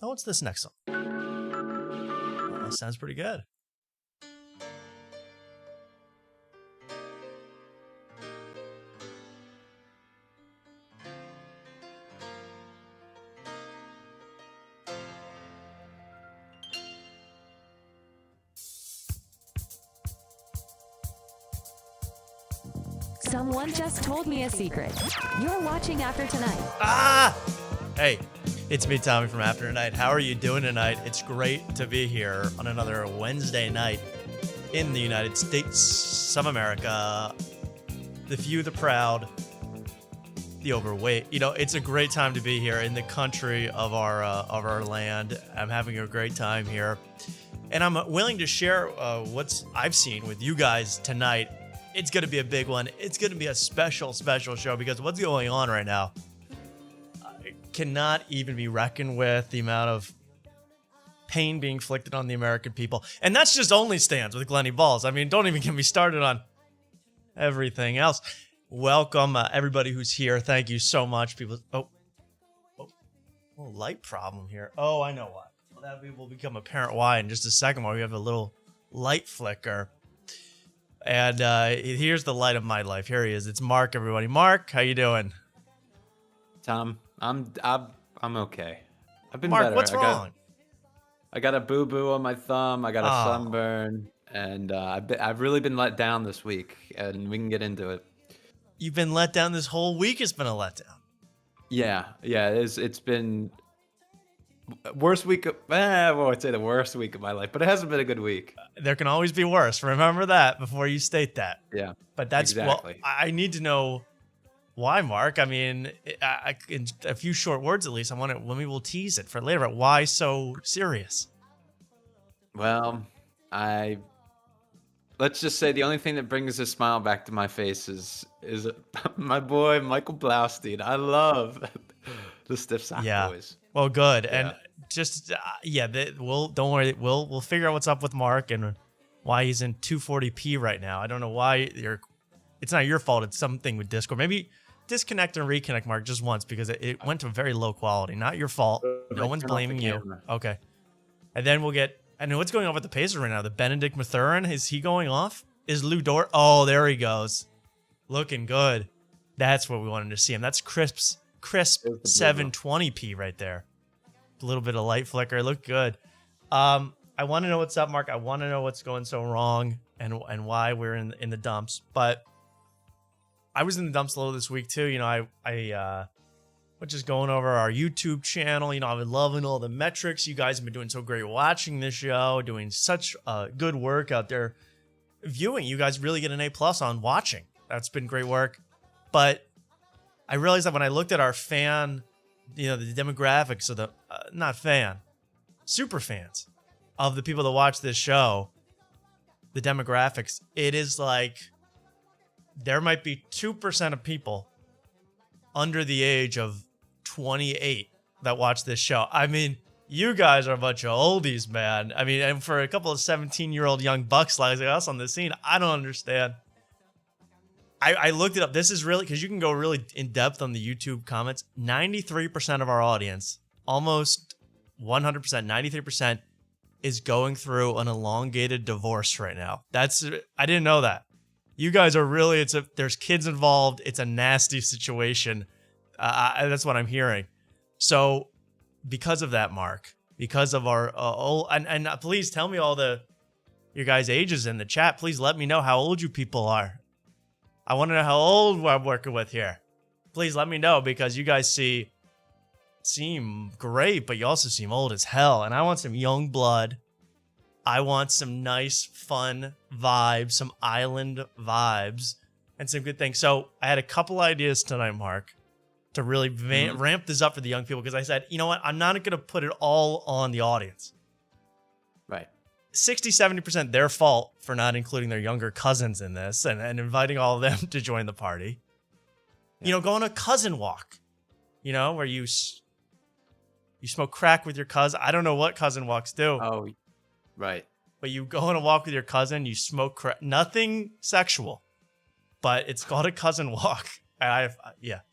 Oh, what's this next song? Oh, sounds pretty good. Someone just told me a secret. You're watching After Tonight. Ah! Hey, it's me, Tommy, from After Tonight. How are you doing tonight? It's great to be here on another Wednesday night in the United States of America. The few, the proud, the overweight. You know, it's a great time to be here in the country of our land. I'm having a great time here. And I'm willing to share what I've seen with you guys tonight. It's going to be a big one. It's going to be a special show because what's going on right now cannot even be reckoned with. The amount of pain being inflicted on the American people. And that's just OnlyStans with Glenny Balls. I mean, don't even get me started on everything else. Welcome, everybody who's here. Thank you so much. People. Oh, light problem here. Oh, I know why. Well, that will become apparent why in just a second while we have a little light flicker. And here's the light of my life. Here he is. It's Mark, everybody. Mark, how you doing? Tom, I'm okay. I've been Mark, better. what's wrong? I got a boo-boo on my thumb. I got a sunburn, and I've really been let down this week, and we can get into it. You've been let down this whole week. It's been a letdown. Yeah. It's been worst week. I won't say the worst week of my life, but it hasn't been a good week. There can always be worse. Remember that before you state that. Yeah. But that's exactly. Well, I need to know why, Mark. I mean, in a few short words at least. Maybe we'll tease it for later. But why so serious? Well, let's just say the only thing that brings a smile back to my face is my boy Michael Blaustein. I love the Stiff Sock Boys. Well, good. Yeah. And just don't worry. We'll figure out what's up with Mark and why he's in 240p right now. I don't know why it's not your fault. It's something with Discord. Maybe disconnect and reconnect, Mark, just once because it went to very low quality. Not your fault. No one's blaming you. Okay. And then I know what's going on with the Pacers right now. The Benedict Mathurin, is he going off? Is Lou Dort? Oh, there he goes. Looking good. That's what we wanted to see him. That's crisp 720p right there. A little bit of light flicker. It looked good. I want to know what's up, Mark. I want to know what's going so wrong and why we're in the dumps. But I was in the dumps a little this week too. You know, I was just going over our YouTube channel. You know, I've been loving all the metrics. You guys have been doing so great watching this show, doing such good work out there. Viewing, you guys really get an A+ on watching. That's been great work. But I realized that when I looked at our fan, you know, the demographics of the, not fan, super fans of the people that watch this show, the demographics, it is like there might be 2% of people under the age of 28 that watch this show. I mean, you guys are a bunch of oldies, man. I mean, and for a couple of 17-year-old young bucks like us on the scene, I don't understand. I looked it up. This is really, because you can go really in depth on the YouTube comments. 93% of our audience, almost 100%, 93% is going through an elongated divorce right now. I didn't know that. You guys are really, there's kids involved. It's a nasty situation. That's what I'm hearing. So because of that, Mark, because of our and please tell me all your guys' ages in the chat. Please let me know how old you people are. I want to know how old I'm working with here. Please let me know because you guys seem great, but you also seem old as hell. And I want some young blood. I want some nice, fun vibes, some island vibes, and some good things. So I had a couple ideas tonight, Mark, to really ramp this up for the young people because I said, you know what? I'm not going to put it all on the audience. Right. 60-70% their fault for not including their younger cousins in this and inviting all of them to join the party. Yeah. You know, go on a cousin walk, you know, where you smoke crack with your cousin. I don't know what cousin walks do. Oh, right. But you go on a walk with your cousin, you smoke crack. Nothing sexual, but it's called a cousin walk.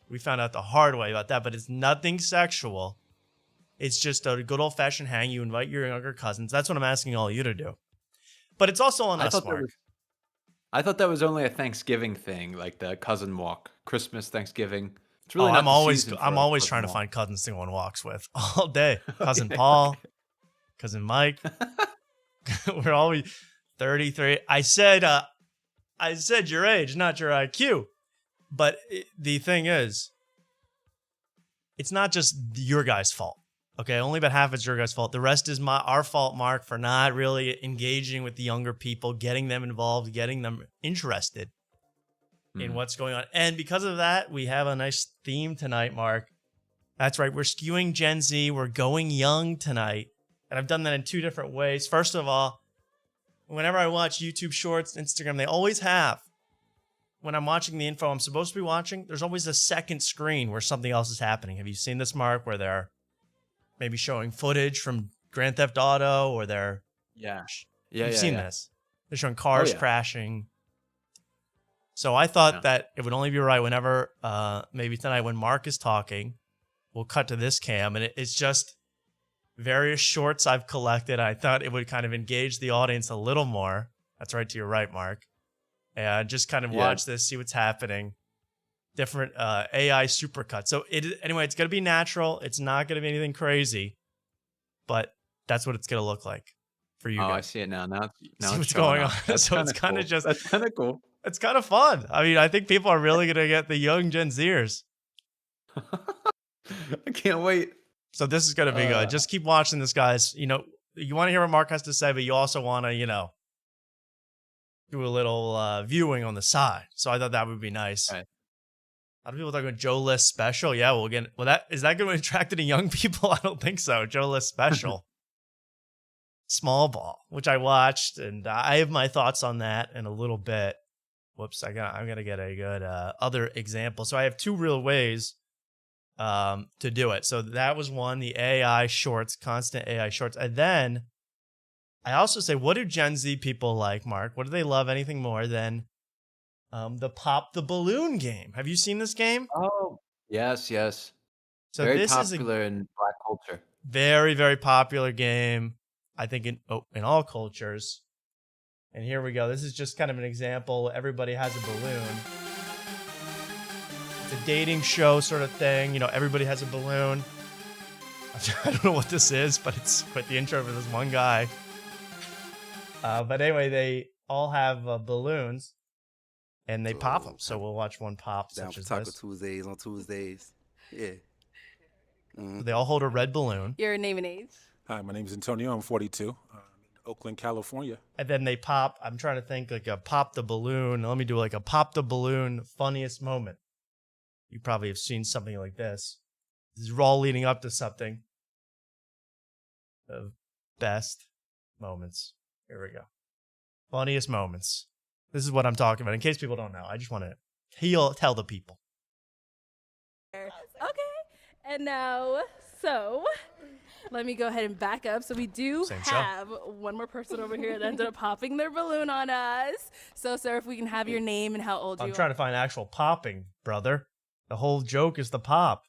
We found out the hard way about that, but it's nothing sexual. It's just a good old-fashioned hang. You invite your younger cousins. That's what I'm asking all you to do. But it's also on us, Mark. I thought that was only a Thanksgiving thing, like the cousin walk, Christmas, Thanksgiving. It's really I'm always trying to find cousins to go on walks with all day. Cousin Paul, cousin Mike. We're always 33. I said your age, not your IQ. But the thing is, it's not just your guys' fault. Okay, only about half it's your guys' fault. The rest is our fault, Mark, for not really engaging with the younger people, getting them involved, getting them interested in what's going on. And because of that, we have a nice theme tonight, Mark. That's right. We're skewing Gen Z. We're going young tonight. And I've done that in 2 different ways. First of all, whenever I watch YouTube Shorts, Instagram, they always have, when I'm watching the info I'm supposed to be watching, there's always a second screen where something else is happening. Have you seen this, Mark, where they're maybe showing footage from Grand Theft Auto, or they're... You've seen this. They're showing cars crashing. So I thought that it would only be right whenever, maybe tonight when Mark is talking, we'll cut to this cam, and it's just various shorts I've collected. I thought it would kind of engage the audience a little more. That's right to your right, Mark. And just kind of watch this, see what's happening. Different AI supercuts. So anyway, it's going to be natural. It's not going to be anything crazy, but that's what it's going to look like for you guys. I see it now. Now see what's going on. So it's kind of just... That's kind of cool. It's kind of fun. I mean, I think people are really going to get the young Gen Zers. I can't wait. So this is going to be good. Just keep watching this, guys. You know, you want to hear what Mark has to say, but you also want to, do a little viewing on the side. So I thought that would be nice. Right. A lot of people talking about Joe List special. Yeah, is that going to attract any young people? I don't think so. Joe List special. Small Ball, which I watched, and I have my thoughts on that in a little bit. Whoops, I'm gonna get a good other example. So I have 2 real ways to do it. So that was one, the AI shorts, constant AI shorts. And then I also say, what do Gen Z people like, Mark? What do they love anything more than the Pop the Balloon game? Have you seen this game? Oh, yes. So very this popular in Black culture. Very, very popular game, I think, in all cultures. And here we go. This is just kind of an example. Everybody has a balloon. It's a dating show sort of thing. Everybody has a balloon. I don't know what this is, but it's quite the intro for this one guy. But anyway, they all have balloons, and they pop them. So we'll watch one pop, Down such for as Taco this. Tuesdays on Tuesdays. Yeah. They all hold a red balloon. Your name and age? Hi, my name is Antonio. I'm 42. In Oakland, California. And then they pop. I'm trying to think like a pop the balloon. Let me do like a pop the balloon funniest moment. You probably have seen something like this. This is all leading up to something. The best moments. Here we go. Funniest moments. This is what I'm talking about. In case people don't know, I just want to tell the people. Okay. And now, so let me go ahead and back up. So we do have one more person over here that ended up popping their balloon on us. So, sir, if we can have your name and how old you are. I'm trying to find actual popping, brother. The whole joke is the pop.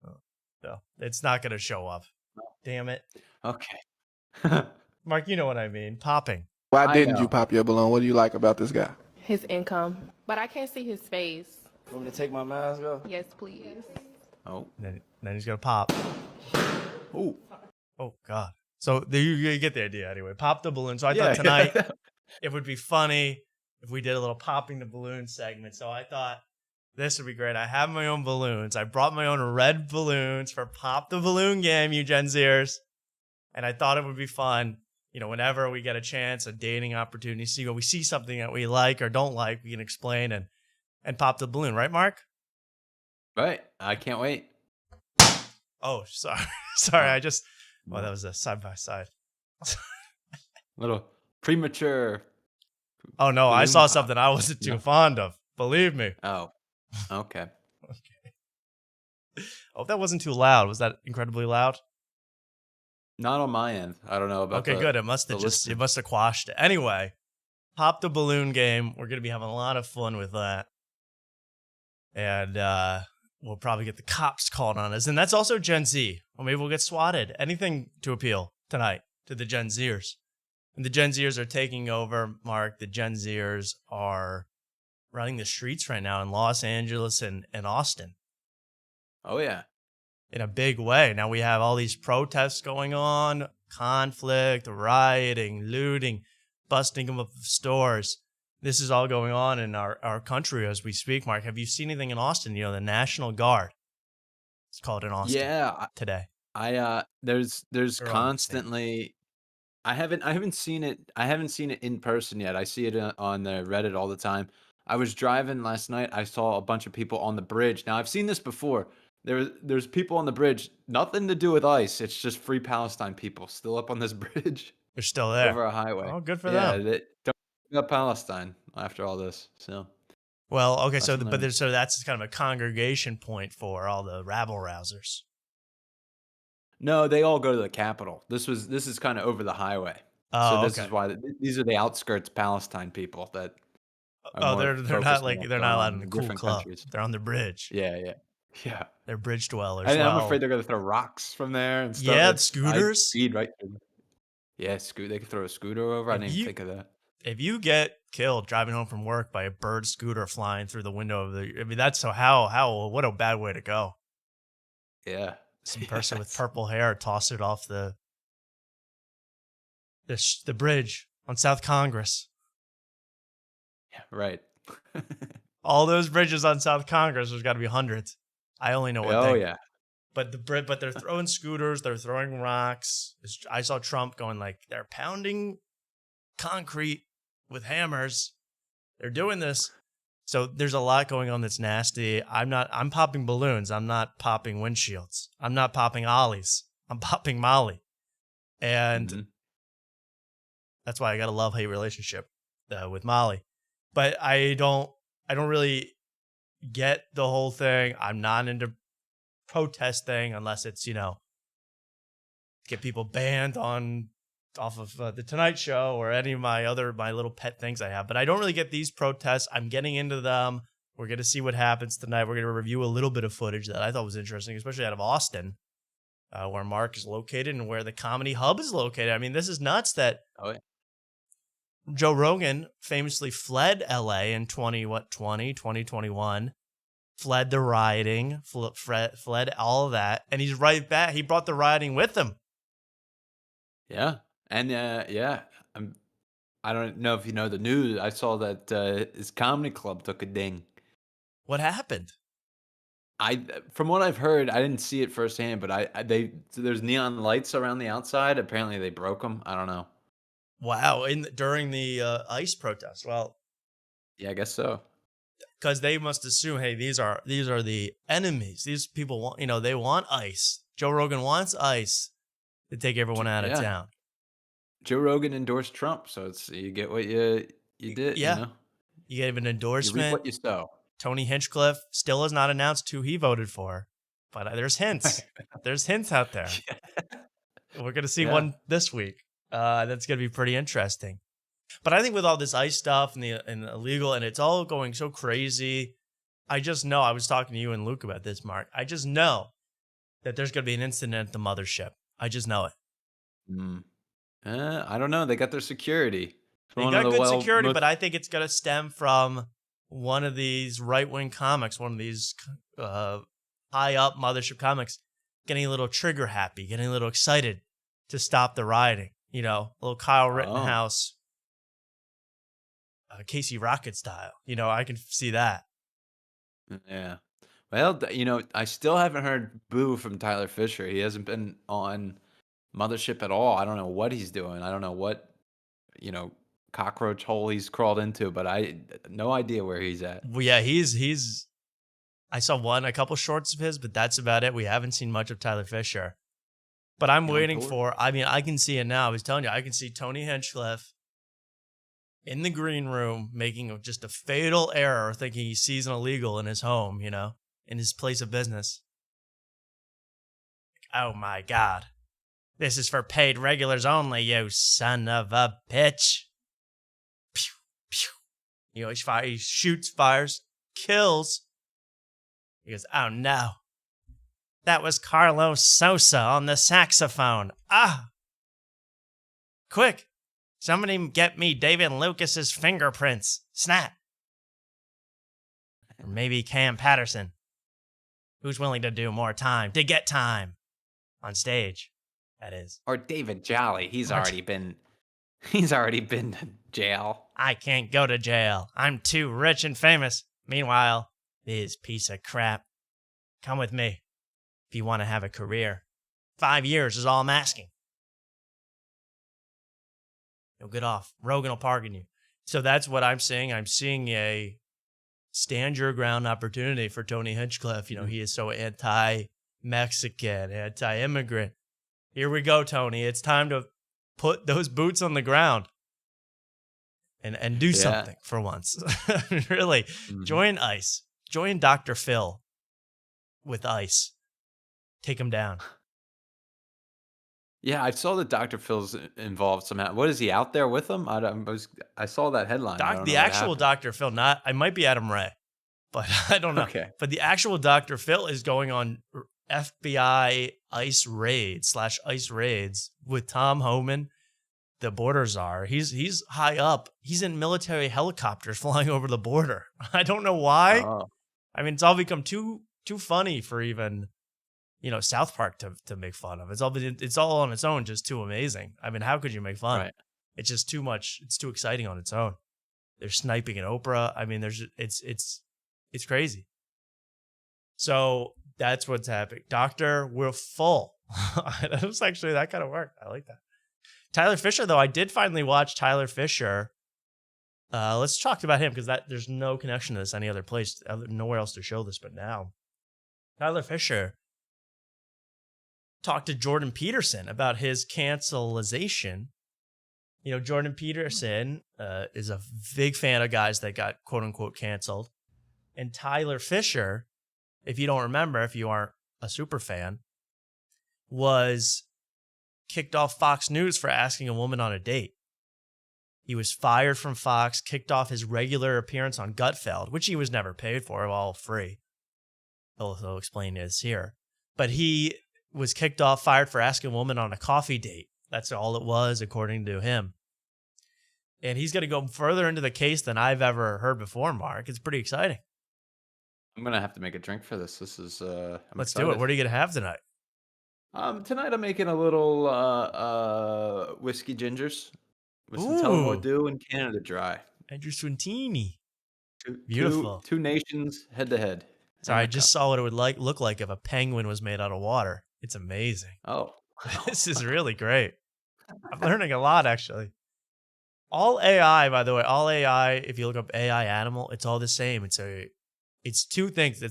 Oh, no, it's not going to show up. Damn it. Okay. Mark, you know what I mean. Popping. Why didn't you pop your balloon? What do you like about this guy? His income, but I can't see his face. You want me to take my mask off? Yes, please. Oh. Then he's going to pop. Ooh. Oh, God. So you get the idea anyway. Pop the balloon. So I thought tonight it would be funny if we did a little popping the balloon segment. So I thought this would be great. I have my own balloons. I brought my own red balloons for Pop the Balloon game, you Gen Zers. And I thought it would be fun. Whenever we get a chance, a dating opportunity, we see something that we like or don't like, we can explain and pop the balloon. Right, Mark? Right. I can't wait. Oh, sorry. Sorry. That was a side by side. Little premature. Oh, no. I saw pop. something I wasn't too fond of. Believe me. Oh, okay. Okay. Oh, that wasn't too loud. Was that incredibly loud? Not on my end. I don't know about Okay, good. It must have quashed it. Anyway, Pop the Balloon game. We're going to be having a lot of fun with that. And we'll probably get the cops called on us. And that's also Gen Z. Or maybe we'll get swatted. Anything to appeal tonight to the Gen Zers. And the Gen Zers are taking over, Mark. The Gen Zers are running the streets right now in Los Angeles and Austin. Oh, yeah. In a big way. Now we have all these protests going on, conflict, rioting, looting, busting them up of stores. This is all going on in our country as we speak, Mark. Have you seen anything in Austin? You know, the National Guard. It's called in Austin today. There's constantly. I haven't seen it. I haven't seen it in person yet. I see it on the Reddit all the time. I was driving last night. I saw a bunch of people on the bridge. Now I've seen this before. There's people on the bridge. Nothing to do with ICE. It's just Free Palestine people still up on this bridge. They're still there over a highway. Oh, good for them. Yeah, don't give up Palestine after all this. So. Well, okay, so that's kind of a congregation point for all the rabble rousers. No, they all go to the Capitol. This is kind of over the highway. Oh, so this is why these are the outskirts Palestine people that. They're not like they're not allowed in the cool club. Countries. They're on the bridge. Yeah. They're bridge dwellers. And I'm afraid they're gonna throw rocks from there and stuff. Yeah, scooters. Speed right. Yeah, they could throw a scooter over. I didn't even think of that. If you get killed driving home from work by a bird scooter flying through the window of the, I mean, that's what a bad way to go. Yeah. Some person with purple hair tossed it off the bridge on South Congress. Yeah, right. All those bridges on South Congress, there's got to be hundreds. I only know one thing. Oh yeah. But they're throwing scooters, they're throwing rocks. I saw Trump going like they're pounding concrete with hammers. They're doing this. So there's a lot going on that's nasty. I'm popping balloons. I'm not popping windshields. I'm not popping ollies. I'm popping Molly. And that's why I got a love-hate relationship with Molly. But I don't really get the whole thing. I'm not into protesting unless it's, get people banned off of the Tonight Show or any of my little pet things I have. But I don't really get these protests. I'm getting into them. We're going to see what happens tonight. We're going to review a little bit of footage that I thought was interesting, especially out of Austin, where Mark is located and where the Comedy Hub is located. I mean, this is nuts that Joe Rogan famously fled LA in 2021, fled the rioting, fled all of that. And he's right back. He brought the rioting with him. Yeah. And I don't know if you know the news. I saw that his comedy club took a ding. What happened? From what I've heard, I didn't see it firsthand, but there's neon lights around the outside. Apparently they broke them. I don't know. Wow! During the ICE protest. Well, yeah, I guess so. Because they must assume, hey, these are the enemies. These people want, they want ICE. Joe Rogan wants ICE to take everyone out of town. Joe Rogan endorsed Trump, so you get what you did. Yeah, you gave an endorsement. You reap what you sow. Tony Hinchcliffe still has not announced who he voted for, but there's hints. There's hints out there. We're gonna see one this week. That's gonna be pretty interesting. But I think with all this ICE stuff and the illegal, and it's all going so crazy, I just know. I was talking to you and Luke about this, Mark. I just know that there's gonna be an incident at the mothership. I just know it. I don't know. They got their security. They got good security, but I think it's going to stem from one of these right-wing comics, one of these high-up mothership comics, getting a little trigger happy, getting a little excited to stop the rioting. A little Kyle Rittenhouse, Casey Rocket style. I can see that. Yeah. Well, I still haven't heard boo from Tyler Fischer. He hasn't been on Mothership at all. I don't know what he's doing. I don't know what, cockroach hole he's crawled into, but no idea where he's at. Well, yeah, he's I saw a couple shorts of his, but that's about it. We haven't seen much of Tyler Fischer. But I'm waiting for, I can see it now. I was telling you, I can see Tony Hinchcliffe in the green room making just a fatal error, thinking he sees an illegal in his home, in his place of business. Oh my God. This is for paid regulars only, you son of a bitch. Pew, pew. He shoots, fires, kills. He goes, oh no. That was Carlos Sosa on the saxophone. Ah! Quick! Somebody get me David Lucas's fingerprints. Snap! Or maybe Cam Patterson. Who's willing to do more time? To get time. On stage, that is. Or David Jolly. He's already been to jail. I can't go to jail. I'm too rich and famous. Meanwhile, this piece of crap. Come with me if you want to have a career. 5 years is all I'm asking. You'll get off. Rogan will pardon you. So that's what I'm seeing. I'm seeing a stand your ground opportunity for Tony Hinchcliffe. You know, he is so anti-Mexican, anti-immigrant. Here we go, Tony. It's time to put those boots on the ground and do something for once. Really, join ICE. Join Dr. Phil with ICE. Take him down. Yeah, I saw that Dr. Phil's involved somehow. What is he out there with them? I saw that headline. The actual Dr. Phil, I might be Adam Ray, but I don't know. Okay. But the actual Dr. Phil is going on FBI ICE raids /ICE raids with Tom Homan, the border czar. He's high up. He's in military helicopters flying over the border. I don't know why. Oh. I mean, it's all become too funny for even, South Park to make fun of. It's all on its own, just too amazing. I mean, how could you make fun? Right. It's just too much. It's too exciting on its own. They're sniping at Oprah. I mean, it's crazy. So that's what's happening. Doctor, we're full. That was actually, that kind of worked. I like that. Tyler Fischer, though, I did finally watch Tyler Fischer. Let's talk about him because there's no connection to this any other place, nowhere else to show this but now. Tyler Fischer talked to Jordan Peterson about his cancelization. Jordan Peterson is a big fan of guys that got quote unquote canceled. And Tyler Fischer, if you don't remember, if you aren't a super fan, was kicked off Fox News for asking a woman on a date. He was fired from Fox, kicked off his regular appearance on Gutfeld, which he was never paid for, all free. He'll explain this here. But he was kicked off, fired for asking a woman on a coffee date. That's all it was, according to him. And he's going to go further into the case than I've ever heard before, Mark. It's pretty exciting. I'm going to have to make a drink for this. This is, Let's do it. What are you going to have tonight? Tonight I'm making a little whiskey gingers with some Tullamore Dew and Canada Dry. Andrew Swintini. Beautiful. Two nations head to head. Sorry, I just saw what it would look like if a penguin was made out of water. It's amazing. Oh. This is really great. I'm learning a lot, actually. All AI, by the way, if you look up AI animal, it's all the same. It's two things.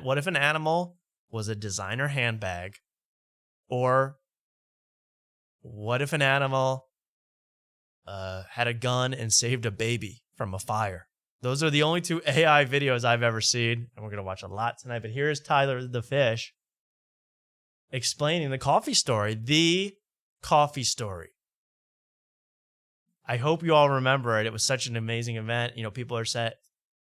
What if an animal was a designer handbag? Or what if an animal had a gun and saved a baby from a fire? Those are the only two AI videos I've ever seen, and we're going to watch a lot tonight. But here's Tyler the Fish explaining the coffee story. The coffee story. I hope you all remember it. It was such an amazing event. People are set.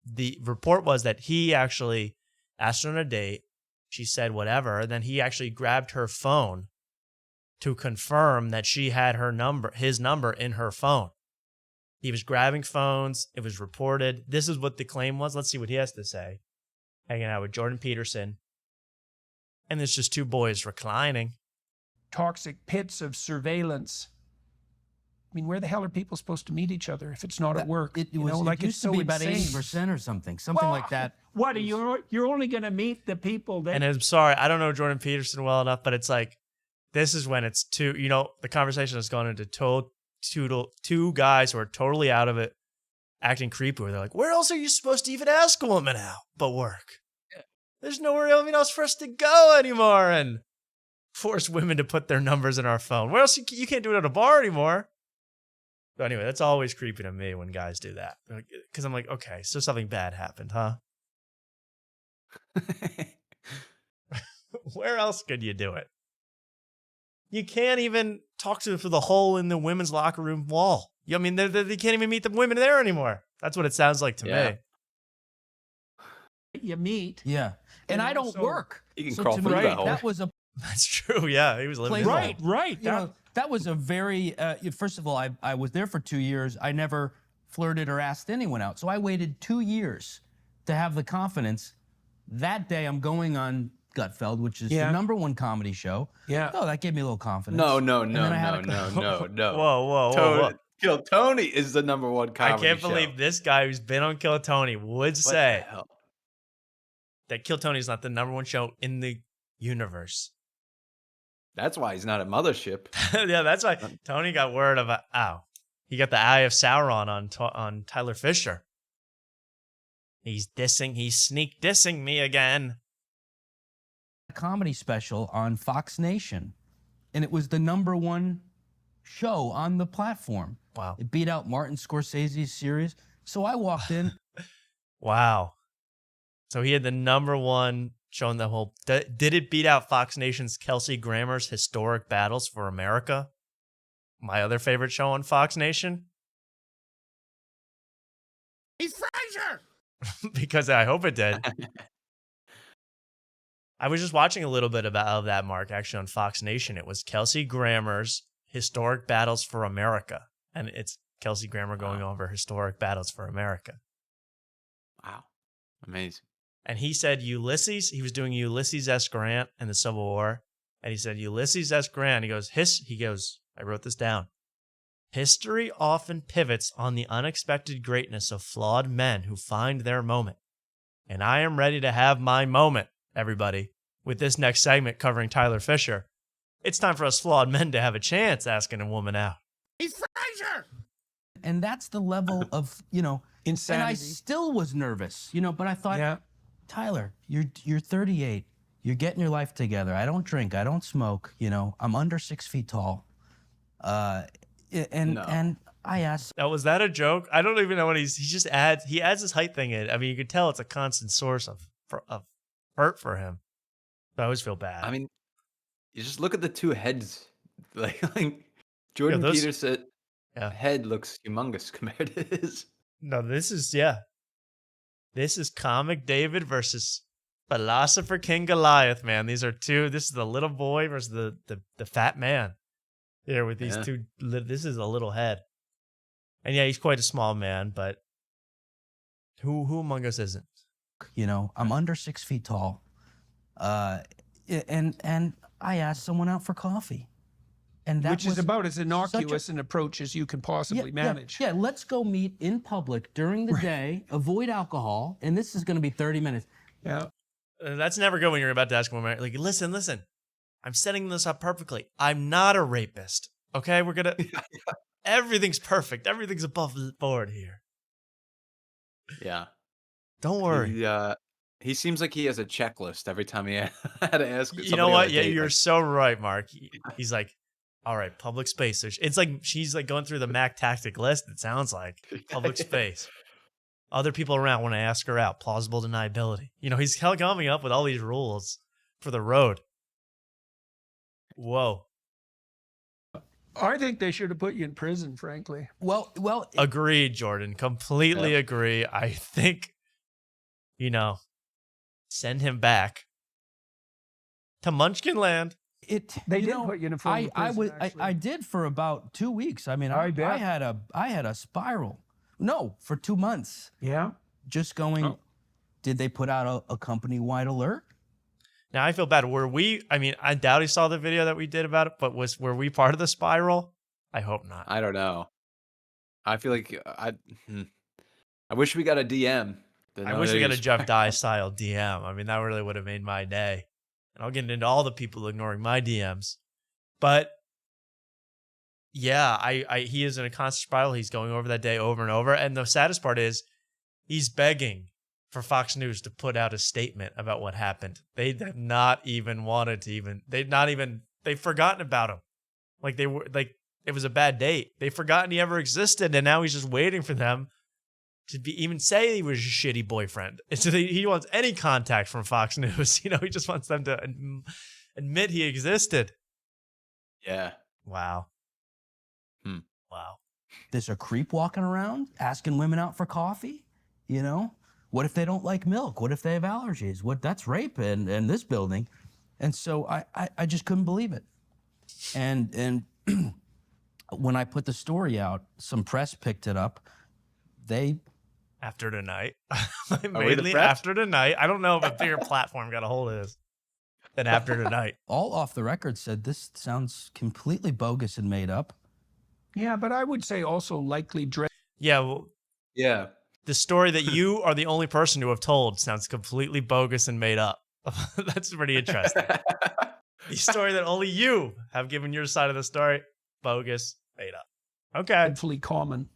The report was that he actually asked her on a date. She said whatever. And then he actually grabbed her phone to confirm that she had his number in her phone. He was grabbing phones. It was reported. This is what the claim was. Let's see what he has to say. Hanging out with Jordan Peterson. And there's just two boys reclining. Toxic pits of surveillance. I mean, where the hell are people supposed to meet each other if it's not at work? It used to be about 80% or something like that. What, you're only going to meet the people that... And I'm sorry, I don't know Jordan Peterson well enough, but it's like, this is when it's the conversation has gone into two guys who are totally out of it, acting creepy, where they're like, where else are you supposed to even ask a woman out but work? There's nowhere else for us to go anymore, and force women to put their numbers in our phone. Where else? You can't do it at a bar anymore. But anyway, that's always creepy to me when guys do that. Because I'm like, okay, so something bad happened, huh? Where else could you do it? You can't even talk to them through the hole in the women's locker room wall. I mean, they can't even meet the women there anymore. That's what it sounds like to me. you meet. Yeah. And I don't work. You can So crawl to through me, that hole. that was a That's true. Yeah, he was living. Right, right. You know, that was a very. First of all, I was there for 2 years. I never flirted or asked anyone out, so I waited 2 years to have the confidence. That day, I'm going on Gutfeld, which is the #1 comedy show. Yeah. Oh, that gave me a little confidence. No. Whoa. Kill Tony is the #1 comedy I can't show. believe this guy who's been on Kill Tony would say that Kill Tony is not the #1 show in the universe. That's why he's not at Mothership. Yeah, that's why Tony got word of he got the Eye of Sauron on Tyler Fischer. He's sneak dissing me again. A comedy special on Fox Nation, and it was the #1 show on the platform. Wow. It beat out Martin Scorsese's series. So I walked in. Wow. So he had the #1 show in the whole. Did it beat out Fox Nation's Kelsey Grammer's Historic Battles for America? My other favorite show on Fox Nation? He's Fraser! Because I hope it did. I was just watching a little bit of that, Mark, actually on Fox Nation. It was Kelsey Grammer's Historic Battles for America. And it's Kelsey Grammer going over Historic Battles for America. Wow. Amazing. And he said Ulysses, he was doing Ulysses S. Grant in the Civil War. And he said, Ulysses S. Grant, he goes, I wrote this down. History often pivots on the unexpected greatness of flawed men who find their moment. And I am ready to have my moment, everybody, with this next segment covering Tyler Fischer. It's time for us flawed men to have a chance asking a woman out. He's Fraser! And that's the level of, insanity. And I still was nervous, but I thought, Tyler, you're 38. You're getting your life together. I don't drink. I don't smoke. I'm under 6 feet tall. And I asked. Now, was that a joke? I don't even know what he adds his height thing in. I mean, you could tell it's a constant source of hurt for him. So I always feel bad. I mean, you just look at the two heads. Like Jordan Peterson head looks humongous compared to his. No, this is Comic David versus Philosopher King Goliath, man. This is the little boy versus the fat man. Here with these two, this is a little head. And yeah, he's quite a small man, but who among us isn't? I'm under 6 feet tall. And I asked someone out for coffee. And that Which is about as innocuous an approach as you can possibly manage. Yeah, let's go meet in public during the day, avoid alcohol, and this is going to be 30 minutes. Yeah. That's never good when you're about to ask a woman, like, listen, I'm setting this up perfectly. I'm not a rapist. Okay, we're going to, everything's perfect. Everything's above board here. Yeah. Don't worry. He seems like he has a checklist every time he had to ask. You know what? Yeah, you're so right, Mark. He's like, all right, public space. It's like she's like going through the Mac tactic list. It sounds like public space. Other people around when I ask her out. Plausible deniability. He's coming up with all these rules for the road. Whoa. I think they should have put you in prison, frankly. Well. Agreed, Jordan. Completely agree. I think, send him back to Munchkin Land. They did put you in a form of prison, I did for about 2 weeks. I mean, I had a spiral. No, for 2 months. Yeah. Just going. Did they put out a company-wide alert? Now I feel bad. I doubt he saw the video that we did about it, but were we part of the spiral? I hope not. I don't know. I feel like I wish we got a DM. I wish we got a Jeff Dye style DM. I mean, that really would have made my day. And I'll get into all the people ignoring my DMs. But yeah, he is in a constant spiral. He's going over that day over and over. And the saddest part is he's begging for Fox News to put out a statement about what happened. They have not even wanted to they've forgotten about him. It was a bad date. They've forgotten he ever existed. And now he's just waiting for them to even say he was a shitty boyfriend. So he wants any contact from Fox News. He just wants them to admit he existed. Yeah. Wow. Wow. There's a creep walking around asking women out for coffee, What if they don't like milk? What if they have allergies? That's rape in this building. And so I just couldn't believe it. And when I put the story out, some press picked it up. After tonight. Mainly after tonight. I don't know if a bigger platform got a hold of this than after tonight. All off the record said this sounds completely bogus and made up. Yeah, but I would say also likely dress. Yeah, well, Yeah. the story that you are the only person to have told sounds completely bogus and made up. That's pretty interesting. The story that only you have given your side of the story, bogus, made up. Okay. Hopefully common.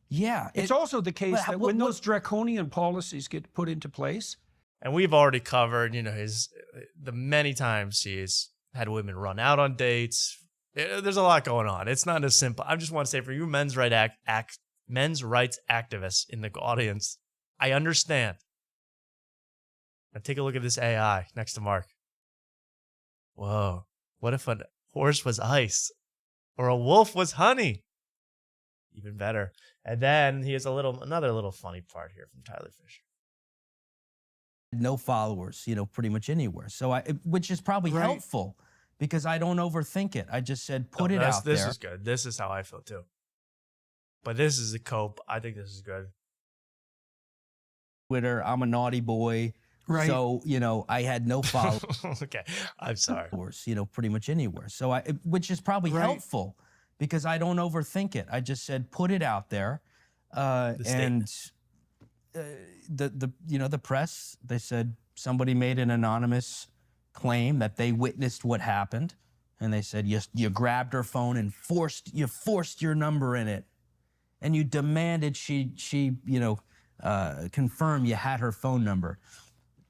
Yeah. It's also the case that when those draconian policies get put into place. And we've already covered, the many times he's had women run out on dates. There's a lot going on. It's not as simple. I just want to say for you men's rights activists in the audience, I understand. Now take a look at this AI next to Mark. Whoa. What if a horse was ice or a wolf was honey? Even better. And then he has another little funny part here from Tyler Fischer. No followers, pretty much anywhere. So which is probably helpful because I don't overthink it. I just said, put it out there. This is good. This is how I feel too. But this is a cope. I think this is good. Twitter, I'm a naughty boy. Right. So, I had no followers. Okay. I'm sorry. Pretty much anywhere. So which is probably helpful because I don't overthink it. I just said, put it out there. The press, they said somebody made an anonymous claim that they witnessed what happened. And they said, you grabbed her phone and forced your number in it. And you demanded she confirm you had her phone number.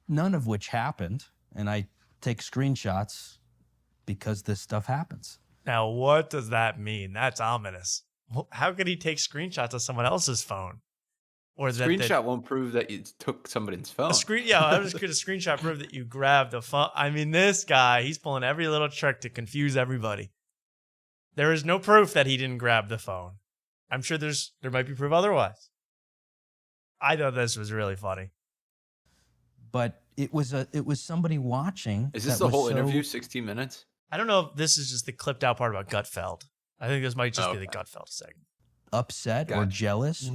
None of which happened. And I take screenshots because this stuff happens. Now, what does that mean? That's ominous. How could he take screenshots of someone else's phone? Or Screenshot won't prove that you took somebody's phone. I was just going to screenshot prove that you grabbed the phone. I mean, this guy, he's pulling every little trick to confuse everybody. There is no proof that he didn't grab the phone. I'm sure there might be proof otherwise. I thought this was really funny. But it was somebody watching. Is this the whole interview, 16 minutes? I don't know if this is just the clipped out part about Gutfeld. I think this might just be the Gutfeld segment. Upset or jealous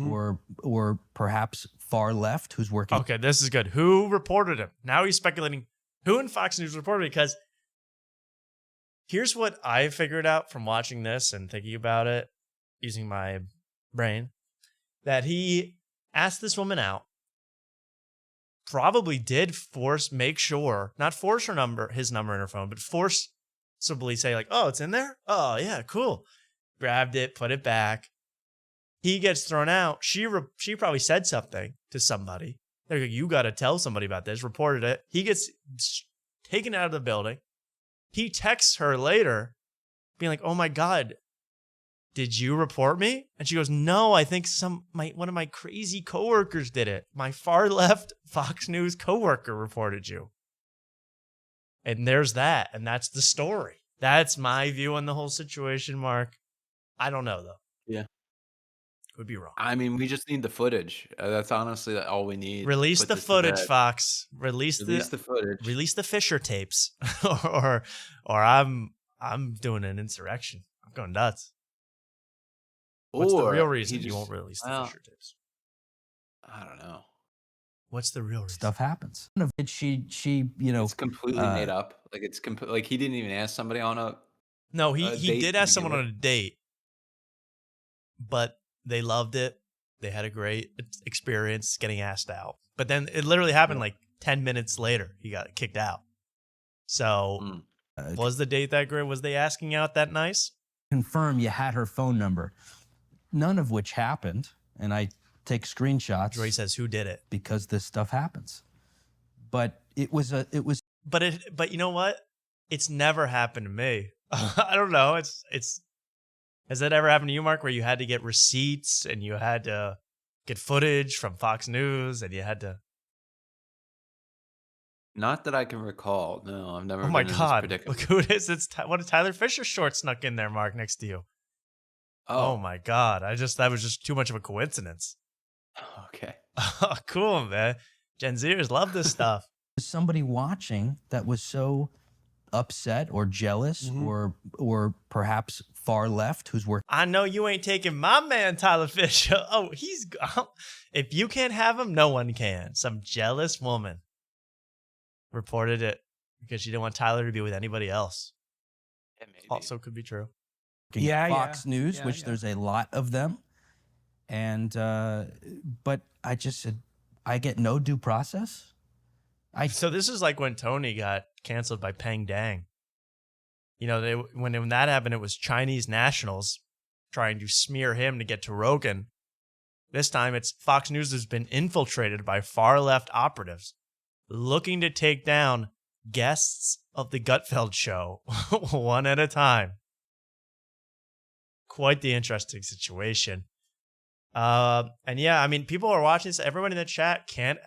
or perhaps far left who's working. Okay, this is good. Who reported him? Now he's speculating who in Fox News reported it, because here's what I figured out from watching this and thinking about it using my brain, that he asked this woman out, probably did not force his number in her phone, but forcibly say like, oh, it's in there? Oh, yeah, cool. Grabbed it, put it back. He gets thrown out. She probably said something to somebody. They're like, you got to tell somebody about this. Reported it. He gets taken out of the building. He texts her later being like, oh my God, did you report me? And she goes, no, I think one of my crazy coworkers did it. My far left Fox News coworker reported you. And there's that. And that's the story. That's my view on the whole situation, Mark. I don't know, though. Yeah. Could be wrong. I mean, we just need the footage. That's honestly all we need. Release the footage, Fox. Release the footage. Release the Fischer tapes, or I'm doing an insurrection. I'm going nuts. What's the real reason you won't release the Fischer tapes? I don't know. What's the real reason? Stuff happens. She it's completely made up. Like it's like he didn't even ask somebody on a. No, he did ask someone on a date, but they loved it. They had a great experience getting asked out. But then it literally happened like 10 minutes later. He got kicked out. So was the date that great? Was they asking out that nice? Confirm you had her phone number. None of which happened. And I take screenshots. Where he says who did it. Because this stuff happens. But But you know what? It's never happened to me. I don't know. Has that ever happened to you, Mark, where you had to get receipts and you had to get footage from Fox News and you had to? Not that I can recall. No, I've never. Oh my God! Look who it is. It's what a Tyler Fischer short snuck in there, Mark, next to you. Oh my God! That was just too much of a coincidence. Okay. Oh, cool, man. Gen Zers love this stuff. Somebody watching that was so upset or jealous or perhaps far left who's working. I know you ain't taking my man Tyler Fischer. Oh, he's if you can't have him, no one can. Some jealous woman reported it because she didn't want Tyler to be with anybody else. Yeah, maybe. Also could be true. Fox News, which there's a lot of them. And but I just said, I get no due process. So this is like when Tony got canceled by Peng Dang. You know, when that happened, it was Chinese nationals trying to smear him to get to Rogan. This time, it's Fox News has been infiltrated by far left operatives looking to take down guests of the Gutfeld show one at a time. Quite the interesting situation. And yeah, I mean, people are watching this. Everyone in the chat can't.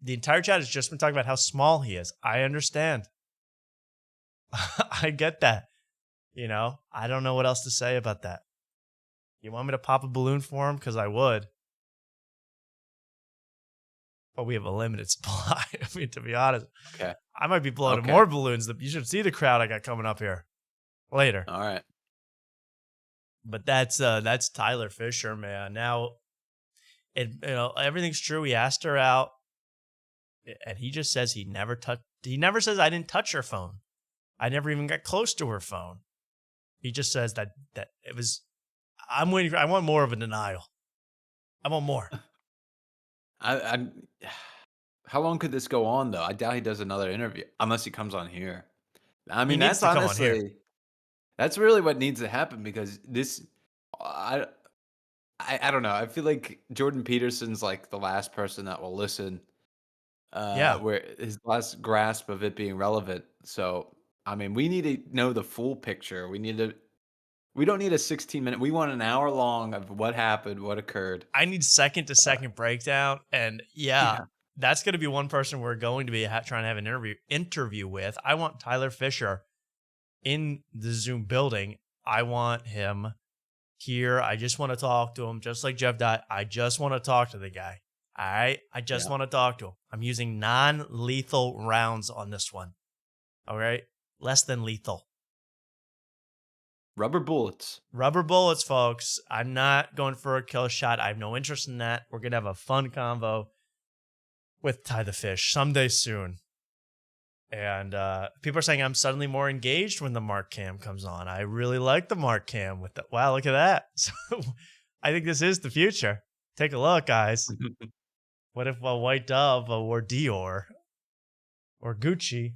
The entire chat has just been talking about how small he is. I understand. I get that. You know, I don't know what else to say about that. You want me to pop a balloon for him? Because I would. But we have a limited supply. I mean, to be honest. Okay. I might be blowing more balloons. You should see the crowd I got coming up here later. All right. But that's Tyler Fischer, man. Now, everything's true. He asked her out. And he just says he never says I didn't touch her phone. I never even got close to her phone. He just says that it was. I want more of a denial. I want more. How long could this go on though? I doubt he does another interview unless he comes on here. I mean, needs that's to come on honestly here. that's really what needs to happen because this. I don't know. I feel like Jordan Peterson's like the last person that will listen. Where his last grasp of it being relevant. So, I mean, we need to know the full picture. We don't need a 16-minute. We want an hour long of what happened, what occurred. I need second to second breakdown. And that's going to be one person we're going to be trying to have an interview with. I want Tyler Fischer in the Zoom building. I want him here. I just want to talk to him, just like Jeff Dye. I just want to talk to the guy. All right. I just want to talk to him. I'm using non-lethal rounds on this one. All right. Less than lethal. Rubber bullets. Rubber bullets, folks. I'm not going for a kill shot. I have no interest in that. We're going to have a fun convo with Ty the Fish someday soon. And people are saying I'm suddenly more engaged when the Mark Cam comes on. I really like the Mark Cam with the. Wow, look at that. So I think this is the future. Take a look, guys. What if a White Dove wore Dior or Gucci?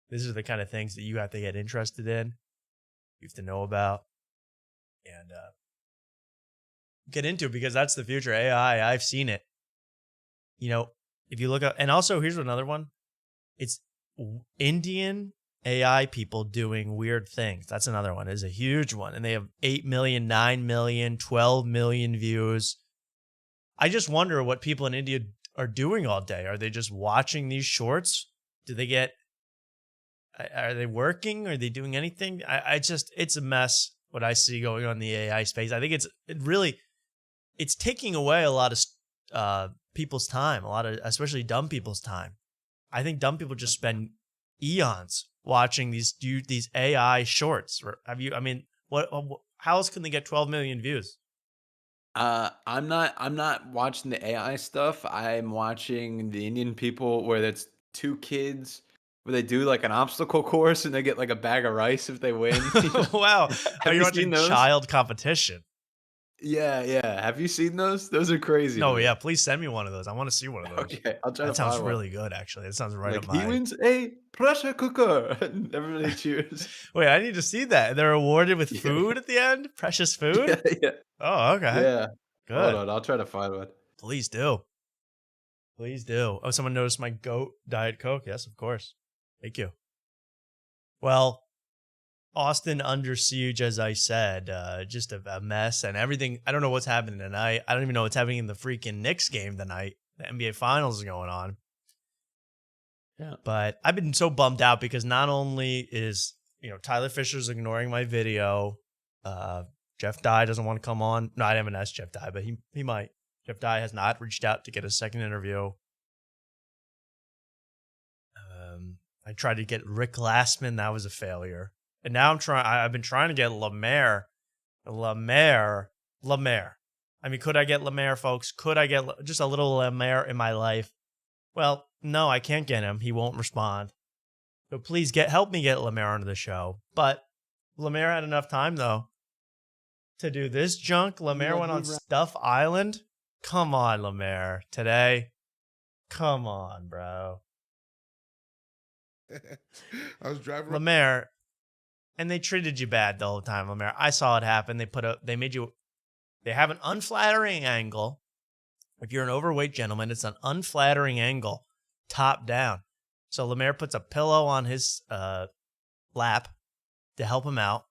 These are the kind of things that you have to get interested in. You have to know about and get into because that's the future. AI, I've seen it. You know, if you look up, and also here's another one. It's Indian AI people doing weird things. That's another one. It's a huge one. And they have 8 million, 9 million, 12 million views. I just wonder what people in India are doing all day. Are they just watching these shorts? Are they working? Are they doing anything? It's a mess what I see going on in the AI space. I think it's taking away a lot of people's time, especially dumb people's time. I think dumb people just spend eons watching these AI shorts. How else can they get 12 million views? I'm not watching the AI stuff. I'm watching the Indian people where it's two kids where they do like an obstacle course and they get like a bag of rice if they win. Wow. Have you watching seen those? Child competition? Yeah. Have you seen those? Those are crazy. No, man. yeah. Please send me one of those. I want to see one of those. Okay, I'll try That to sounds find one. really good, actually. It sounds right Like, up my. he wins a pressure cooker. And everybody cheers. Wait, I need to see that. They're awarded with food at the end? Precious food? Yeah. Oh, okay. Yeah. Good. Hold on, I'll try to find one. Please do. Please do. Oh, someone noticed my goat Diet Coke. Yes, of course. Thank you. Well, Austin under siege, as I said, just a mess and everything. I don't know what's happening tonight. I don't even know what's happening in the freaking Knicks game tonight. The NBA Finals is going on. Yeah. But I've been so bummed out because not only is, Tyler Fischer's ignoring my video. Jeff Dye doesn't want to come on. No, I haven't asked Jeff Dye, but he might. Jeff Dye has not reached out to get a second interview. I tried to get Rick Glassman. That was a failure. And now I've been trying to get Lemaire. Lemaire. I mean, could I get Lemaire, folks? Could I get just a little Lemaire in my life? Well, no, I can't get him. He won't respond. So please help me get Lemaire onto the show. But Lemaire had enough time, though, to do this junk. Lemaire went on Stuff Island. Come on, Lemaire. Today. Come on, bro. I was driving. Lemaire, and they treated you bad the whole time, Lemaire. I saw it happen. They have an unflattering angle. If you're an overweight gentleman, it's an unflattering angle, top down. So Lemaire puts a pillow on his lap to help him out.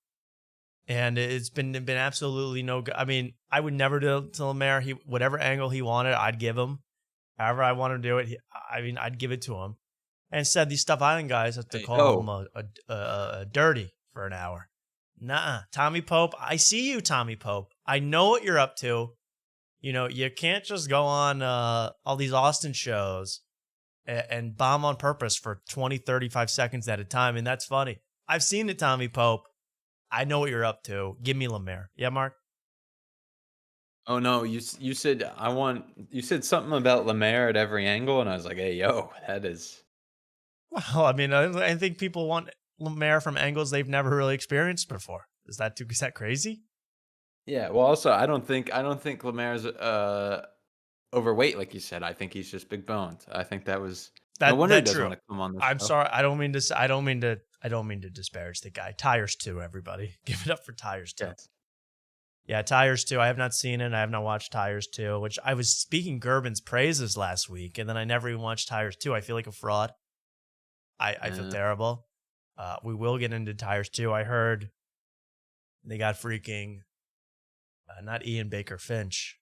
And it's been absolutely no good. I mean, I would never do it to Lemaire. Whatever angle he wanted, I'd give him. However I want to do it, I'd give it to him. And instead, these Stuff Island guys have to call him a dirty for an hour. Nuh-uh. Tommy Pope, I see you, Tommy Pope. I know what you're up to. You know, you can't just go on all these Austin shows and bomb on purpose for 20, 35 seconds at a time. And that's funny. I've seen it, Tommy Pope. I know what you're up to. Give me Lemaire. Yeah, Mark? Oh no, you said you said something about Lemaire at every angle, and I was like, hey, yo, that is. Well, I mean, I think people want Lemaire from angles they've never really experienced before. Is that crazy? Yeah. Well, also, I don't think Lemaire's overweight, like you said. I think he's just big boned. I think that was. No wonder he doesn't want to come on the show. I'm sorry. I don't mean to disparage the guy. Tires 2, everybody. Give it up for Tires 2. Yes. Yeah, Tires 2. I have not seen it. I have not watched Tires 2, which I was speaking Gerben's praises last week, and then I never even watched Tires 2. I feel like a fraud. I feel terrible. We will get into Tires 2. I heard they got freaking, not Ian Baker Finch.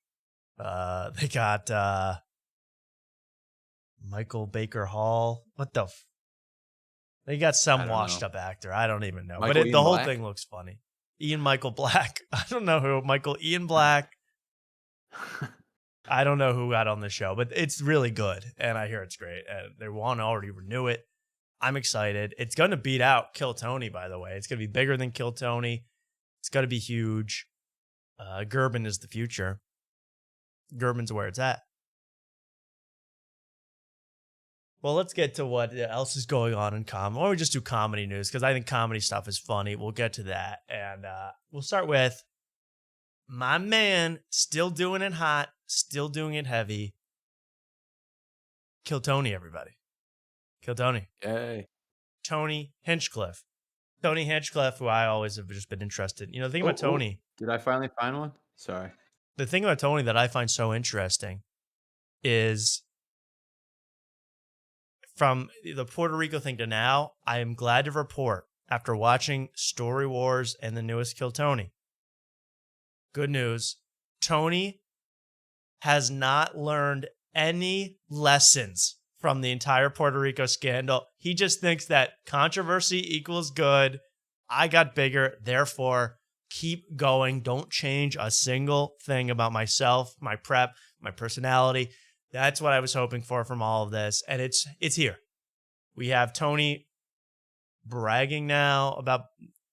They got Michael Baker Hall. What the? They got some washed up actor. I don't even know. But the whole thing looks funny. Michael Black. I don't know who. Ian Black. I don't know who got on the show, but it's really good. And I hear it's great. And they want to already renew it. I'm excited. It's going to beat out Kill Tony, by the way. It's going to be bigger than Kill Tony. It's going to be huge. Gerben is the future. Gerben's where it's at. Well, let's get to what else is going on in comedy. Why don't we just do comedy news? Because I think comedy stuff is funny. We'll get to that. And we'll start with my man, still doing it hot, still doing it heavy. Kill Tony, everybody. Kill Tony. Yay. Tony Hinchcliffe. Tony Hinchcliffe, who I always have just been interested. You know, the thing about Tony. Did I finally find one? Sorry. The thing about Tony that I find so interesting is from the Puerto Rico thing to now, I am glad to report, after watching Story Wars and the newest Kill Tony, good news, Tony has not learned any lessons from the entire Puerto Rico scandal. He just thinks that controversy equals good. I got bigger, therefore keep going. Don't change a single thing about myself, my prep, my personality. That's what I was hoping for from all of this. And it's here. We have Tony bragging now about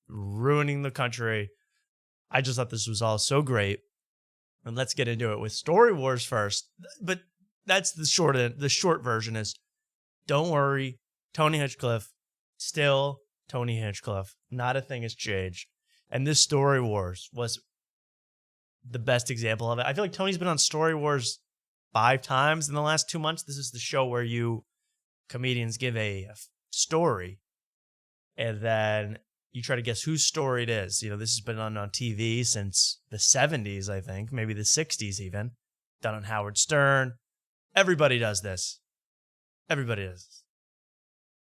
ruining the country. I just thought this was all so great. And let's get into it with Story Wars first. But that's the short version is, don't worry, Tony Hinchcliffe, still Tony Hinchcliffe. Not a thing has changed. And this Story Wars was the best example of it. I feel like Tony's been on Story Wars 5 times in the last 2 months. This is the show where you comedians give a story and then you try to guess whose story it is. You know, this has been on TV since the 70s, I think, maybe the 60s even. Done on Howard Stern. Everybody does this. Everybody does this.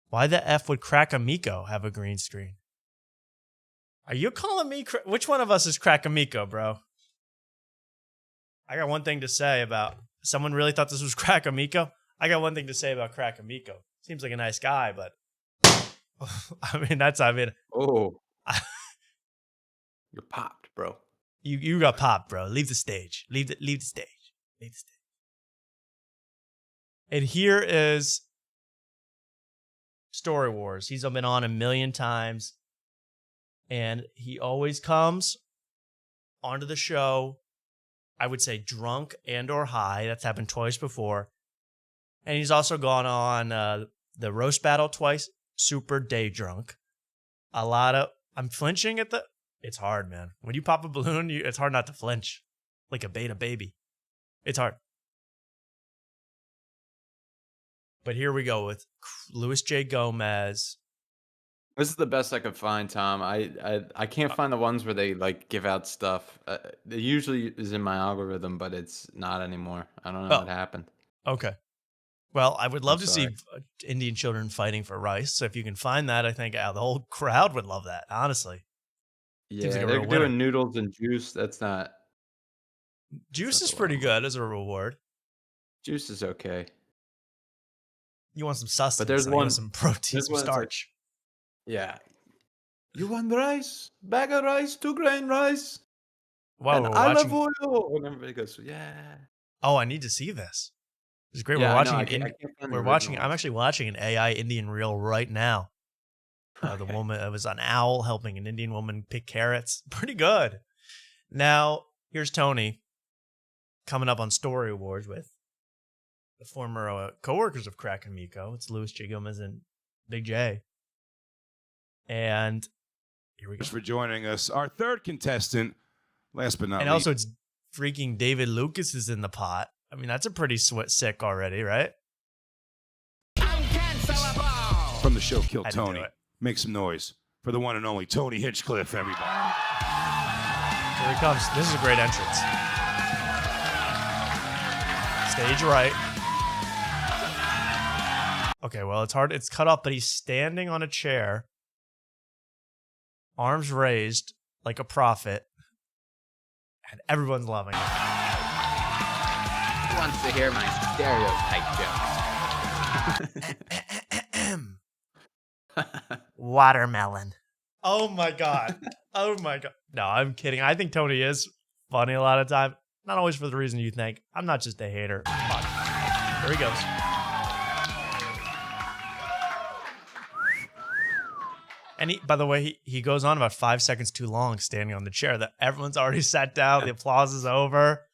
Why the F would Crack Amico have a green screen? Are you calling me? Which one of us is Crack Amico, bro? I got one thing to say about... Someone really thought this was Crack Amico? I got one thing to say about Crack Amico. Seems like a nice guy, but... Oh. You're popped, bro. You got popped, bro. Leave the stage. Leave the stage. And here is Story Wars. He's been on a million times. And he always comes onto the show, I would say drunk and or high. That's happened twice before. And he's also gone on the roast battle twice, super day drunk. I'm flinching at it's hard, man. When you pop a balloon, it's hard not to flinch like a beta baby. It's hard. But here we go with Luis J. Gomez. This is the best I could find, Tom. I can't find the ones where they like give out stuff. It usually is in my algorithm, but it's not anymore. I don't know what happened. Okay. Well, I would love to see Indian children fighting for rice. So if you can find that, I think the whole crowd would love that, honestly. Yeah, like they're doing noodles and juice. That's not... Juice is pretty good as a reward. Juice is okay. You want some sustenance. But there's one... some protein, some starch. Yeah. You want rice? Bag of rice, 2-grain rice. Wow, and olive oil. And everybody goes, yeah. Oh, I need to see this. It's great. Yeah, We're watching. I'm actually watching an AI Indian reel right now. The woman, it was an owl helping an Indian woman pick carrots. Pretty good. Now, here's Tony coming up on Story Wars with the former co-workers of Crack and Miko. It's Luis J. Gomez and Big J. And here we go. Thanks for joining us. Our third contestant, last but not least. And also, it's freaking David Lucas is in the pot. I mean, that's a pretty sick already, right? From the show Kill Tony. Make some noise for the one and only Tony Hinchcliffe, everybody. Here he comes. This is a great entrance. Stage right. Okay, well, it's hard. It's cut off, but he's standing on a chair. Arms raised like a prophet. And everyone's loving it. Who wants to hear my stereotype jokes? Watermelon. Oh my god. Oh my god. No, I'm kidding. I think Tony is funny a lot of time. Not always for the reason you think. I'm not just a hater. Fuck. There he goes. And by the way, he goes on about 5 seconds too long standing on the chair that everyone's already sat down. The applause is over.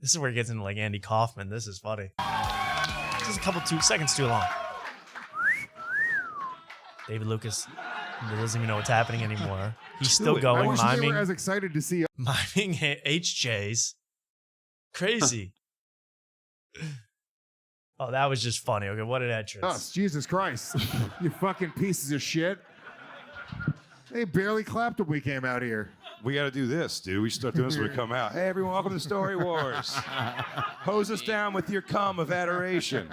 This is where he gets into like Andy Kaufman. This is funny. Just a couple 2 seconds too long. David Lucas doesn't even know what's happening anymore. He's still going, miming. I was excited to see miming HJs. Crazy. Oh, that was just funny. Okay, what an entrance. Oh, Jesus Christ. You fucking pieces of shit. They barely clapped when we came out here. We got to do this, dude. We start doing this when we come out. Hey, everyone, welcome to Story Wars. Hose us down with your cum of adoration.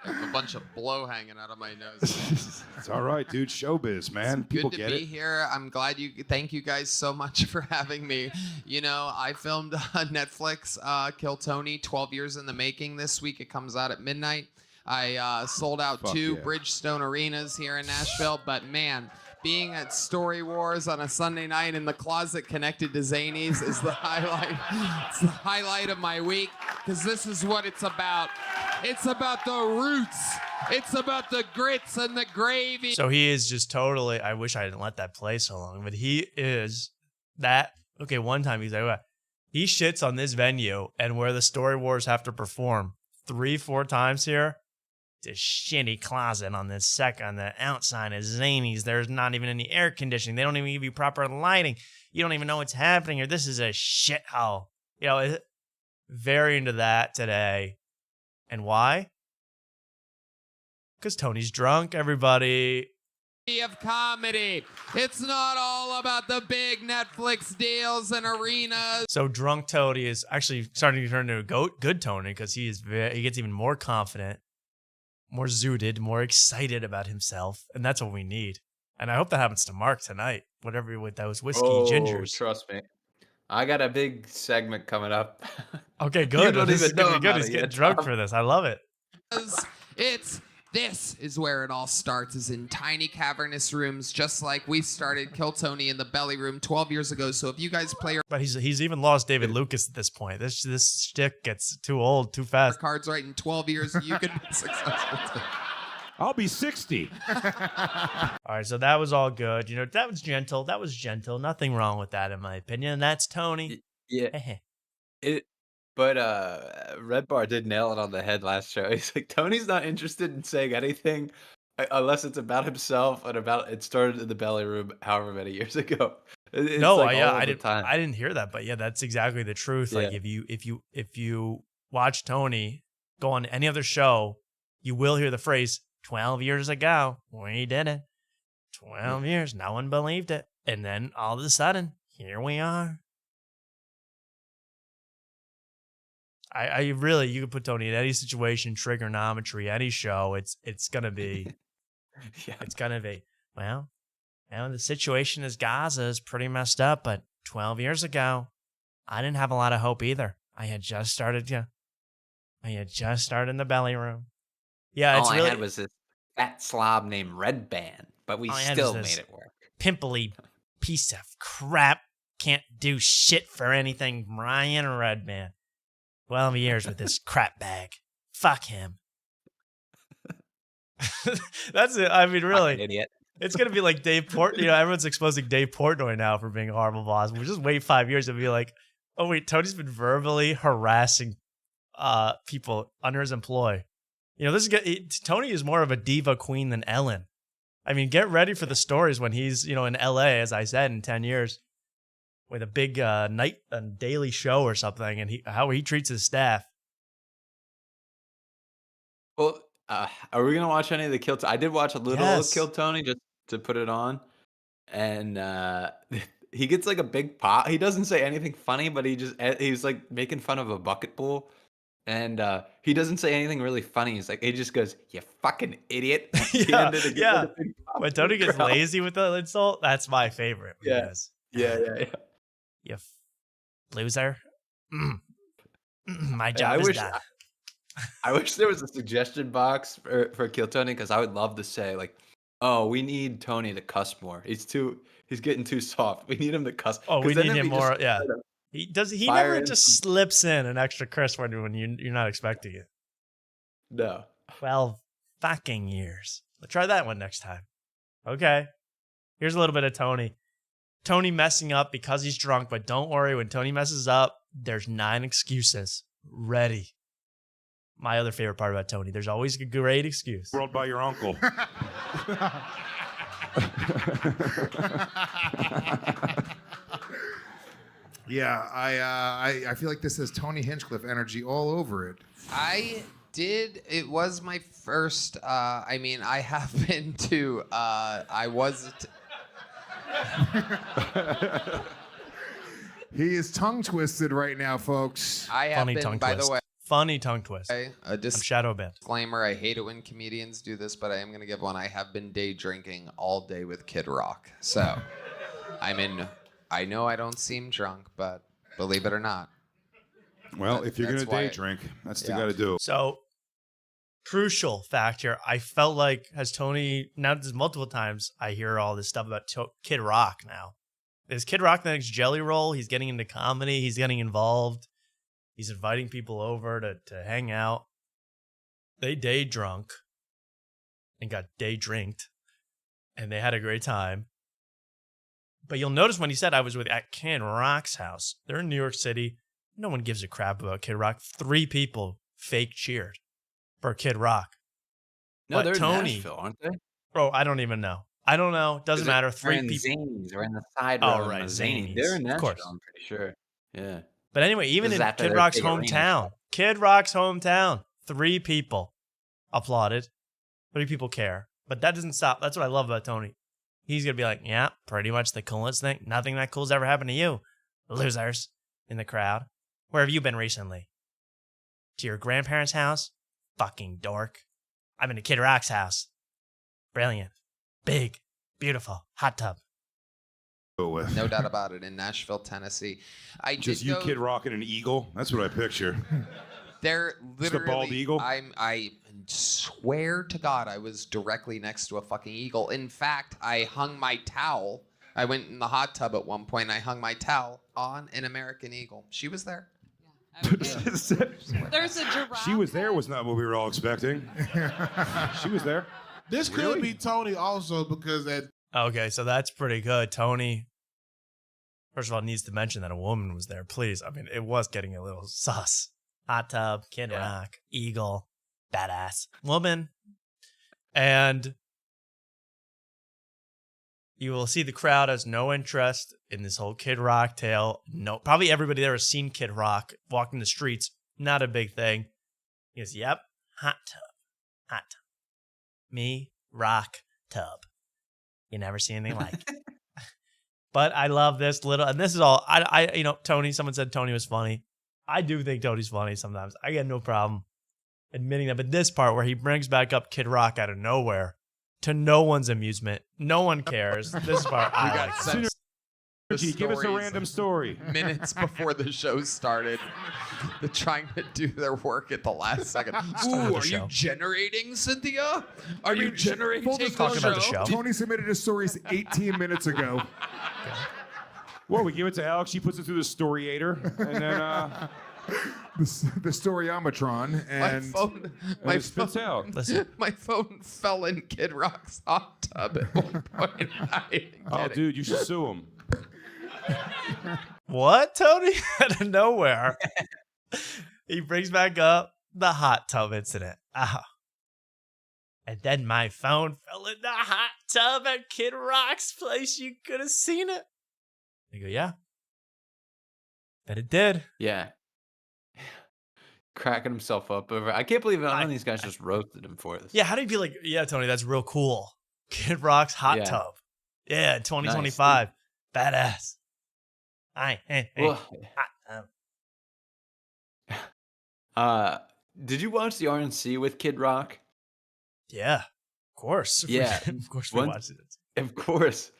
I have a bunch of blow hanging out of my nose. It's all right, dude. Showbiz, man. People good get to it. be here. I'm glad thank you guys so much for having me. You know, I filmed Netflix Kill Tony, 12 years in the making this week. It comes out at midnight. I sold out 2 Bridgestone arenas here in Nashville, but man, being at Story Wars on a Sunday night in the closet connected to Zanies is the highlight. It's the highlight of my week, because this is what it's about. It's about the roots. It's about the grits and the gravy. So he is just totally, I wish I didn't let that play so long, but he is that. Okay, one time he's like, he shits on this venue and where the Story Wars have to perform 3-4 times here. It's a shitty closet on the outside of Zanies. There's not even any air conditioning. They don't even give you proper lighting. You don't even know what's happening here. This is a shithole. You know, very into that today. And why? Because Tony's drunk, everybody. Of comedy. It's not all about the big Netflix deals and arenas. So drunk Tony is actually starting to turn into a good Tony, because he gets even more confident, more zooted, more excited about himself, and that's what we need. And I hope that happens to Mark tonight. Whatever with those whiskey gingers. Trust me, I got a big segment coming up. Okay, good. This is gonna be good. He's getting drunk for this. I love it. It's This is where it all starts, is in tiny cavernous rooms, just like we started Kill Tony in the belly room 12 years ago. So if you guys play But he's even lost David Lucas at this point. This shtick gets too old, too fast. cards right in 12 years, you could be successful too. I'll be 60. All right, so that was all good. You know, that was gentle. That was gentle. Nothing wrong with that, in my opinion. And that's Tony. Yeah. But Red Bar did nail it on the head last show. He's like, Tony's not interested in saying anything unless it's about himself and about it started in the belly room however many years ago. It's No, like all I the didn't. time. I didn't hear that, but yeah, that's exactly the truth. Like Yeah. if you watch Tony go on any other show, you will hear the phrase 12 years ago we did it. 12 years, no one believed it, and then all of a sudden, here we are. I really, you could put Tony in any situation, trigonometry, any show. It's gonna be, it's gonna be. Well, the situation is Gaza is pretty messed up, but 12 years ago, I didn't have a lot of hope either. I had just started in the belly room. Yeah, it's all really I had was this fat slob named Red Band, but we all I had still was made this it work. pimply piece of crap. Can't do shit for anything. Ryan Redman. 12 years with this crap bag. Fuck him. That's it. I mean, really. Fucking idiot. It's going to be like Dave Portnoy. You know, everyone's exposing Dave Portnoy now for being a horrible boss. We'll just wait 5 years and be like, oh, wait, Tony's been verbally harassing people under his employ. You know, Tony is more of a diva queen than Ellen. I mean, get ready for the stories when he's, you know, in LA, as I said, in 10 years. With a big daily show or something, and how he treats his staff. Well, are we gonna watch any of the Kill? I did watch a little of Kill Tony just to put it on, and he gets like a big pop. He doesn't say anything funny, but he's like making fun of a bucket pool, and he doesn't say anything really funny. He just goes, "You fucking idiot." Yeah. When Tony gets lazy with the insult, that's my favorite. Yeah. Yeah. You loser. My job is done. I wish there was a suggestion box for Kill Tony, because I would love to say like, "Oh, we need Tony to cuss more. He's getting too soft. We need him to cuss." Oh, we need him more. Yeah, he never in just slips in an extra curse word when you're not expecting it. No. 12 fucking years. Let's try that one next time. Okay. Here's a little bit of Tony. Tony messing up because he's drunk, but don't worry, when Tony messes up, there's 9 excuses ready. My other favorite part about Tony, there's always a great excuse. World by your uncle. Yeah, I feel like this has Tony Hinchcliffe energy all over it. It was my first, I mean, I have been to, He is tongue twisted right now, folks. I have been, by the way. Funny tongue twist. A shadow band. Disclaimer, I hate it when comedians do this, but I am going to give one. I have been day drinking all day with Kid Rock. So, I know I don't seem drunk, but believe it or not. Well, if you're going to day drink, that's what you got to do. So, crucial fact here. I felt like, has Tony, now there's multiple times I hear all this stuff about Kid Rock now. Is Kid Rock the next Jelly Roll? He's getting into comedy. He's getting involved. He's inviting people over to hang out. They day drunk and got day drinked, and they had a great time. But you'll notice when he said I was at Kid Rock's house, they're in New York City. No one gives a crap about Kid Rock. 3 people fake cheered for Kid Rock. No, but they're Tony, in Nashville, aren't they? Bro, I don't even know. I don't know. Doesn't matter. 3 people. Zanies. They're in the side row. Oh, right. Zanies. They're in Nashville, I'm pretty sure. Yeah. But anyway, even in Kid Rock's hometown, 3 people applauded. 3 people care. But that doesn't stop. That's what I love about Tony. He's going to be like, yeah, pretty much the coolest thing. Nothing that cool's ever happened to you. Losers in the crowd. Where have you been recently? To your grandparents' house? Fucking dork. I've been to Kid Rock's house. Brilliant. Big. Beautiful. Hot tub. No doubt about it. In Nashville, Tennessee. Just you, Kid Rock, and an eagle. That's what I picture. They're literally. the bald eagle? I swear to God, I was directly next to a fucking eagle. In fact, I hung my towel. I went in the hot tub at one point. And I hung my towel on an American eagle. She was there. There's a giraffe. She was there was not what we were all expecting. She was there. This could be Tony also because that. Okay, so that's pretty good. Tony, first of all, needs to mention that a woman was there, please. I mean, it was getting a little sus. Hot tub, Kid Rock, eagle, badass woman. And you will see the crowd has no interest in this whole Kid Rock tale. No, probably everybody there has seen Kid Rock walking the streets. Not a big thing. He goes, yep, hot tub. Me, rock, tub. You never see anything like it. But I love this little, and this is all, Tony, someone said Tony was funny. I do think Tony's funny sometimes. I got no problem admitting that. But this part where he brings back up Kid Rock out of nowhere, to no one's amusement, no one cares. This part, I like. Give us a random story. Minutes before the show started. They're trying to do their work at the last second. Ooh, are you generating, Cynthia? Are you generating the show? Tony submitted his stories 18 minutes ago. Well, we give it to Alex. She puts it through the Storyator, and then the Storyometron, and my spits out. My phone fell in Kid Rock's hot tub at one point. Oh, dude, you should sue him. What, Tony? Out of nowhere. He brings back up the hot tub incident. And then my phone fell in the hot tub at Kid Rock's place. You could have seen it. I go, yeah. Bet it did. Yeah. Cracking himself up over. I can't believe none of these guys just roasted him for this. Yeah, how do you feel like, yeah, Tony, that's real cool. Kid Rock's hot tub. Yeah, 2025. Nice, badass. Well, did you watch the RNC with Kid Rock? Yeah, of course. Yeah. Of course we watched it. Of course.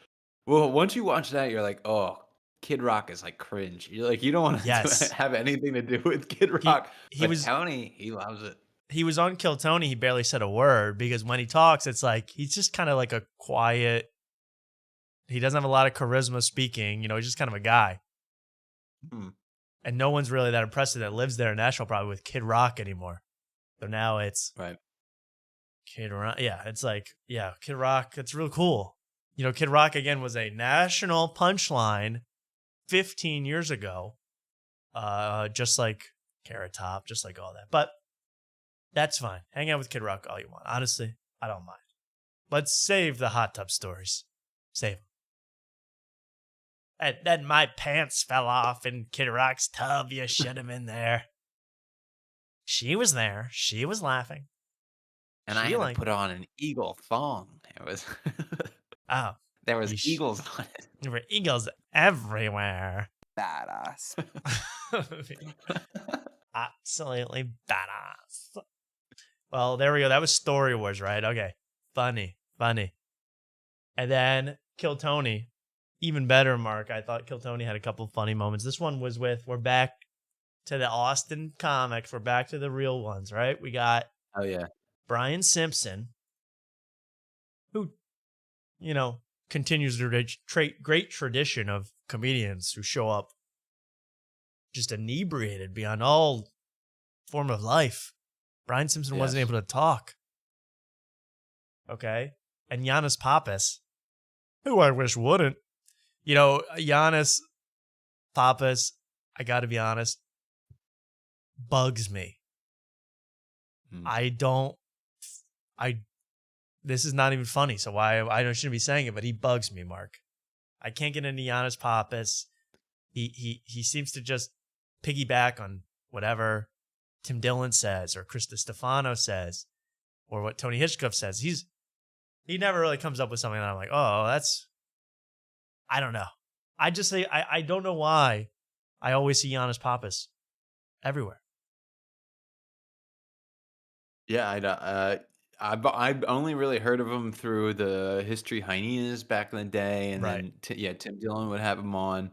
Well, once you watch that, you're like, oh, Kid Rock is like cringe. You're like, you don't want to have anything to do with Kid Rock. He was Tony. He loves it. He was on Kill Tony. He barely said a word because when he talks, it's like he's just kind of like a quiet. He doesn't have a lot of charisma speaking. You know, he's just kind of a guy. And no one's really that impressive that lives there in Nashville probably with Kid Rock anymore. So now it's Kid Rock. Yeah, it's like, Kid Rock. It's real cool. You know, Kid Rock, again, was a national punchline 15 years ago. Just like Carrot Top, just like all that. But that's fine. Hang out with Kid Rock all you want. Honestly, I don't mind. Let's save the hot tub stories. Save them. And then my pants fell off in Kid Rock's tub. You should have been there. She was there. She was laughing. And I had to put on an eagle thong. It was there was eagles on it. There were eagles everywhere. Badass. Absolutely badass. Well, there we go. That was Story Wars, right? Okay. Funny. And then Kill Tony. Even better, Mark. I thought Kill Tony had a couple funny moments. This one was we're back to the Austin comics. We're back to the real ones, right? We got Brian Simpson, who, continues the great tradition of comedians who show up just inebriated beyond all form of life. Brian Simpson wasn't able to talk. Okay? And Giannis Pappas, who I wish wouldn't. Giannis Pappas, I got to be honest, bugs me. This is not even funny, so I shouldn't be saying it, but he bugs me, Mark. I can't get into Giannis Pappas. He seems to just piggyback on whatever Tim Dillon says or Chris Stefano says or what Tony Hinchcliffe says. He never really comes up with something that I'm like, oh, that's, I don't know. I just say, I don't know why I always see Giannis Pappas everywhere. Yeah, I've only really heard of him through the History Hyenas back in the day, and then Tim Dillon would have him on.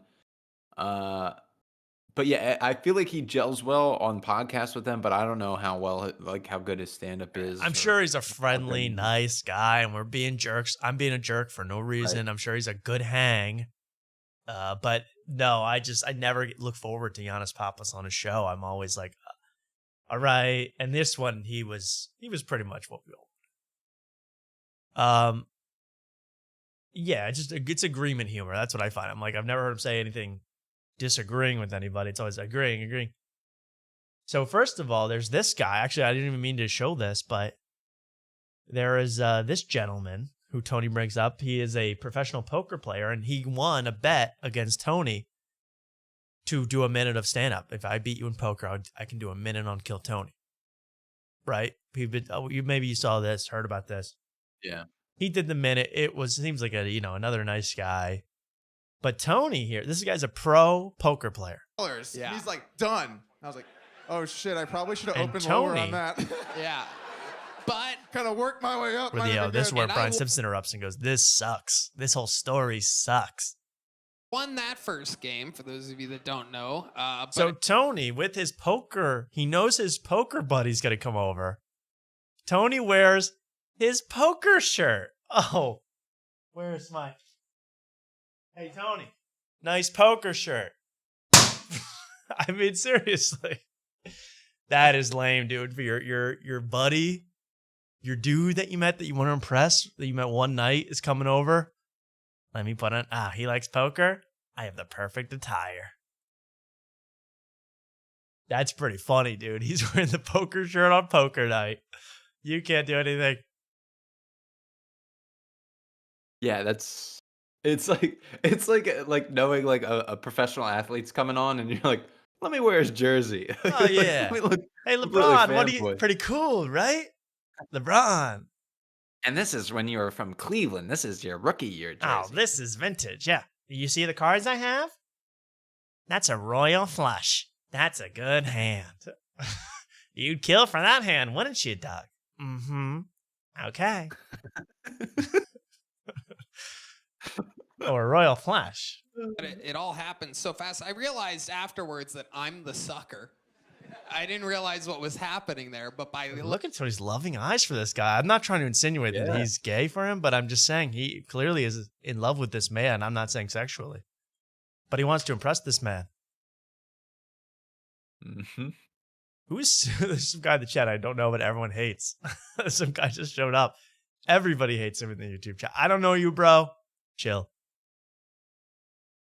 but yeah, I feel like he gels well on podcasts with them, but I don't know how well, like how good his stand up is. I'm sure he's a friendly, nice guy, and we're being jerks. I'm being a jerk for no reason. Right. I'm sure he's a good hang. But no, I never look forward to Giannis Papas on a show. I'm always like, all right. And this one, he was pretty much what we all. Yeah, it's agreement humor. That's what I find. I'm like, I've never heard him say anything disagreeing with anybody. It's always agreeing. So first of all, there's this guy. Actually, I didn't even mean to show this, but there is this gentleman who Tony brings up. He is a professional poker player, and he won a bet against Tony to do a minute of stand-up. If I beat you in poker, I can do a minute on Kill Tony. Right? Maybe you saw this, heard about this. Yeah. He did the minute. Seems like another nice guy. But Tony here, this guy's a pro poker player. Yeah. He's like, done. I was like, oh shit, I probably should have And opened Tony- lower on that. Yeah. But kind of worked my way up. This is where Brian Simpson erupts and goes, this sucks. This whole story sucks. won that first game, for those of you that don't know. So Tony, with his poker, he knows his poker buddy's going to come over. Tony wears his poker shirt. Oh, where's my... Hey, Tony, nice poker shirt. I mean, seriously. That is lame, dude. For your buddy, your dude that you met, that you want to impress, that you met one night, is coming over. Let me put on, he likes poker. I have the perfect attire. That's pretty funny, dude. He's wearing the poker shirt on poker night. You can't do anything. Yeah, it's like knowing like a professional athlete's coming on and you're like, let me wear his jersey. Oh yeah. Hey LeBron, what do you? Pretty cool, right? LeBron. And this is when you were from Cleveland. This is your rookie year jersey. Oh, this is vintage. Yeah. You see the cards I have? That's a royal flush. That's a good hand. You'd kill for that hand, wouldn't you, Doug? Mm-hmm. Okay. Or a royal flush. But it all happened so fast. I realized afterwards that I'm the sucker. I didn't realize what was happening there, but by look at Tony's loving eyes for this guy. I'm not trying to insinuate that he's gay for him, but I'm just saying he clearly is in love with this man. I'm not saying sexually, but he wants to impress this man. Mm-hmm. There's some guy in the chat I don't know, but everyone hates. Some guy just showed up. Everybody hates him in the YouTube chat. I don't know you, bro. Chill.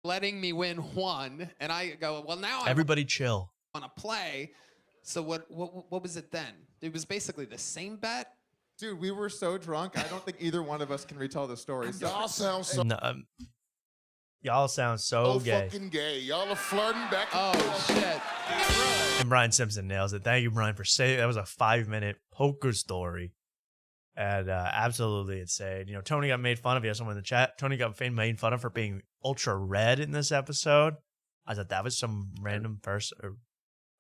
letting me win one, and I go, well, now everybody chill. Want to play. So what was it then? It was basically the same bet. Dude, we were so drunk. I don't think either one of us can retell the story. Y'all sound so y'all sound so gay. Fucking gay. Y'all are flirting back. Oh shit! And Brian Simpson nails it. Thank you, Brian, for saying that was a 5-minute poker story. And absolutely insane. You know, Tony got made fun of. He has someone in the chat. Tony got made fun of for being ultra red in this episode. I thought that was some random person. Or,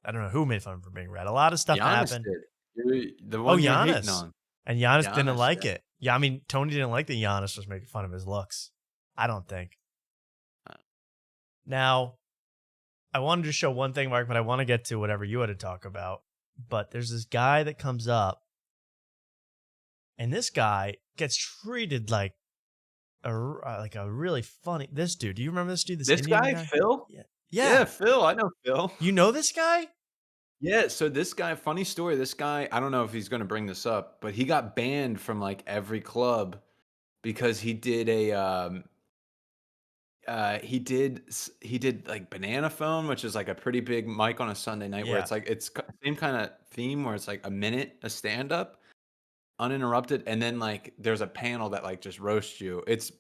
I don't know who made fun of him for being red. A lot of stuff Giannis happened. Did. The one you're Giannis. hating on. And Giannis didn't like did. it. Yeah, I mean, Tony didn't like that Giannis was making fun of his looks. I don't think. Now, I wanted to show one thing, Mark, but I want to get to whatever you had to talk about. But there's this guy that comes up, and this guy gets treated like a really funny. This dude, do you remember this dude? This Indian guy, Phil? Yeah, Phil. I know Phil. You know this guy? Yeah, so this guy, funny story, this guy, I don't know if he's going to bring this up, but he got banned from like every club because he did a he did like Banana Phone, which is like a pretty big mic on a Sunday night where Yeah. it's like it's same kind of theme where it's like a minute a stand up uninterrupted, and then like there's a panel that like just roasts you. It's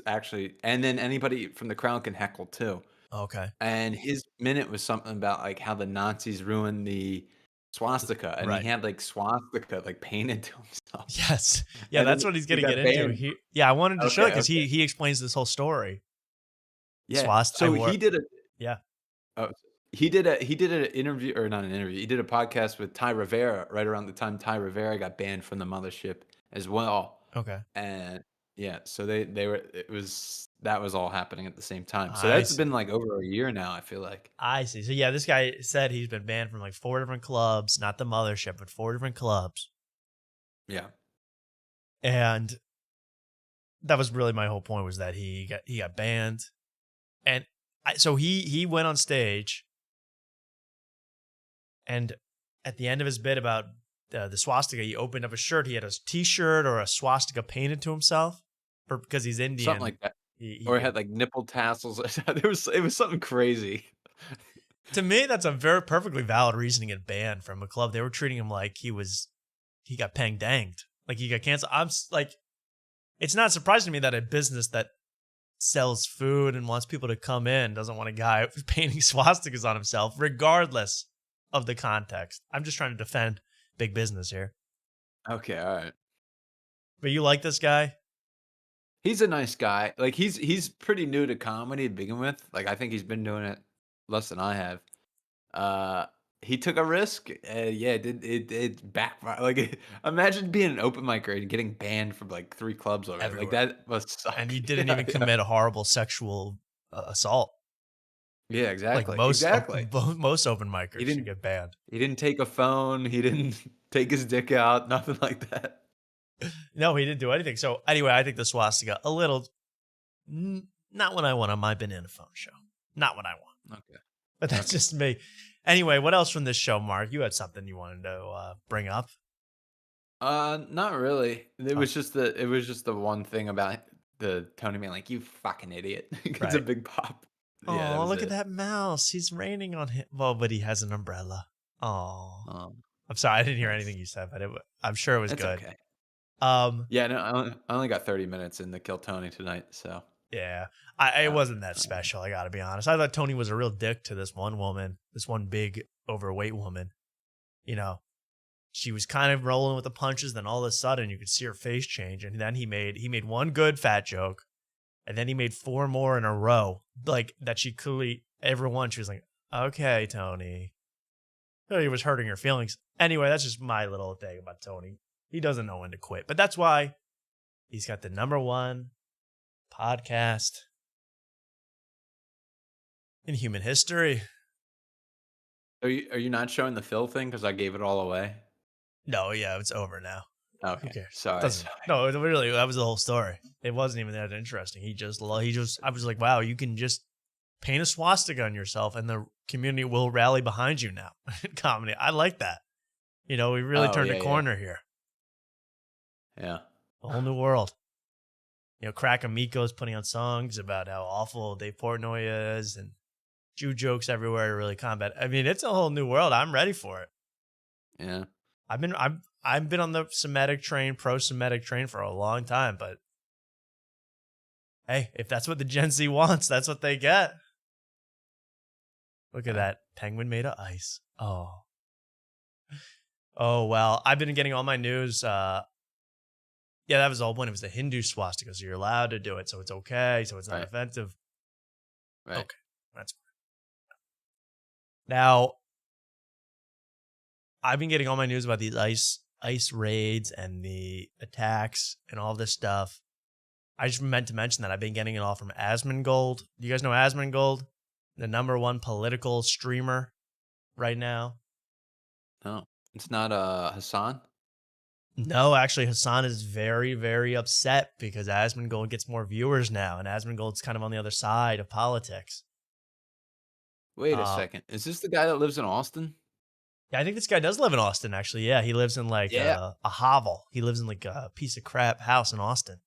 actually, and then anybody from the crowd can heckle too. Okay. And his minute was something about like how the Nazis ruined the swastika, and Right. he had like swastika like painted to himself. Yes. Yeah, And that's then what he's he going to got get into. banned. I wanted to show it Okay, because okay. he explains this whole story. Yeah. So he did a Yeah. he did an interview, or not an interview. He did a podcast with Ty Rivera right around the time Ty Rivera got banned from the mothership as well. Okay. And Yeah, so they were. That was all happening at the same time. So I that's see. been like over a year now. I feel like. I see. So yeah, this guy said he's been banned from like 4 different clubs, not the mothership, but 4 different clubs. Yeah. And that was really my whole point, was that he got banned. And so he went on stage, and at the end of his bit about the swastika, he opened up a shirt. He had a T-shirt or a swastika painted to himself because he's Indian. Something like that. Or it had like nipple tassels. It was something crazy. To me, that's a very perfectly valid reason to get banned from a club. They were treating him like he got pang-danged. Like he got canceled. I'm like, it's not surprising to me that a business that sells food and wants people to come in doesn't want a guy painting swastikas on himself, regardless of the context. I'm just trying to defend big business here. Okay, all right. But you like this guy? He's a nice guy. Like he's pretty new to comedy to begin with. Like I think he's been doing it less than I have. He took a risk. Yeah, it backfired. Like imagine being an open micer and getting banned from like 3 clubs already. Everywhere. Like that must suck. And he didn't even commit a horrible sexual assault. Yeah, exactly. Like most open micers didn't should get banned. He didn't take a phone. He didn't take his dick out. Nothing like that. No, he didn't do anything. So anyway, I think the swastika a little, not what I want on my banana phone show. Not what I want. Okay. But that's just me. Anyway, what else from this show, Mark? You had something you wanted to bring up? Not really. It was just the one thing about the Tony being like, "You fucking idiot." It's Right. a big pop. Yeah, Oh, look at that mouse. He's raining on him. Well, but he has an umbrella. Oh. I'm sorry, I didn't hear anything you said, but I'm sure it was It's good. okay. Yeah, Yeah, no, I only got 30 minutes in the Kill Tony tonight, so. it wasn't that special, I gotta be honest. I thought Tony was a real dick to this one woman, this one big overweight woman. You know, she was kind of rolling with the punches, then all of a sudden you could see her face change, and then he made one good fat joke, and then he made 4 more in a row, like that she clearly, everyone, she was like, okay, Tony. He was hurting her feelings. Anyway, that's just my little thing about Tony. He doesn't know when to quit. But that's why he's got the #1 podcast in human history. Are you not showing the Phil thing because I gave it all away? No, yeah, it's over now. Okay, Who cares? sorry. No, it really, that was the whole story. It wasn't even that interesting. I was like, wow, you can just paint a swastika on yourself and the community will rally behind you now in comedy. I like that. You know, we really turned a corner here. Yeah. A whole new world. You know, Crack Amico's putting out songs about how awful Dave Portnoy is and Jew jokes everywhere to really combat. I mean, it's a whole new world. I'm ready for it. Yeah. I've been on the Semitic train, pro-Semitic train for a long time, but hey, if that's what the Gen Z wants, that's what they get. Look at that. Penguin made of ice. Oh, well, I've been getting all my news. Yeah, that was the whole point. It was the Hindu swastika, so you're allowed to do it, so it's okay, so it's not offensive. Right. Okay, that's fine. Now, I've been getting all my news about these ICE raids and the attacks and all this stuff. I just meant to mention that I've been getting it all from Asmongold. Do you guys know Asmongold? The #1 political streamer right now. No, it's not Hassan. No, actually, Hassan is very, very upset because Asmongold gets more viewers now, and Asmongold's kind of on the other side of politics. Wait a second. Is this the guy that lives in Austin? Yeah, I think this guy does live in Austin, actually. Yeah, he lives in like a hovel. He lives in like a piece of crap house in Austin.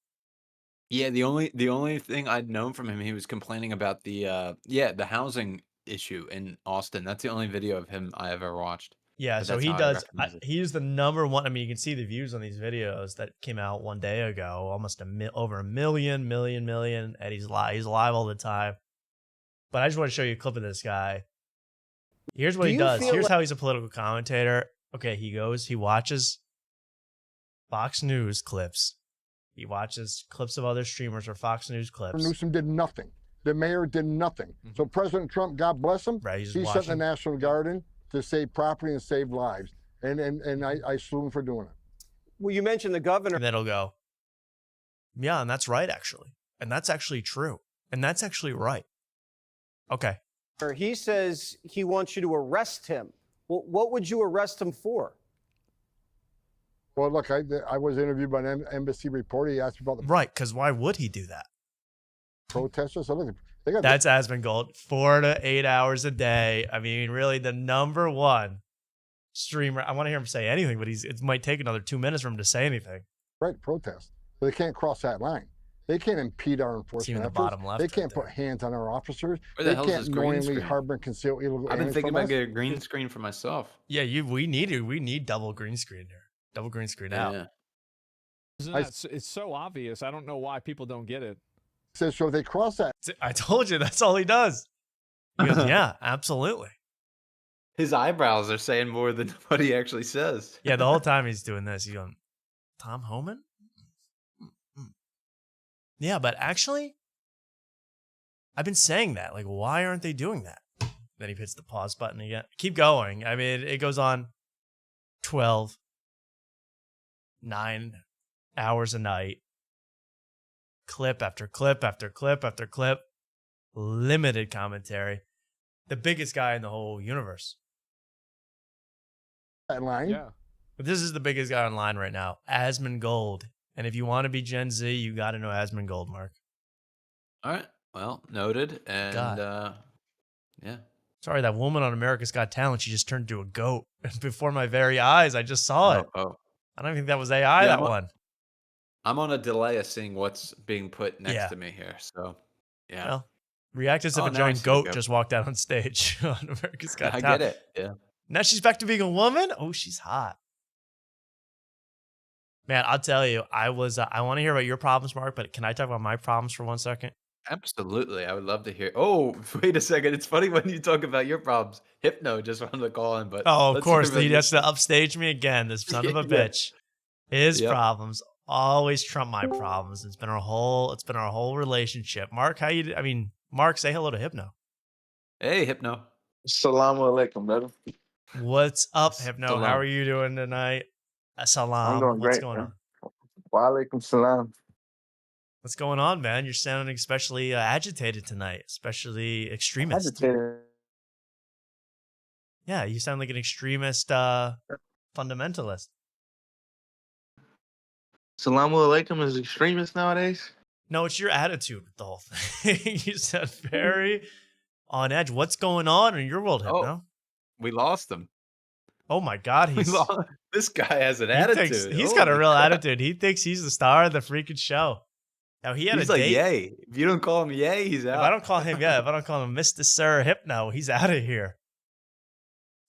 Yeah, the only thing I'd known from him, he was complaining about the housing issue in Austin. That's the only video of him I ever watched. Yeah, But so that's he how I does. recognize it. He's the #1. I mean, you can see the views on these videos that came out one day ago, almost over a million, and he's live all the time. But I just want to show you a clip of this guy. Here's what he does. Here's how he's a political commentator. Okay, he watches Fox News clips. He watches clips of other streamers or Fox News clips. Newsom did nothing. The mayor did nothing. So President Trump, God bless him, Right, he's he sent the watching. National Guard in to save property and save lives. And I salute him for doing it. Well, you mentioned the governor. And then he'll go, Yeah, and that's right, actually. And that's actually true. And that's actually right. Okay. He says he wants you to arrest him. Well, what would you arrest him for? Well, look, I was interviewed by an embassy reporter. He asked me about the Right, because why would he do that? protesters. So look, they got That's Asmongold. 4 to 8 hours a day. I mean, really the #1 streamer. I want to hear him say anything, but it might take another 2 minutes for him to say anything. right protest. But they can't cross that line. They can't impede our enforcement the efforts. bottom left They right can't there. put hands on our officers. Where the They hell's can't this green knowingly screen? harbor and conceal illegal I've been aliens thinking from about us. getting a green screen for myself. Yeah, we need double green screen here. Double green screen out. Yeah. It's so obvious. I don't know why people don't get it. So if they cross that, I told you, that's all he does. He goes, yeah, absolutely. His eyebrows are saying more than what he actually says. Yeah, the whole time he's doing this, he's going, Tom Homan? Yeah, but actually, I've been saying that. Like, why aren't they doing that? Then he hits the pause button again. Keep going. I mean, it goes on 12, 9 hours a night. Clip after clip after clip after clip. Limited commentary. The biggest guy in the whole universe. that line, Yeah. But this is the biggest guy online right now, Asmongold. And if you want to be Gen Z, you got to know Asmongold, Mark. All right. Well, noted. And yeah. Sorry, that woman on America's Got Talent, she just turned into a goat before my very eyes. I just saw it. Oh. I don't think that was AI, that one. I'm on a delay of seeing what's being put next Yeah. to me here. So, yeah. Well, react as if Oh, a now I giant see the goat goat. just walked out on stage on America's Got I Talent. get it. Yeah. Now she's back to being a woman? Oh, she's hot. Man, I'll tell you, I want to hear about your problems, Mark, but can I talk about my problems for 1 second? Absolutely. I would love to hear. Oh, wait a second. It's funny when you talk about your problems. Hypno just wanted to call in, but Oh, of let's course. hear about He your- has to upstage me again, this son of a Yeah. bitch. His Yep. problems always trump my problems. It's been our whole relationship. Mark, Mark, say hello to Hypno. Hey, Hypno. Assalamu alaikum, brother. What's up, Hypno? Salam. How are you doing tonight? Salam. I'm doing What's great, going man. on? Wa alaikum salam. What's going on, man? You're sounding especially agitated tonight, especially extremist. Agitated. Yeah, you sound like an extremist fundamentalist. Assalamu alaikum is extremist nowadays. No, it's your attitude with the whole thing. You sound very on edge. What's going on in your world, Hypno? We lost him. Oh my God, This guy has an he attitude. thinks- he's got a Holy real crap. attitude. He thinks he's the star of the freaking show. Now he had He's a like, date. yay. If you don't call him yay, he's out. If I don't call him, if I don't call him Mr. Sir Hypno, he's out of here.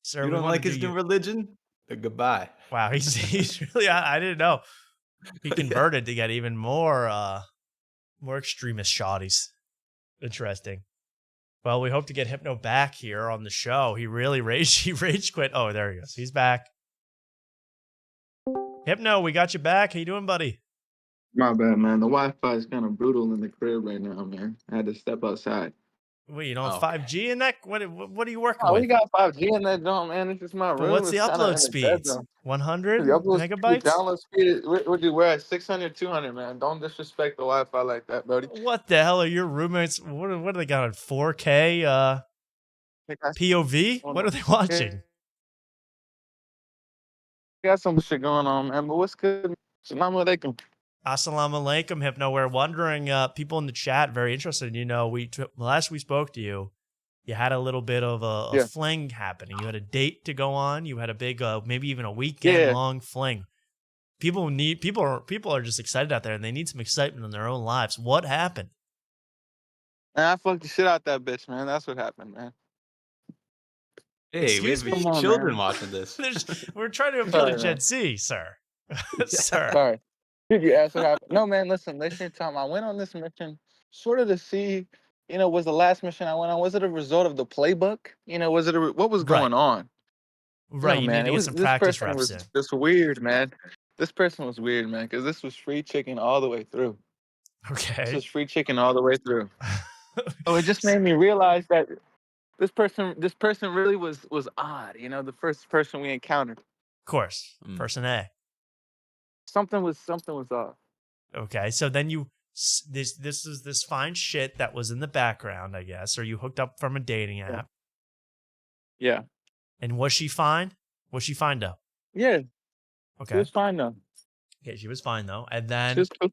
Sir, You we don't wanna like do his new you- religion? Then goodbye. Wow, he's really. I didn't know. He converted to get even more extremist shotties. Interesting. Well, we hope to get Hypno back here on the show. He really rage quit. Oh, there he goes. He's back. Hypno, we got you back. How you doing, buddy? My bad, man. The Wi-Fi is kind of brutal in the crib right now, man. I had to step outside. Wait, you don't have 5G in that? What are you working Oh, with? we got 5G in that joint, man. It's just my But room. what's the It's kinda in upload dead speeds? zone. 100 The upload speed, megabytes? download speed, we're at 600, 200, man. Don't disrespect the Wi-Fi like that, buddy. What the hell are your roommates? What do they got on 4K POV? What are they watching? Got some shit going on, man. But what's good? Assalamu alaikum. Assalamu alaikum, Hypno. We're wondering, people in the chat very interested. You know, last we spoke to you, you had a little bit of a fling happening. You had a date to go on. You had a big, maybe even a weekend long fling. People are just excited out there, and they need some excitement in their own lives. What happened? Man, I fucked the shit out that bitch, man. That's what happened, man. Hey, we Excuse have me? Come on, children man. watching this. We're trying to appeal to Sorry, Gen man. Z, sir. Sir. Sorry. You asked what happened. No, man, listen, Tom. I went on this mission sort of to see, was the last mission I went on, was it a result of the playbook? Was it what was going on? Right, No, you man, need to get some practice reps was in. just weird, man. This person was weird, man, because this was free chicken all the way through. This Okay. was free chicken all the way through. So it just made me realize that this person really was odd. The first person we encountered. Of course. Person A. Something was off. Okay, so then this is this fine shit that was in the background, I guess, or you hooked up from a dating app. Yeah. And was she fine? Was she fine though? Yeah. Okay. She was fine though. Okay, she was fine though. And She then was cool.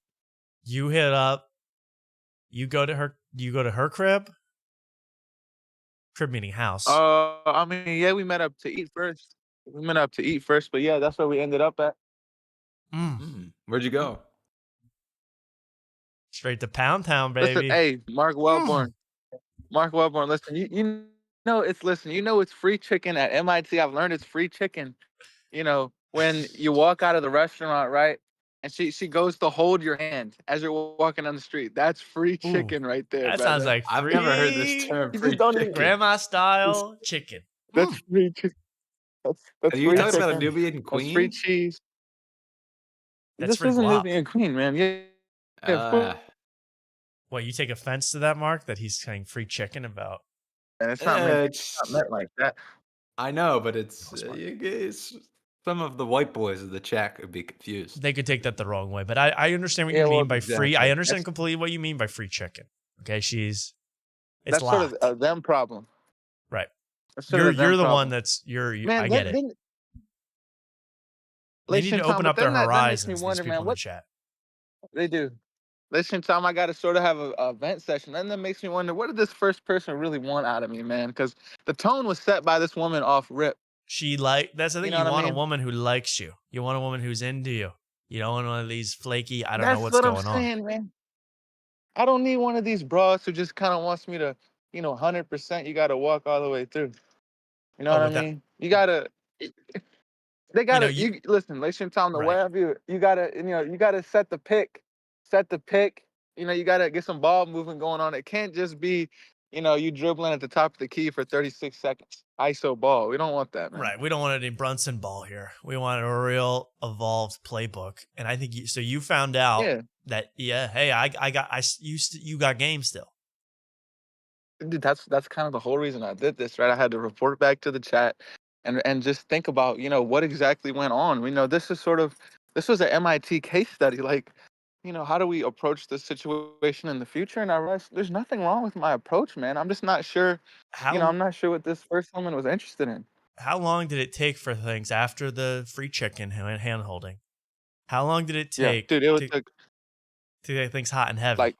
you hit up. You go to her crib. Crib meaning house. I mean, yeah, we met up to eat first. But yeah, that's where we ended up at. Where'd you go? Straight to Pound Town, baby. Listen, hey, Mark Wellborn. Mark Wellborn, listen, you know it's free chicken at MIT. I've learned it's free chicken. You know, when you walk out of the restaurant, right? And she goes to hold your hand as you're walking on the street. That's free chicken right there. That brother. sounds like I've free, never heard this term. You Free just don't chicken. even- grandma style chicken. That's free chicken. That's Are you free talking about a chicken. Nubian That's queen? free cheese. That's This free isn't guap. Nubian Queen, man. Yeah. of course. What, you take offense to that, Mark? That he's saying free chicken about? And it's not meant like that. I know, but it's some of the white boys of the chat would be confused. They could take that the wrong way, but I understand what you mean by free. I understand completely what you mean by free chicken. Okay, it's That's locked. sort of a them problem. Right. That's sort of a them You're the problem. one that's Man, I get it. They need to open up their horizons. These people in the chat. They do. Listen, Tom, I got to sort of have a vent session. And that makes me wonder, what did this first person really want out of me, man? Because the tone was set by this woman off rip. That's the thing. You want a woman who likes you. You want a woman who's into you. You don't want one of these flaky, I don't know what's going on. Saying, man. I don't need one of these broads who just kind of wants me to, 100%, you got to walk all the way through. You know what I mean? You got to... They gotta listen, Tom, the way I view it, you gotta set the pick. You gotta get some ball movement going on. It can't just be, you dribbling at the top of the key for 36 seconds. ISO ball. We don't want that, man. Right. We don't want any Brunson ball here. We want a real evolved playbook. And I think you found out that hey, you got game still. Dude, that's kind of the whole reason I did this, right? I had to report back to the chat and just think about, what exactly went on. We know this was an MIT case study. Like, how do we approach this situation in the future? And I realized there's nothing wrong with my approach, man. I'm just not sure, I'm not sure what this first woman was interested in. How long did it take for things after the free chicken hand holding? How long did it take to get things hot and heavy? Like,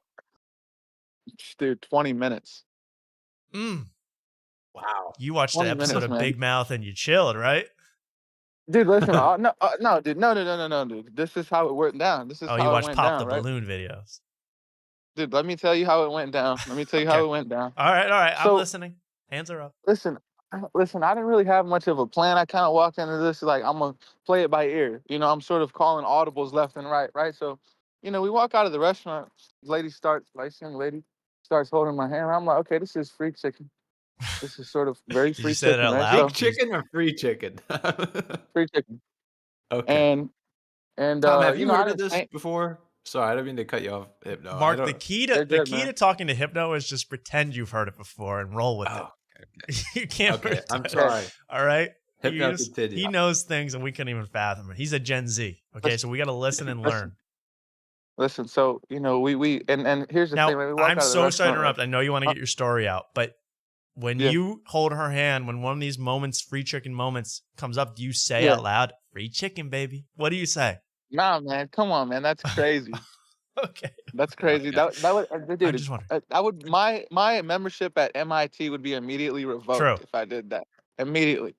dude, 20 minutes. Wow. You watched the episode of Big Mouth and you chilled, right? Dude, listen. No, dude. This is how it went down. This is how you watched it went Pop down, the right? Balloon videos. Dude, let me tell you how it went down. How it went down. All right. So, I'm listening. Hands are up. Listen, I didn't really have much of a plan. I kind of walked into this like I'm going to play it by ear. I'm sort of calling audibles left and right? So, we walk out of the restaurant. Young lady starts holding my hand. I'm like, okay, this is free chicken. This is sort of very free chicken. It out loud? Big chicken or free chicken? Free chicken. Okay. And Tom, have you heard of this before? Sorry, I don't mean to cut you off, Hypno. Mark, the key to talking to Hypno is just pretend you've heard it before and roll with it. Okay. You can't. Okay, I'm sorry. All right. Hypno, continue. He knows things and we couldn't even fathom it. He's a Gen Z. Okay, so we got to listen and learn. Listen, so we and here's the thing. When we walk I'm out of the so sorry to restaurant, interrupt. I know you want to get your story out, but when you hold her hand, when one of these moments, free chicken moments, comes up, do you say out loud, "Free chicken, baby"? What do you say? Nah, man, come on, man, that's crazy. Okay, that's crazy. That would, dude. I would my membership at MIT would be immediately revoked if I did that immediately.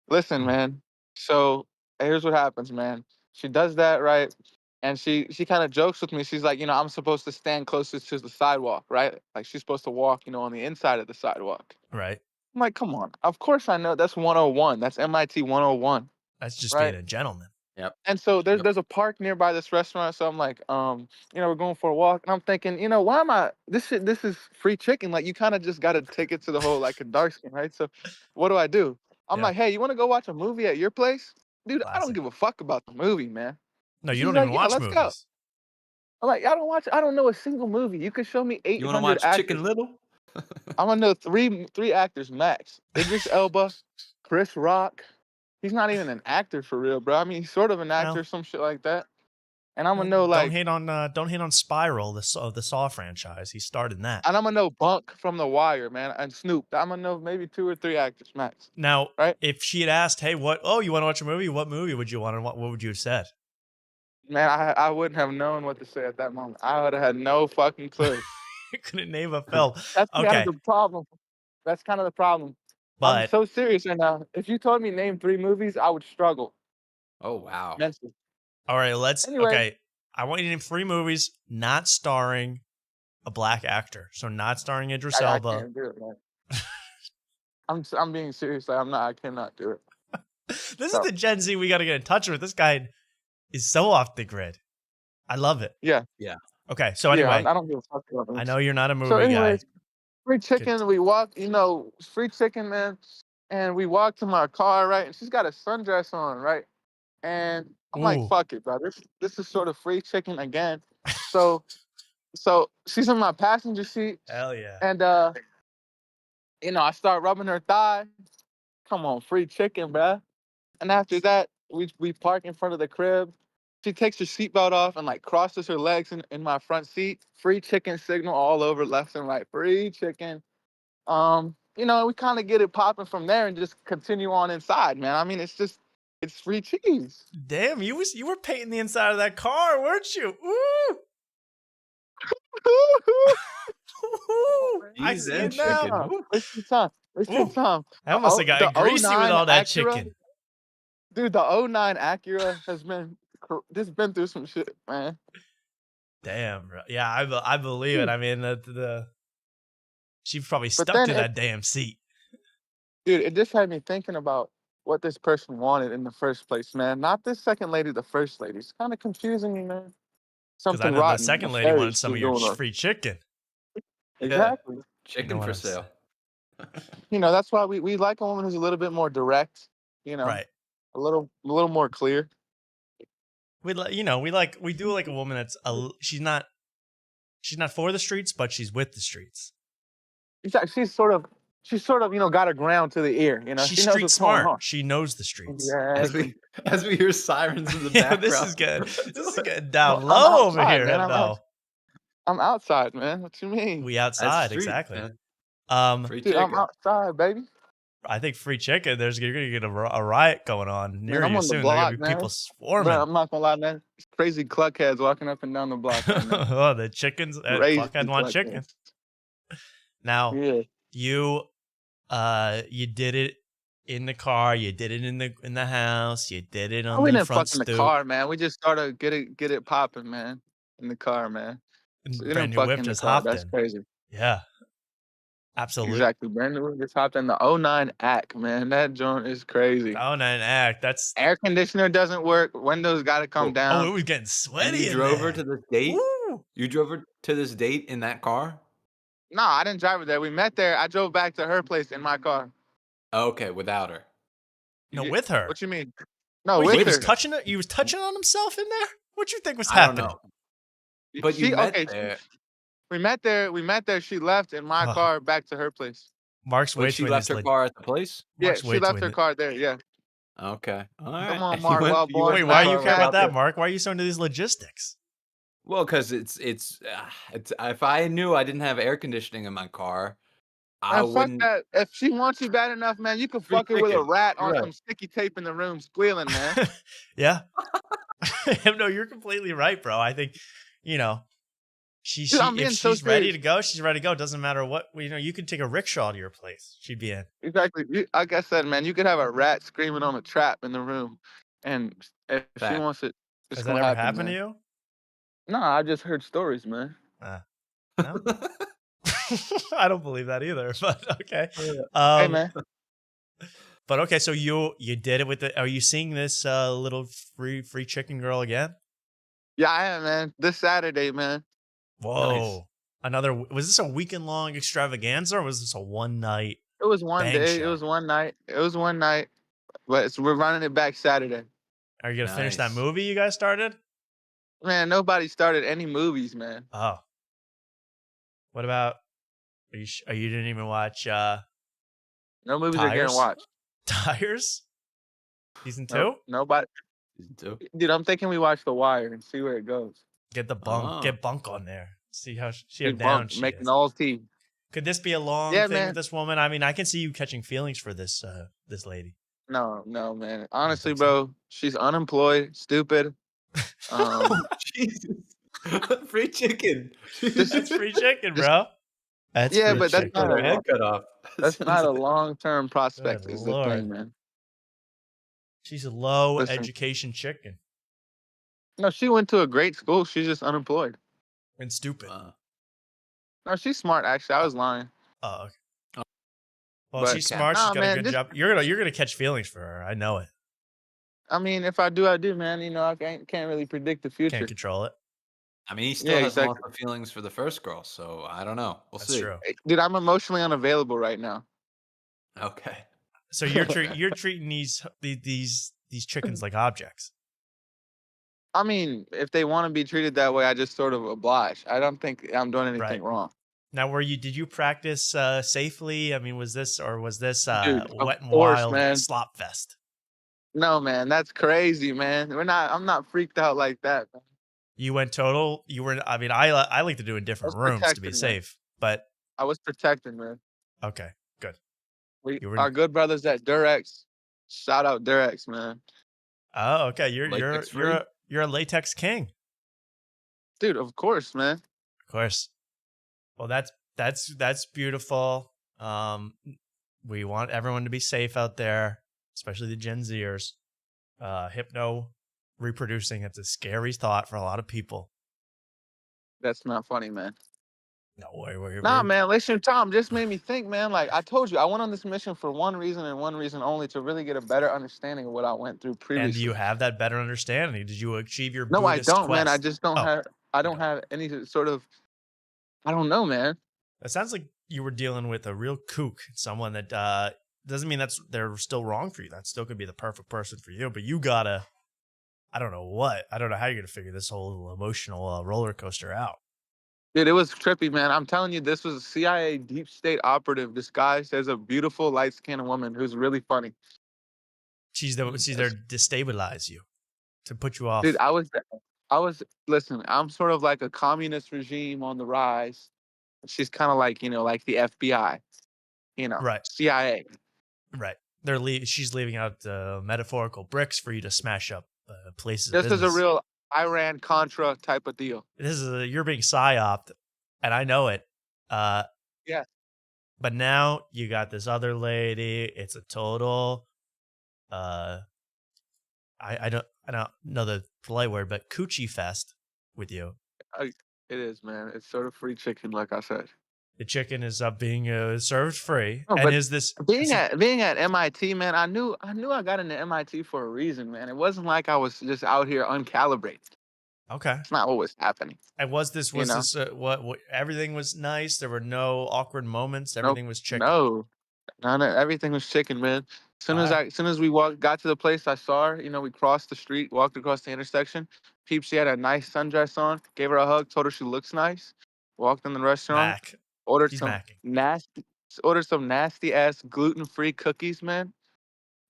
Listen, man. So here's what happens, man. She does that, right? And she kind of jokes with me. She's like, I'm supposed to stand closest to the sidewalk, right? Like she's supposed to walk, on the inside of the sidewalk. Right. I'm like, come on. Of course I know. That's 101. That's MIT 101. That's just being a gentleman. Yep. And so there's a park nearby this restaurant. So I'm like, we're going for a walk. And I'm thinking, why am I, this is free chicken. Like you kind of just got to take it to the whole, like a dark skin, right? So what do? I'm like, hey, you want to go watch a movie at your place? Dude, I don't give a fuck about the movie, man. No, you don't even watch let's movies. Go. I'm like, I don't know a single movie. You could show me 800 You want to watch actors. Chicken Little? I'm gonna know three actors max. Idris Elba, Chris Rock. He's not even an actor for real, bro. I mean, he's sort of an actor, some shit like that. And I'm gonna know like don't hate on Spiral, the Saw franchise. He started that. and I'm gonna know Bunk from The Wire, man, and Snoop. I'm gonna know maybe 2 or 3 actors max. Now, right? if she had asked, "Hey, what? Oh, you want to watch a movie? What movie would you want? And what would you have said?" Man, I wouldn't have known what to say at that moment. I would have had no fucking clue. You couldn't name a film. That's kind Okay, of the problem. That's kind of the problem. I'm but so serious right now. If you told me name 3 movies, I would struggle. Oh wow. Mentally. all right, let's. Anyway. Okay, I want you to name 3 movies not starring a black actor. So not starring Idris I Elba. can't do it, man. I'm being serious. Like, I cannot do it. This is the Gen Z we got to get in touch with. This guy is so off the grid. I love it. Yeah. Yeah. Okay, so anyway, I don't give a fuck about this. I know you're not a movie So anyways, guy. free chicken. We walk, free chicken, man. And we walk to my car, right? And she's got a sundress on, right? And I'm like, Ooh. fuck it, bro. This is sort of free chicken again. So she's in my passenger seat. Hell yeah. And I start rubbing her thigh. Come on, free chicken, bruh. And after that, we park in front of the crib. She takes her seatbelt off and like crosses her legs in my front seat. Free chicken signal all over left and right. Free chicken. We kind of get it popping from there and just continue on inside, man. I mean, it's free cheese. Damn, you were painting the inside of that car, weren't you? Ooh. I Cheese see and it now. chicken. Waste your time. Waste your time. I almost got The greasy with 09 all that Acura, chicken. Dude, the 09 Acura has been through some shit, man. Damn, bro. Yeah, I believe it. I mean, she probably But stuck then to that damn seat. Dude, it just had me thinking about what this person wanted in the first place, man. Not this second lady, the first lady. It's kind of confusing me, man. Because I Something know rotten. the second lady wanted nefarious some of is your going on. free chicken. Exactly. Chicken for sale. That's why we like a woman who's a little bit more direct, Right. a little more clear. We do like a woman that's she's not for the streets, but she's with the streets. Exactly. She's sort of, got her ground to the ear. She's she knows street what's going smart. on. She knows the streets. Yeah. As we hear sirens in the Yeah, background. this is good. This is getting down Well, I'm low over outside, here, man. Hypno. I'm outside, man. What you mean? We outside, street, exactly. man. Free Dude, I'm chicken. outside, baby. I think free chicken. You're gonna get a riot going on near Man, I'm you on the soon. block, There gonna be man. people swarming. Bro, I'm not gonna lie, man. It's crazy cluckheads walking up and down the block. Right now. Oh, the chickens. Crazy Fuckhead want cluckheads. chicken. Now, Yeah. you did it in the car. You did it in the house. You did it on We the didn't front fuck in the stoop. car, man. We just started get it popping, man. In the car, man. And We brand didn't new fuck whip in the just car. hopped That's in. crazy. Yeah, absolutely. Exactly. Brand new whip just hopped in the 09 Act, man. That joint is crazy. Oh, nine act. That's Air conditioner doesn't work. Windows got to come down. Oh, it was getting And sweaty. you in drove her there. to this date? Woo! You drove her to this date in that car? No, I didn't drive her there. We met there. I drove back to her place in my car. Okay, without her. No, with her. What you mean? No, Wait, with he her. was touching it. He was touching on himself in there. What you think was I don't happening? know. But you met okay, there. We met there. She left in my Ugh. car back to her place. Mark's way Wait, she too left her car at the place? Yeah, Mark's way she left too her car there. Yeah. Okay. All right. Come on, You Mark. went- Wellborn. you went Wait, to why the do you car care about without that, the- Mark? Why are you so into these logistics? Well, because it's if I knew I didn't have air conditioning in my car, I Man, fuck wouldn't. that. If she wants you bad enough, man, you can Free fuck her with a chicken. rat on Right. some sticky tape in the room, squealing, man. Yeah. No, you're completely right, bro. I think, Dude, I'm being if so she's ready to serious. go, she's ready to go. Doesn't matter what, you could take a rickshaw to your place. She'd be in. Exactly. Like I said, man, you could have a rat screaming on a trap in the room, and if she Fact. wants it, it's Has that gonna ever happen, happened man. to you? No, I just heard stories, man. No? I don't believe that either, but okay. Hey, man. But okay, so you did it with are you seeing this little free chicken girl again? Yeah, I am, man. This Saturday, man. Whoa. Was this a weekend long extravaganza or was this a one night? It was one bang day. show? It was one night. But we're running it back Saturday. Are you gonna finish that Nice. movie you guys started? Man, nobody started any movies, man. Oh. What about you didn't even watch No movies are Tires? getting watched. Tires? Season 2? Nobody. Dude, I'm thinking we watch The Wire and see where it goes. Get the bunk. Get Bunk on there. See how Big down Bunk, she make is. an all team. Could this be a long Yeah, thing man. with this woman? I mean, I can see you catching feelings for this this lady. No, man. Honestly, bro, she's unemployed, stupid. Jesus. Free chicken. That's free chicken, bro. That's yeah, free but that's chicken. not Head cut off. that's not a long-term prospect. Good Is the Lord. thing, man. She's a low Listen. education chicken No, she went to a great school. She's just unemployed. and stupid. No, she's smart. Actually, I was lying. Oh, okay. Well, But- she's smart. Nah, She's got man, a good this- job. You're gonna catch feelings for her. I know it. I mean, if I do, I do, man. You know, I can't really predict the future. Can't control it. I mean, he still Yeah, has exactly. lots of feelings for the first girl, so I don't know. We'll That's see. true. Dude, I'm emotionally unavailable right now. Okay. So you're treating these chickens like objects. I mean, if they want to be treated that way, I just sort of oblige. I don't think I'm doing anything wrong. Now, did you practice safely? I mean, was this Dude, wet and of course, wild man. slop fest? No, man, that's crazy, man. I'm not freaked out like that, man. You went total. You were. I mean, I like to do in different rooms to be protected, man. safe. But I was protected, man. okay, good. You were- Our good brothers at Durex. Shout out Durex, man. Oh, okay. Latex free? You're a latex king. Dude, of course, man. Of course. Well, that's beautiful. We want everyone to be safe out there, especially the Gen Zers. Hypno reproducing, it's a scary thought for a lot of people. That's not funny, man. No way. Nah, man, listen, Tom just made me think, man. Like I told you, I went on this mission for one reason and one reason only, to really get a better understanding of what I went through previously. And do you have that better understanding? Did you achieve your No, Buddhist I don't, man. I quest? just don't have. I don't have any sort of. I don't know, man. It sounds like you were dealing with a real kook, someone that doesn't mean they're still wrong for you. That still could be the perfect person for you, but you gotta. I don't know how you're gonna figure this whole emotional roller coaster out. Dude, it was trippy, man. I'm telling you, this was a CIA deep state operative disguised as a beautiful light-skinned woman who's really funny. She's there to destabilize you, to put you off. Dude, I was. Listen, I'm sort of like a communist regime on the rise. She's kind of like, like the FBI, Right. CIA. Right. She's leaving out metaphorical bricks for you to smash up places. This of is a business. real Iran-Contra type of deal. You're being psyoped, and I know it. Yeah. But now you got this other lady. It's a total. I don't know the polite word, but coochie fest with you. It is, man. It's sort of free chicken, like I said. The chicken is being served free, No, and but is this being at MIT, man? I knew I got into MIT for a reason, man. It wasn't like I was just out here uncalibrated. okay? It's not what was happening. And was this what everything was nice? There were no awkward moments. Everything was chicken. No, everything was chicken, man. As soon as we got to the place, I saw her. We crossed the street, walked across the intersection. Peep, she had a nice sundress on. Gave her a hug, told her she looks nice. Walked in the restaurant. Mac. Ordered He's some macking. nasty ass gluten-free cookies, man.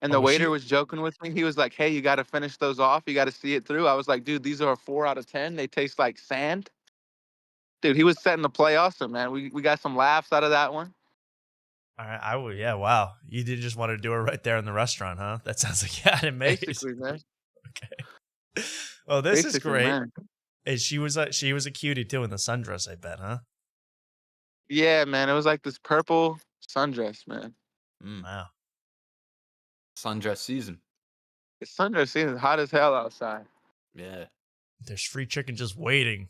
And the waiter was joking with me. He was like, "Hey, you got to finish those off. You got to see it through." I was like, "Dude, these are a 4 out of 10. They taste like sand." Dude, he was setting the play awesome, man. We got some laughs out of that one. All right, I would. Yeah, wow. You did just want to do it right there in the restaurant, huh? That sounds like Basically, man. Okay. Well, this is Basically, great. man. And she was a cutie too in the sundress, I bet, huh? Yeah, man. It was like this purple sundress, man. Wow. Sundress season. It's sundress season. Hot as hell outside. Yeah. There's free chicken just waiting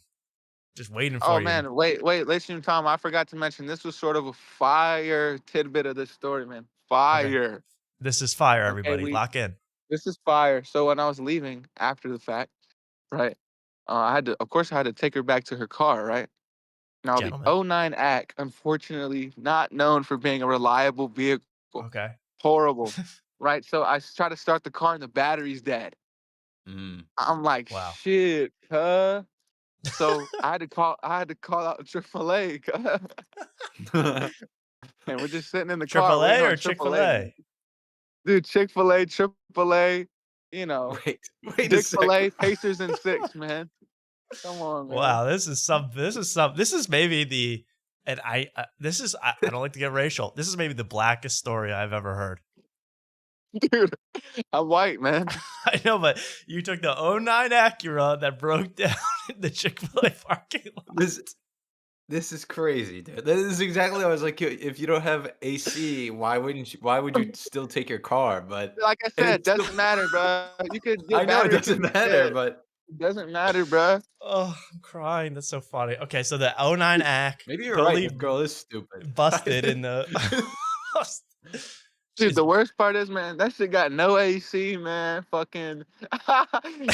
for you. Oh man, wait, listen, Tom. I forgot to mention this was sort of a fire tidbit of this story, man. Fire. This is fire, everybody. Lock in. This is fire. So when I was leaving after the fact, right? I had to take her back to her car, right? Now Gentlemen. the 09 ACK, unfortunately, not known for being a reliable vehicle. Okay. Horrible, right? So I try to start the car and the battery's dead. I'm like, shit, huh? So I had to call out AAA, and we're just sitting in the car. AAA waiting or on Chick-fil-A? Dude, Chick-fil-A, AAA. you know, Wait a Dick second. Filet, Pacers in 6, man. Come on, man. Wow, this is maybe the, and I don't like to get racial. This is maybe the blackest story I've ever heard. Dude, I'm white, man. I know, but you took the '09 Acura that broke down in the Chick-fil-A parking lot. This is crazy, dude. This is exactly what I was like. If you don't have AC, why would you still take your car? But Like I said, it doesn't matter, bro. You could get I know it batteries doesn't matter, instead. but It doesn't matter, bro. Oh, I'm crying. That's so funny. Okay, so the '09 Ac maybe you're totally right. This girl is stupid. busted in the. Dude, the worst part is, man, that shit got no AC, man. Fucking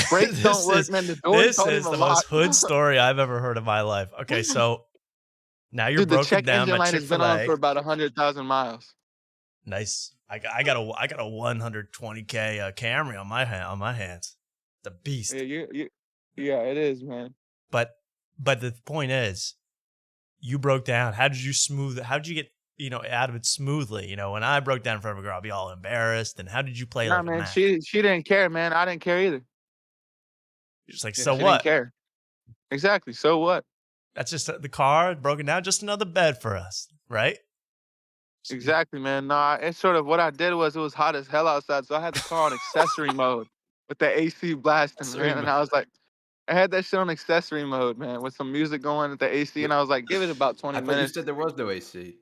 brakes don't work, man. The doors This don't is even the most lock. hood story I've ever heard in my life. Okay, so now you're Dude, the broken check down engine by light has been on Chick-fil-A. for about 100,000 miles. Nice. I got a 120K Camry on my hands. The beast. Yeah, it is, man. But the point is, you broke down. How did you get out of it smoothly? When I broke down in front of a girl, I'll be all embarrassed. And how did you play Nah, like a man, man? she didn't care, man. I didn't care either. You're just like, Yeah, so she what? didn't care. Exactly. So what? That's just the car broken down, just another bed for us, right? Exactly, man. Nah, it's sort of what I did was it was hot as hell outside, so I had the car on accessory mode with the AC blasting, Accessory man. And mode. I was like, I had that shit on accessory mode, man, with some music going at the AC, and I was like, give it about 20 I thought you minutes. said there was no AC.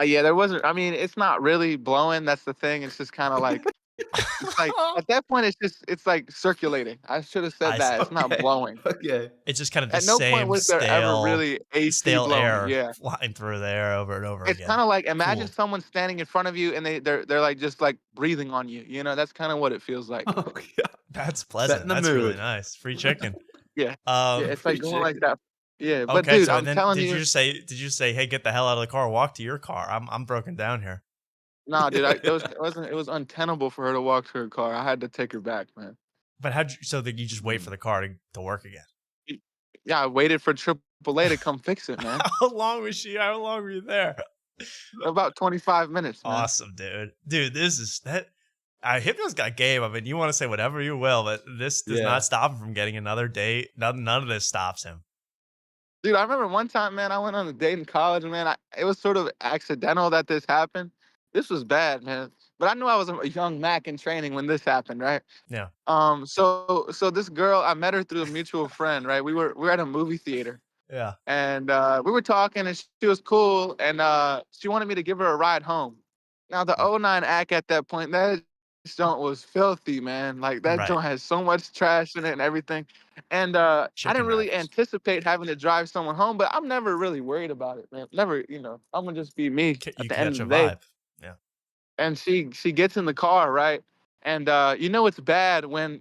Yeah, there wasn't. I mean, it's not really blowing. That's the thing. It's just kind of like, it's like at that point, it's like circulating. I should have said that. It's not blowing. Okay. It's just kind of the At no point same was there ever really AC stale blowing. air Yeah. flying through there over and over It's again. kind of like imagine Cool. someone standing in front of you and they're like just like breathing on you. You know, that's kind of what it feels like. Oh yeah. That's pleasant. Setting the That's really mood. nice. Free chicken. Yeah. Um, Yeah, it's like going like that. Yeah, but okay, dude, so I'm then telling did you, you just say, hey, get the hell out of the car, walk to your car? I'm broken down here. nah, dude, it was untenable for her to walk to her car. I had to take her back, man. But so that you just wait for the car to work again? Yeah, I waited for AAA to come fix it, man. How long was she? How long were you there? About 25 minutes, man. Awesome, dude. Dude, this is that. Hypno's got game. I mean, you want to say whatever you will, but this does not stop him from getting another date. None of this stops him. Dude, I remember one time, man, I went on a date in college, man. It was sort of accidental that this happened. This was bad, man. But I knew I was a young Mac in training when this happened, right? Yeah. So this girl, I met her through a mutual friend, right? We were at a movie theater. Yeah. And we were talking, and she was cool, and she wanted me to give her a ride home. Now the '09 act at that point, that joint was filthy, man. Like that joint has so much trash in it and everything. And I didn't really anticipate having to drive someone home, but I'm never really worried about it, man. Never, I'm gonna just be me at the end of the day. Yeah. And she gets in the car, right? And it's bad when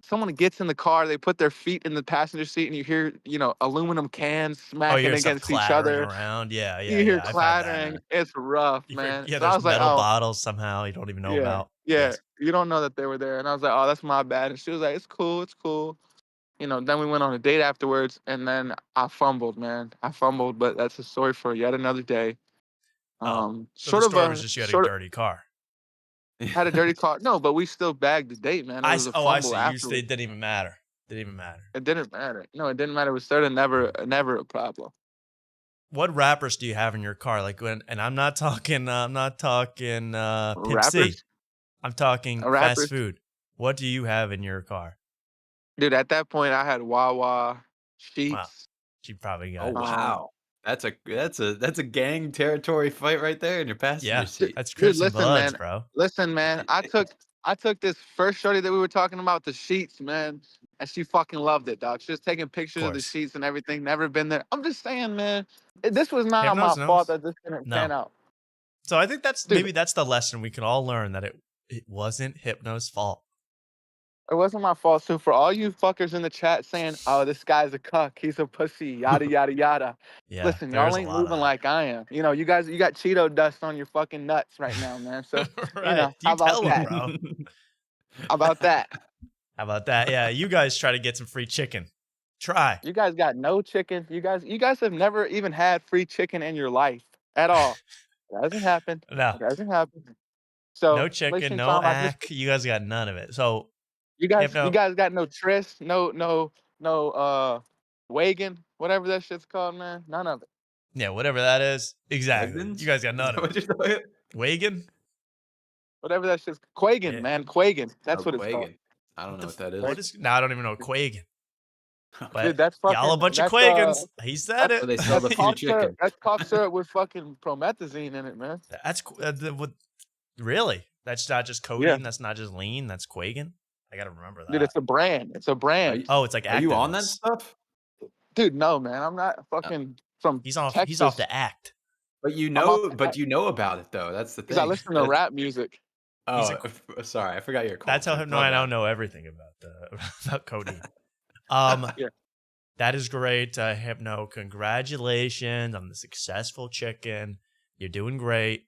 someone gets in the car, they put their feet in the passenger seat, and you hear aluminum cans smacking against each other. Around. Yeah. You hear clattering. It's rough, man. Yeah, So I there's was like, metal bottles somehow you don't even know about. Yeah, you don't know that they were there. And I was like, oh, that's my bad. And she was like, it's cool. Then we went on a date afterwards, and then I fumbled, man. But that's a story for yet another day. So the story was just you had a dirty car. Had a dirty car. No, but we still bagged the date, man. It was a fumble I see. afterwards. It didn't even matter. It didn't matter. No, it didn't matter. It was sort of never a problem. What rappers do you have in your car? Like and I'm not talking Pimp C. Rappers? I'm talking fast food. What do you have in your car? Dude, at that point I had Wawa, Sheets. Wow. She probably got it. Wow. That's a gang territory fight right there in your passenger seat. That's Crips and listen, Bloods, man. bro. Listen, man. I took this first shorty that we were talking about, the Sheets, man, and she fucking loved it, dog. She was taking pictures of the sheets and everything. Never been there. I'm just saying, man. This was not my fault that this didn't pan out. So I think maybe that's the lesson we can all learn, that it wasn't Hypno's fault. It wasn't my fault. So for all you fuckers in the chat saying, "Oh, this guy's a cuck, he's a pussy," yada yada yada. Yeah, listen, y'all ain't moving like I am. You you got Cheeto dust on your fucking nuts right now, man. So right. how about that, bro? How about that? How about that? Yeah, you guys try to get some free chicken. Try. You guys got no chicken. You guys have never even had free chicken in your life at all. It hasn't happened. No. It hasn't happened. So no chicken, wasting no time, I ack. You guys got none of it. So you guys Hypno, you guys got no tryst, no wagon, whatever that shit's called, man. None of it. yeah, whatever that is. Exactly. Wagons? You guys got none of it. Wagon? Whatever that shit's Quagan, Yeah. man. Quagan. That's Oh, what it's called. Quagan. I don't know what that is. What is? Now I don't even know Quagan. But Dude, that's fucking. y'all a bunch of that's, Quagans. He said Where it. they sell the free cough syrup, chicken. that's cough syrup with fucking promethazine in it, man. That's really. That's not just codeine. Yeah. That's not just lean. That's Quagan. I gotta remember that. Dude, it's a brand. It's a brand. Oh, it's like Are you on that Actavis. stuff? Dude, no, man. I'm not fucking from He's off. Texas. He's off the act. But you I'm know, off- but you know about it though. That's the thing. Because I listen to rap music. Oh, sorry, I forgot your. That's how Hypno. I don't know everything about codeine. Yeah. That is great, Hypno. Congratulations on the successful chicken. You're doing great.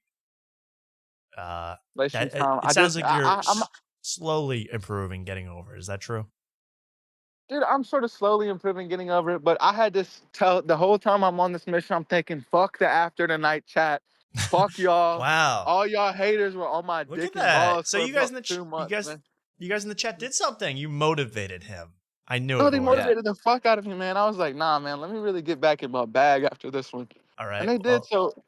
Wasting It time. I sounds just- like you're I'm- slowly improving, getting over it. Is that true? Dude, I'm sort of slowly improving, getting over it. But I had this tell the whole time I'm on this mission. I'm thinking, fuck the after the night chat. Fuck y'all. Wow. All y'all haters were on my Look dick at and that. balls. So for you guys about in the 2 months, man. you guys in the chat did something. You motivated him. I knew No, it. they would. motivated the fuck out of me, man. I was like, nah, man, let me really get back in my bag after this one. All right. And they well, did. So,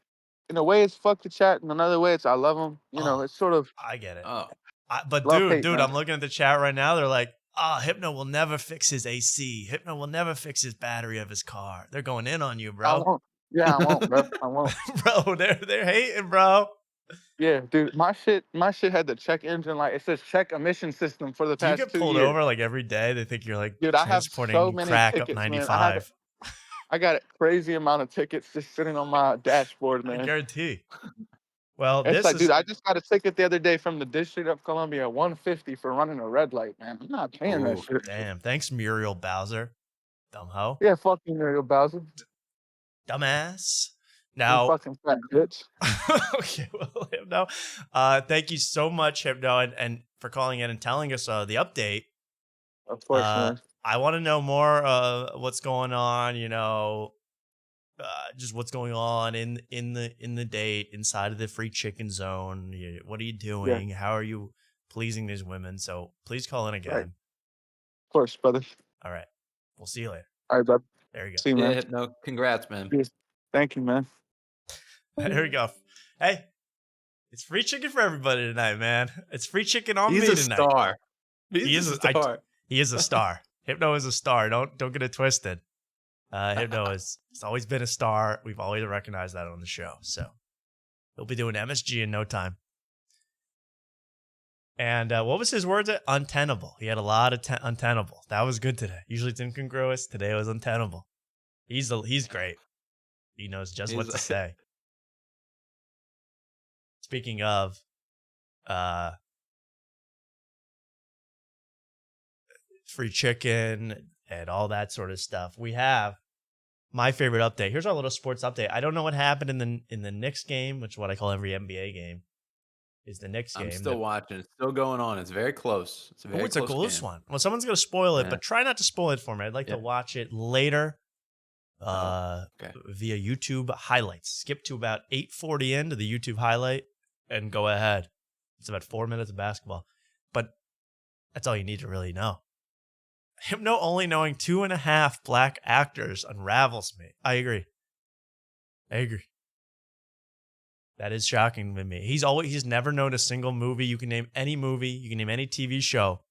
in a way, it's fuck the chat. In another way, it's I love them. You know, it's sort of. I get it. Oh, But Love, dude, hate, man. I'm looking at the chat right now. They're like, Hypno will never fix his AC. Hypno will never fix his battery of his car. They're going in on you, I bro. won't. Yeah, I won't, bro. I won't. Bro, they're hating, bro. Yeah, dude, my shit had the check engine light. It says check emission system for the Do you past get 2 pulled years. over like every day? They think you're like Dude, I have transporting so many crack tickets, up man. 95. I got a crazy amount of tickets just sitting on my dashboard, I man. guarantee. Well, It's this like, is dude, I just got a ticket the other day from the District of Columbia, $150 for running a red light, man. I'm not paying that shit. damn. Thanks, Muriel Bowser. Dumb hoe. Yeah, fucking Muriel Bowser. Dumbass. You Now, fucking fat bitch. okay, well, Hypno, thank you so much, Hypno, and for calling in and telling us the update. Of course, man. I want to know more what's going on, just what's going on in the date inside of the free chicken zone. What are you doing? How are you pleasing these women? So please call in again. Right. Of course, brother. All right. We'll see you later. All right, bud. There you go. See you, man. Yeah, no, congrats, man. Yes. Thank you, man. There we go. Hey, it's free chicken for everybody tonight, man. It's free chicken on me He's a tonight. star. He is a star. He is a star. Hypno is a star. Don't get it twisted. Hypno he's always been a star. We've always recognized that on the show. So he'll be doing MSG in no time. And what was his words? Untenable. He had a lot of untenable. That was good today. Usually it's incongruous. Today it was untenable. He's great. He knows just what to say. Speaking of free chicken and all that sort of stuff, we have my favorite update. Here's our little sports update. I don't know what happened in the Knicks game, which is what I call every NBA game. Is the Knicks game. I'm still watching. It's still going on. It's very close. It's a very it's a close game. one. Well, someone's going to spoil it, Yeah. but try not to spoil it for me. I'd like to watch it later via YouTube highlights. Skip to about 8:40 into the YouTube highlight and go ahead. It's about 4 minutes of basketball. But that's all you need to really know. Hypno only knowing 2.5 black actors unravels me. I agree. That is shocking to me. He's never known a single movie. You can name any movie. You can name any TV show.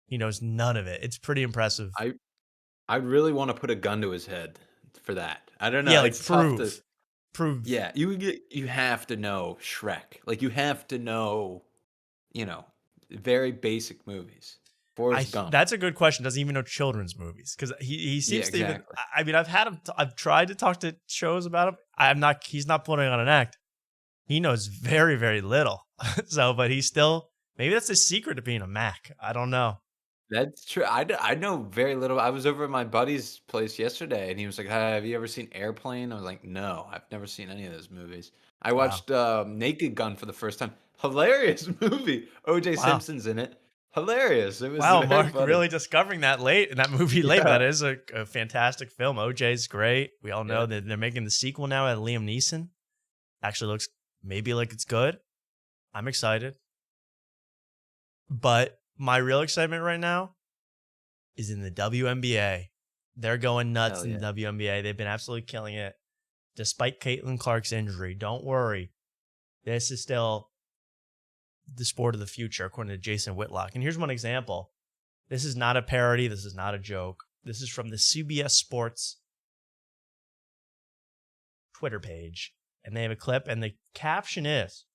He knows none of it. It's pretty impressive. I really want to put a gun to his head for that. I don't know. Yeah, like it's tough prove. Yeah, you have to know Shrek. Like you have to know, very basic movies. Forrest Gump. That's a good question. Doesn't even know children's movies because he seems to even. Exactly. I mean, I've had him. I've tried to talk to shows about him. He's not putting on an act. He knows very, very little. So, but he's still. Maybe that's the secret of being a Mac. I don't know. That's true. I know very little. I was over at my buddy's place yesterday, and he was like, "Hey, have you ever seen Airplane?" I was like, "No, I've never seen any of those movies." I watched Naked Gun for the first time. Hilarious movie. O.J. Simpson's in it. Hilarious. It was very Mark funny. really discovering that late in that movie late. Yeah. That is a fantastic film. OJ's great. We all know that they're making the sequel now at Liam Neeson. Actually looks maybe like it's good. I'm excited. But my real excitement right now is in the WNBA. They're going nuts in the WNBA. They've been absolutely killing it. Despite Caitlin Clark's injury, don't worry. This is still the sport of the future, according to Jason Whitlock. And here's one example. This is not a parody. This is not a joke. This is from the CBS Sports Twitter page. And they have a clip, and the caption is,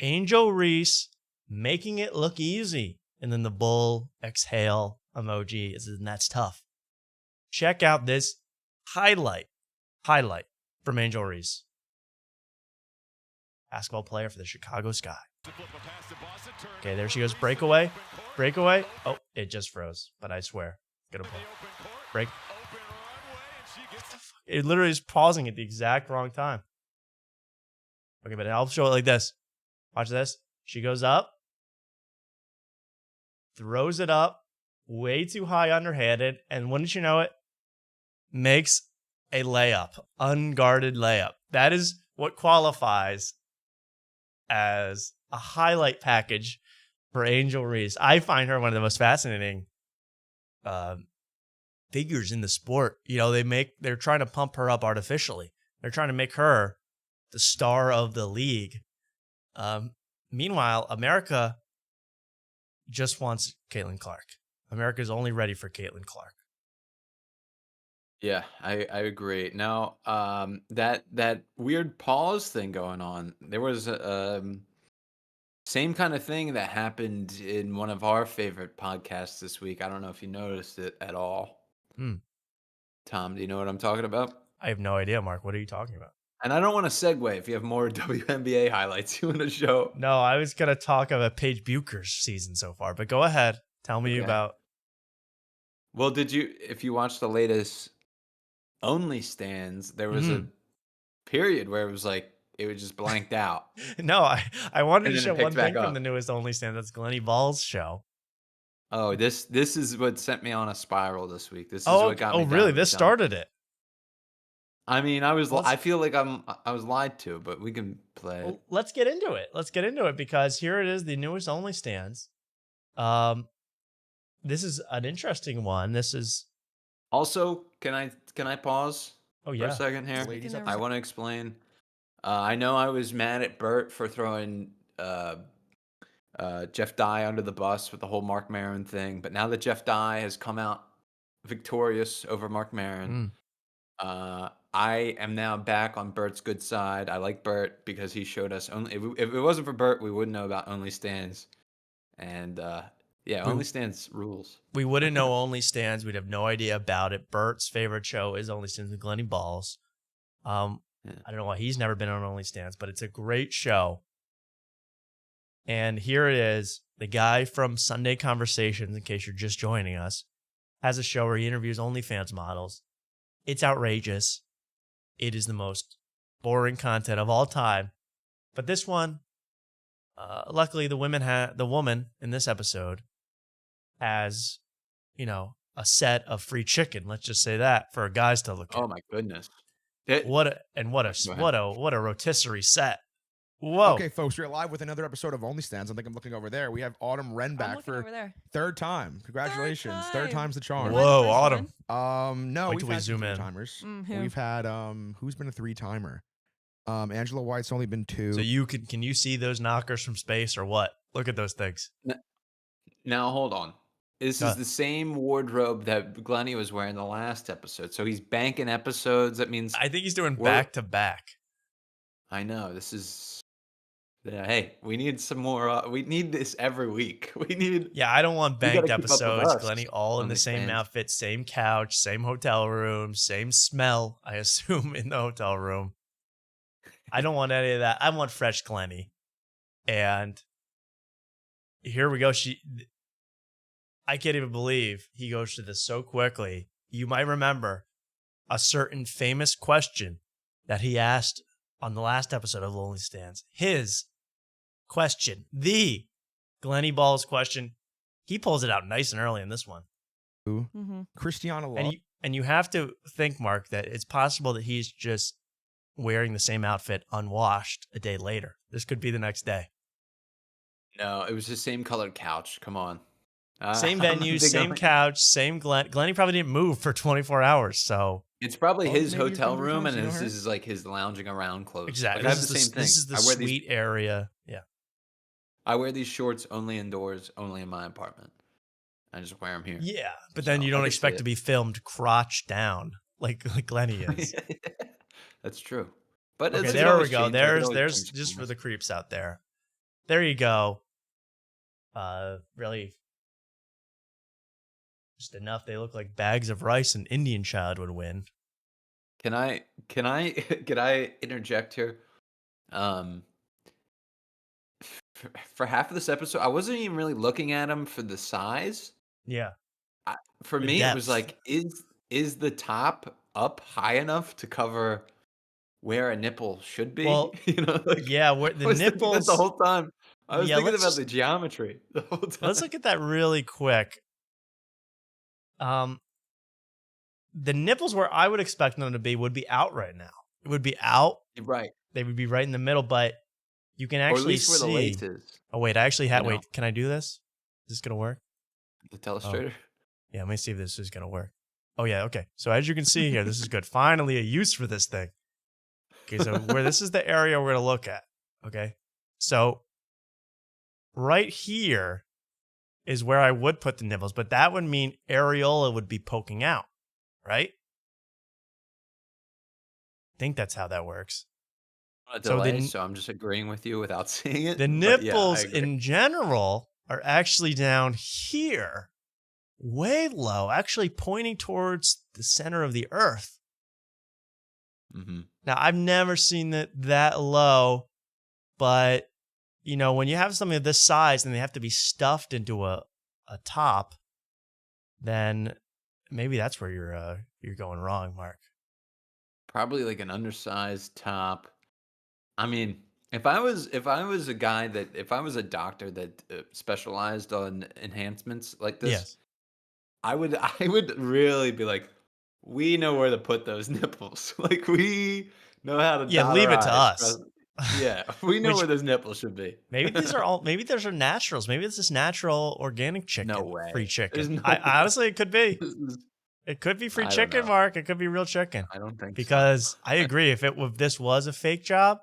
Angel Reese making it look easy. And then the bull exhale emoji. And that's tough. Check out this highlight from Angel Reese. Basketball player for the Chicago Sky. Okay, there she goes. Breakaway. Oh, it just froze, but I swear. Gonna play. Break. It literally is pausing at the exact wrong time. Okay, but I'll show it like this. Watch this. She goes up. Throws it up. Way too high underhanded. And wouldn't you know it? Makes a layup. Unguarded layup. That is what qualifies as a highlight package for Angel Reese. I find her one of the most fascinating figures in the sport. You know, they're trying to pump her up artificially. They're trying to make her the star of the league. Meanwhile, America just wants Caitlin Clark. America's only ready for Caitlin Clark. Yeah, I agree. Now, that weird pause thing going on, there was same kind of thing that happened in one of our favorite podcasts this week. I don't know if you noticed it at all. Tom, do you know what I'm talking about? I have no idea, Mark. What are you talking about? And I don't want to segue if you have more WNBA highlights you want to show. No, I was going to talk about Paige Bucher's season so far, but go ahead. Tell me about. Well, if you watched the latest OnlyStans, there was a period where it was just blanked out. No, I wanted to show one thing up from the newest OnlyStans. That's Glennie Ball's show. Oh, this is what sent me on a spiral this week. This is what got me. Oh, really? This started it. I mean, I feel like I was lied to, but we can play it. Well, let's get into it. Let's get into it because here it is, the newest OnlyStans. This is an interesting one. This is also. Can I pause? For a second here? I want to explain. I know I was mad at Bert for throwing Jeff Dye under the bus with the whole Mark Maron thing, but now that Jeff Dye has come out victorious over Mark Maron, I am now back on Bert's good side. I like Bert because he showed us only. If it wasn't for Bert, we wouldn't know about OnlyStans, and OnlyStans rules. We wouldn't know OnlyStans. We'd have no idea about it. Bert's favorite show is OnlyStans with Glennie Balls. I don't know why he's never been on OnlyStans, but it's a great show. And here it is. The guy from Sunday Conversations, in case you're just joining us, has a show where he interviews OnlyFans models. It's outrageous. It is the most boring content of all time. But this one, luckily, the woman in this episode has, a set of free chicken. Let's just say that for guys to look at. Oh my goodness! What a rotisserie set. Whoa. Okay, folks, we're live with another episode of OnlyStans. I think I'm looking over there. We have Autumn Wren back for third time. Congratulations. Third time's the charm. Whoa, Autumn. No, Wait till we zoom in. Timers. We've had who's been a 3-timer? Angela White's only been 2. So can you see those knockers from space or what? Look at those things. Now hold on. This is the same wardrobe that Glennie was wearing the last episode. So he's banking episodes. That means I think he's doing back to back. I know. This is hey, we need some more. We need this every week. I don't want banked episodes, Glennie, all in the same outfit, same couch, same hotel room, same smell, I assume, in the hotel room. I don't want any of that. I want fresh Glennie. And here we go. I can't even believe he goes to this so quickly. You might remember a certain famous question that he asked on the last episode of OnlyStans. His question, the Glennie Balls question. He pulls it out nice and early in this one. Christiana Love. And you have to think, Mark, that it's possible that he's just wearing the same outfit unwashed a day later. This could be the next day. No, it was the same colored couch. Come on. Same I'm venue, thinking same like- couch, same Glenn. Glenny probably didn't move for 24 hours, so It's probably Oh, his maybe you've hotel been to her room, house, and you know this her? is like his lounging around clothes. exactly. Like, I have This the is same thing. this is the I wear these. suite area. Yeah. I wear these shorts only indoors, only in my apartment. I just wear them here. Yeah, but then So, you I don't can expect see to it. be filmed crotch down like Glenny is. That's true. But Okay, it there can we always go. change. I could There's always change just for cameras. the creeps out there. There you go. Really just enough. They look like bags of rice an Indian child would win. Can I interject here? For half of this episode, I wasn't even really looking at him for the size. Yeah. For The me, it was depth. like, is the top up high enough to cover where a nipple should be? Well, You know, like yeah, where I the was thinking that nipples. the whole time. I was Yeah, thinking let's about just- the geometry the whole time. Let's look at that really quick. The nipples where I would expect them to be would be out right now. It would be out. Right. They would be right in the middle, but you can Or at actually least where see. the lace is. Oh wait, I actually had. You know? Wait, can I do this? Is this gonna work? The telestrator. Yeah, let me see if this is gonna work. Oh yeah, okay. So as you can see here, this is good. Finally, a use for this thing. Okay, so where this is the area we're gonna look at. Okay, so right here is where I would put the nipples, but that would mean areola would be poking out, right? I think that's how that works. A So delay, the- so I'm just agreeing with you without seeing it. The but yeah, I nipples agree. in general are actually down here, way low, actually pointing towards the center of the earth. Mm-hmm. Now, I've never seen it that low, but you know, when you have something of this size and they have to be stuffed into a top, then maybe that's where you're going wrong, Mark. Probably like an undersized top. I mean, if I was a guy that if I was a doctor that specialized on enhancements like this, Yes. I would really be like, we know where to put those nipples. Like we know how to. Yeah, dot leave our it to I's, us. trust- Yeah, we know Which- where those nipples should be. Maybe these are all. Maybe those are naturals. Maybe it's this natural organic chicken. No way. Free chicken. There's no I honestly, it could be. This is- It could be free I don't chicken, know. Mark. It could be real chicken. I don't think so. Because I agree. If this was a fake job,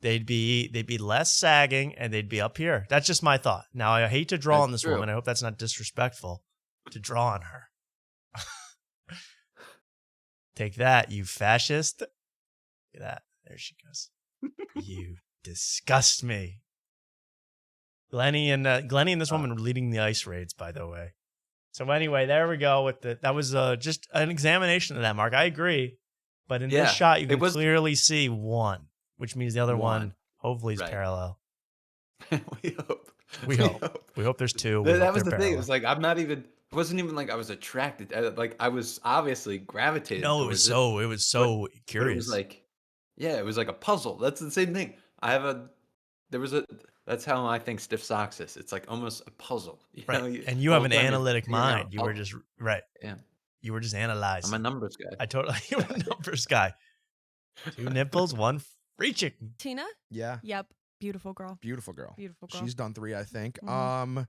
they'd be less sagging and they'd be up here. That's just my thought. Now I hate to draw That's on this true. woman. I hope that's not disrespectful to draw on her. Take that, you fascist. Look at that. There she goes. You disgust me. Glenny and this woman were leading the ice raids, by the way. So anyway, there we go with that was just an examination of that, Mark. I agree. But in Yeah, this shot, you it can was- clearly see one, which means the other one One. hopefully is Right. parallel. we hope. We hope. We hope there's two. We That hope was the they're thing. It parallel. was like I'm not even. It wasn't even like I was attracted. Like I was obviously gravitated. No, it towards was so but it curious. was like, yeah, it was like a puzzle. That's the same thing. That's how I think stiff socks is. It's like almost a puzzle. You right. know, And you the have whole an time you're analytic figuring out mind. You were puzzles. just right. Yeah. You were just analyzing. I'm a numbers guy. I totally you're a numbers guy. 2 nipples, 1 free chicken. Tina? Yeah. Yep. Beautiful girl. Beautiful girl. Beautiful girl. She's done 3, I think. Mhm.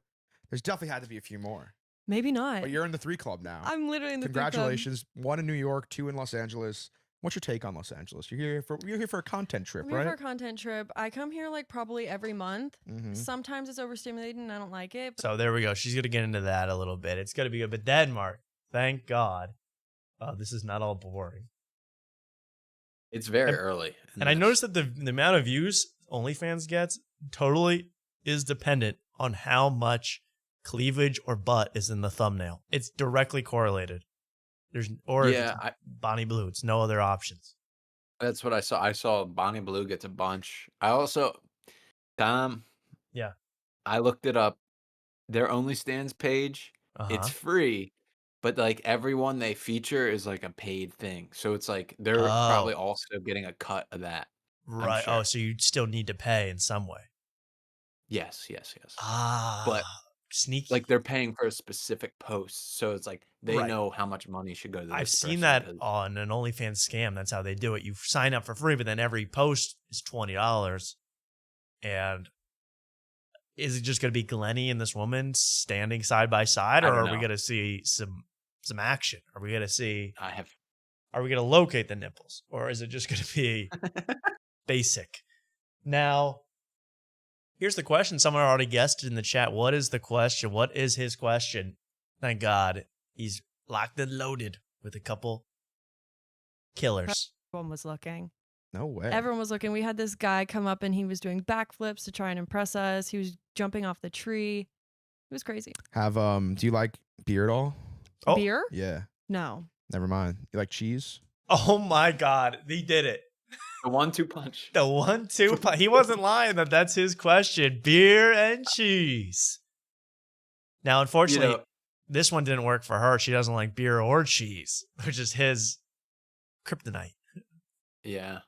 There's definitely had to be a few more. Maybe not. But you're in the 3 club now. I'm literally in the 3 club. Congratulations. 1 in New York, 2 in Los Angeles. What's your take on Los Angeles? You're here for a content trip, I'm here right? for a content trip. I come here like probably every month. Mhm. Sometimes it's overstimulating and I don't like it. But So there we go. She's gonna get into that a little bit. It's gonna be good. But then, Mark, thank God, this is not all boring. It's very And- early. in And I this. noticed that the amount of views OnlyFans gets totally is dependent on how much cleavage or butt is in the thumbnail. It's directly correlated. There's or if Yeah, it's Bonnie Blue. It's no other options. That's what I saw. I saw Bonnie Blue gets a bunch. I also, Tom. Yeah. I looked it up. Their OnlyStans page. It's Uh-huh. free, but like everyone they feature is like a paid thing. So it's like they're probably Oh. also getting a cut of that. I'm Right. sure. Oh, so you still need to pay in some way. Yes. Ah. But sneaky. like they're paying for a specific post, so it's like they Right. know how much money should go to. I've this seen person that 'cause- on an OnlyFans scam. That's how they do it. You sign up for free, but then every post is $20. And is it just going to be Glennie and this woman standing side by side, or are we going to see some action? Are we going to see? Are we going to locate the nipples, or is it just going to be basic? Now, here's the question. Someone already guessed it in the chat. What is the question? What is his question? Thank God he's locked and loaded with a couple killers. Everyone was looking. No way. Everyone was looking. We had this guy come up and he was doing backflips to try and impress us. He was jumping off the tree. It was crazy. Do you like beer at all? Oh. Beer? Yeah. No. Never mind. You like cheese? Oh my God, he did it. The 1-2 punch. The 1-2 punch. He wasn't lying that that's his question. Beer and cheese. Now, unfortunately, this one didn't work for her. She doesn't like beer or cheese, which is his kryptonite. Yeah.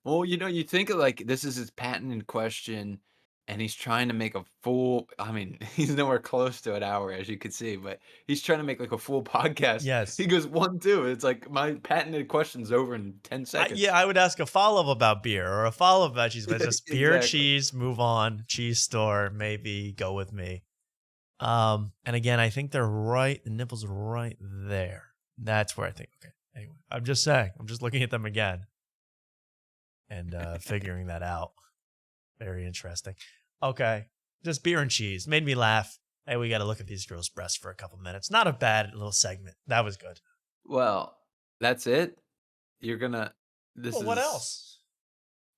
Well, you think of like this is his patented question, and he's trying to make a full. I mean, he's nowhere close to an hour, as you can see, but he's trying to make like a full podcast. Yes. He goes 1-2. It's like my patented question's over in 10 seconds. I would ask a follow-up about beer or a follow-up about cheese, but it's just beer, Exactly. cheese, move on, cheese store, maybe go with me. And again, I think they're right. The nipples are right there. That's where I think. Okay. Anyway, I'm just saying. I'm just looking at them again and figuring that out. Very interesting. Okay. Just beer and cheese. Made me laugh. Hey, we got to look at these girls' breasts for a couple minutes. Not a bad little segment. That was good. Well, that's it. You're gonna. What else?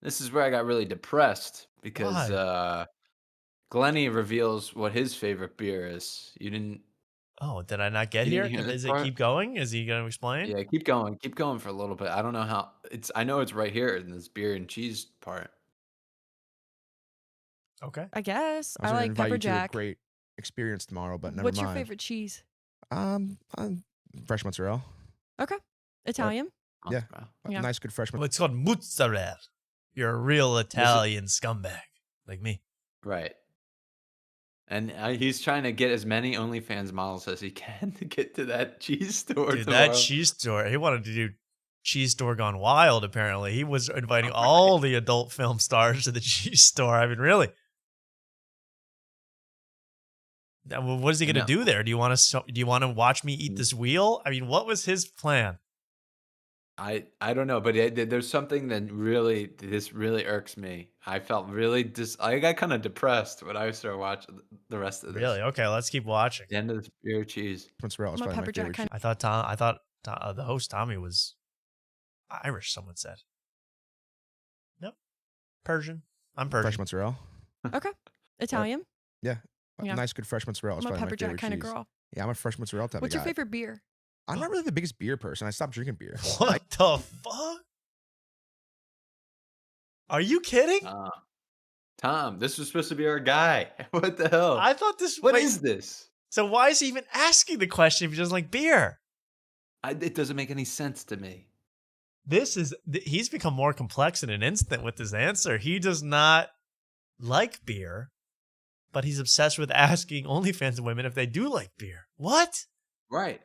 This is where I got really depressed because Glennie reveals what his favorite beer is. You didn't. Oh, did I not get You here? didn't hear this Is it part? keep going? Is he going to explain? Yeah, keep going. Keep going for a little bit. I don't know how it's. I know it's right here in this beer and cheese part. Okay. I guess. I was I gonna like invite pepper you to a jack. great experience tomorrow, but never What's mind. your favorite cheese? Fresh mozzarella. Okay. Italian? Yeah. Yeah. Nice, good fresh Well, it's called mozzarella. You're a real Italian scumbag like me. Right. And he's trying to get as many OnlyFans models as he can to get to that cheese store. Dude, tomorrow. that cheese store. He wanted to do cheese store gone wild, apparently. He was inviting all the adult film stars to the cheese store. I mean, really. Now, what is he going to do there? Do you want to watch me eat this wheel? I mean, what was his plan? I don't know, but there's something that really irks me. I felt really I got kind of depressed when I started watching the rest of this. Really? Okay, let's keep watching. The end of this beer cheese. Mozzarella is I'm a probably my pepper jack favorite kind cheese. I thought the host Tommy was Irish. Someone said. Nope. Persian. I'm Persian. Fresh mozzarella. Okay. Italian? Yeah. Yeah. Nice, good fresh mozzarella is I'm a probably my pepper jack favorite kind of cheese. girl. Yeah, I'm a fresh mozzarella type What's of your guy. favorite beer? I'm not really the biggest beer person. I stopped drinking beer. What the fuck? Are you kidding? Tom, this was supposed to be our guy. What the hell? I thought this. What is this? So why is he even asking the question if he doesn't like beer? It doesn't make any sense to me. He's become more complex in an instant with his answer. He does not like beer, but he's obsessed with asking OnlyFans women if they do like beer. What? Right.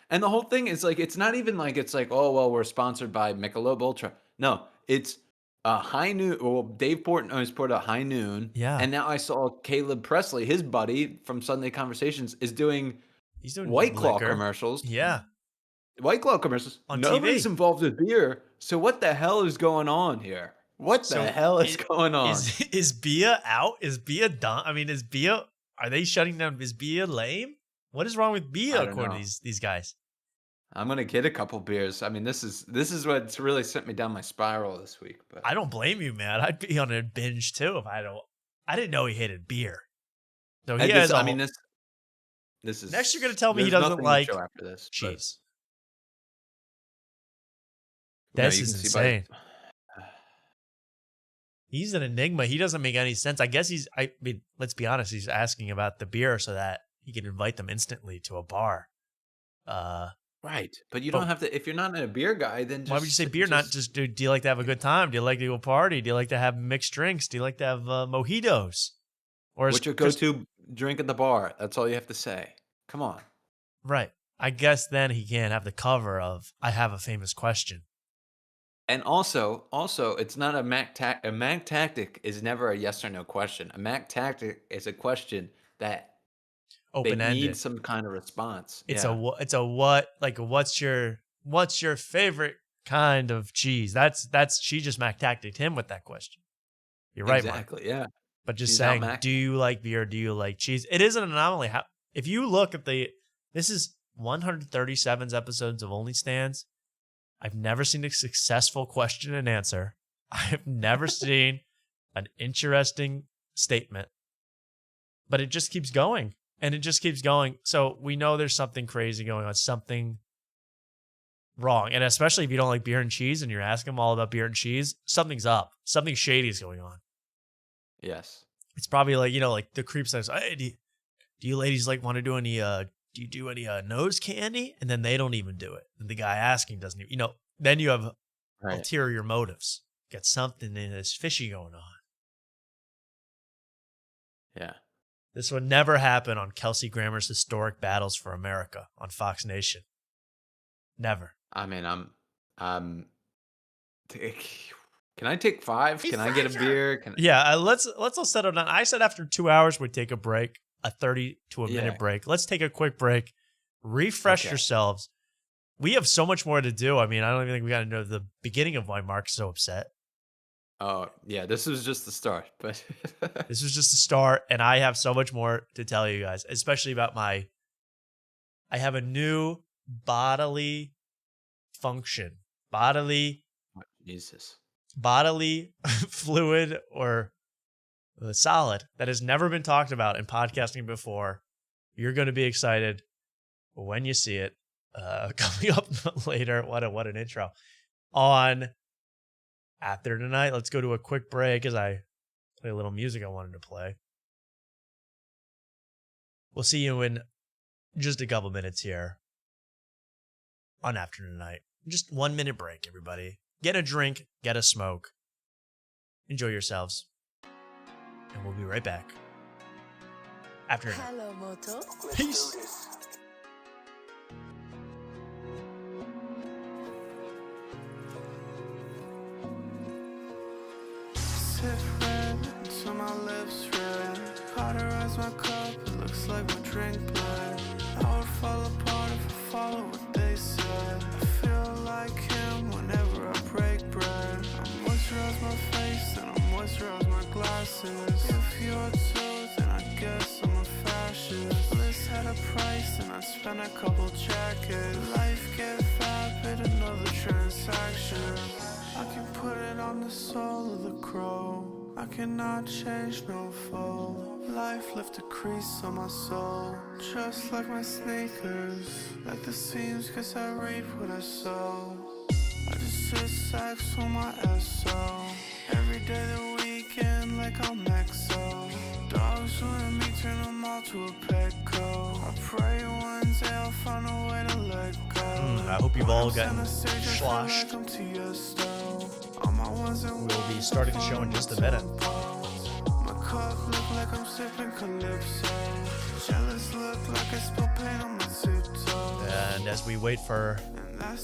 And the whole thing is like, it's not even like, it's like, oh, well, we're sponsored by Michelob Ultra. No, it's High Noon. Well, Dave Portnoy has put a High Noon. Yeah. And now I saw Caleb Presley, his buddy from Sunday Conversations, is doing He's doing White Claw liquor. commercials. Yeah. White Claw commercials. On Nobody's TV. involved with beer. So what the hell is going on here? What the hell is going on? Is Bia out? Is Bia done? I mean, is Bia? Are they shutting down? Is Bia lame? What is wrong with Bia I don't according know. to these guys? I'm gonna get a couple beers. I mean, this is what's really sent me down my spiral this week. But I don't blame you, man. I'd be on a binge too if I didn't know he hated beer. So he has. This is Next, you're gonna tell me he there's doesn't nothing to like show after this, but- cheese. No, This you is can see by- insane. He's an enigma. He doesn't make any sense. I guess I mean, let's be honest. He's asking about the beer so that he can invite them instantly to a bar. Right, but you don't have to. If you're not a beer guy, then just, Why would you say beer? Not just do you like to have a good time? Do you like to go party? Do you like to have mixed drinks? Do you like to have mojitos? Or what's your go-to drink at the bar? That's all you have to say. Come on. Right. I guess then he can't have the cover of "I have a famous question." And also, it's not a a Mac tactic is never a yes or no question. A Mac tactic is a question that they need Open-ended. some kind of response. It's Yeah. it's a what, like what's your favorite kind of cheese? That's she just Mac tacticked him with that question. You're right, Mark. Exactly. Yeah. But just She's out saying, Mac. do you like beer? Do you like cheese? It is an anomaly. How if you look at this is 137 episodes of OnlyStans. I've never seen a successful question and answer. I've never seen an interesting statement. But it just keeps going. And it just keeps going. So we know there's something crazy going on, something wrong. And especially if you don't like beer and cheese and you're asking them all about beer and cheese, something's up. Something shady is going on. Yes. It's probably like, like the creep says, hey, do you ladies like want to do any do you do any nose candy? And then they don't even do it. And the guy asking doesn't even, then you have ulterior motives. Got something in this fishy going on. Yeah. This would never happen on Kelsey Grammer's Historic Battles for America on Fox Nation. Never. I mean, can I take 5? Can I get a beer? Yeah, let's all settle down. I said after 2 hours we'd take a break, a 30 to a minute break. Let's take a quick break. Refresh yourselves. We have so much more to do. I mean, I don't even think we got to know the beginning of why Mark's so upset. Oh, yeah, this was just the start, but this was just the start, and I have so much more to tell you guys, especially about I have a new bodily function, bodily fluid or solid that has never been talked about in podcasting before. You're going to be excited when you see it. Coming up later. What an intro. On After Tonight, let's go to a quick break as I play a little music I wanted to play. We'll see you in just a couple minutes here on After Tonight. Just 1 minute break, everybody. Get a drink, get a smoke. Enjoy yourselves. And we'll be right back. After Tonight. Hello, Moto. Peace. Red until my lips red. Cauterize my cup, it looks like my drink bled. I would fall apart if I follow what they said. I feel like him whenever I break bread. I moisturize my face and I moisturize my glasses. If you're too, then I guess I'm a fascist. Bliss had a price and I spent a couple jackets. Life get vapid, another transaction. I can put it on the soul of the crow. I cannot change no foe. Life left a crease on my soul. Just like my sneakers. Like the seams, cause I reap what I sow. I just sit sex on my SO. Every day the weekend like I'm XO. Dogs wanting me, turn them all to a Petco. I pray one day I'll find a way to let go. I hope you've all gotten sloshed. We'll be starting the show in just a minute. My cup look like I'm sipping Calypso. Jealous look like I spill paint on my tiptoes. And as we wait for... I'm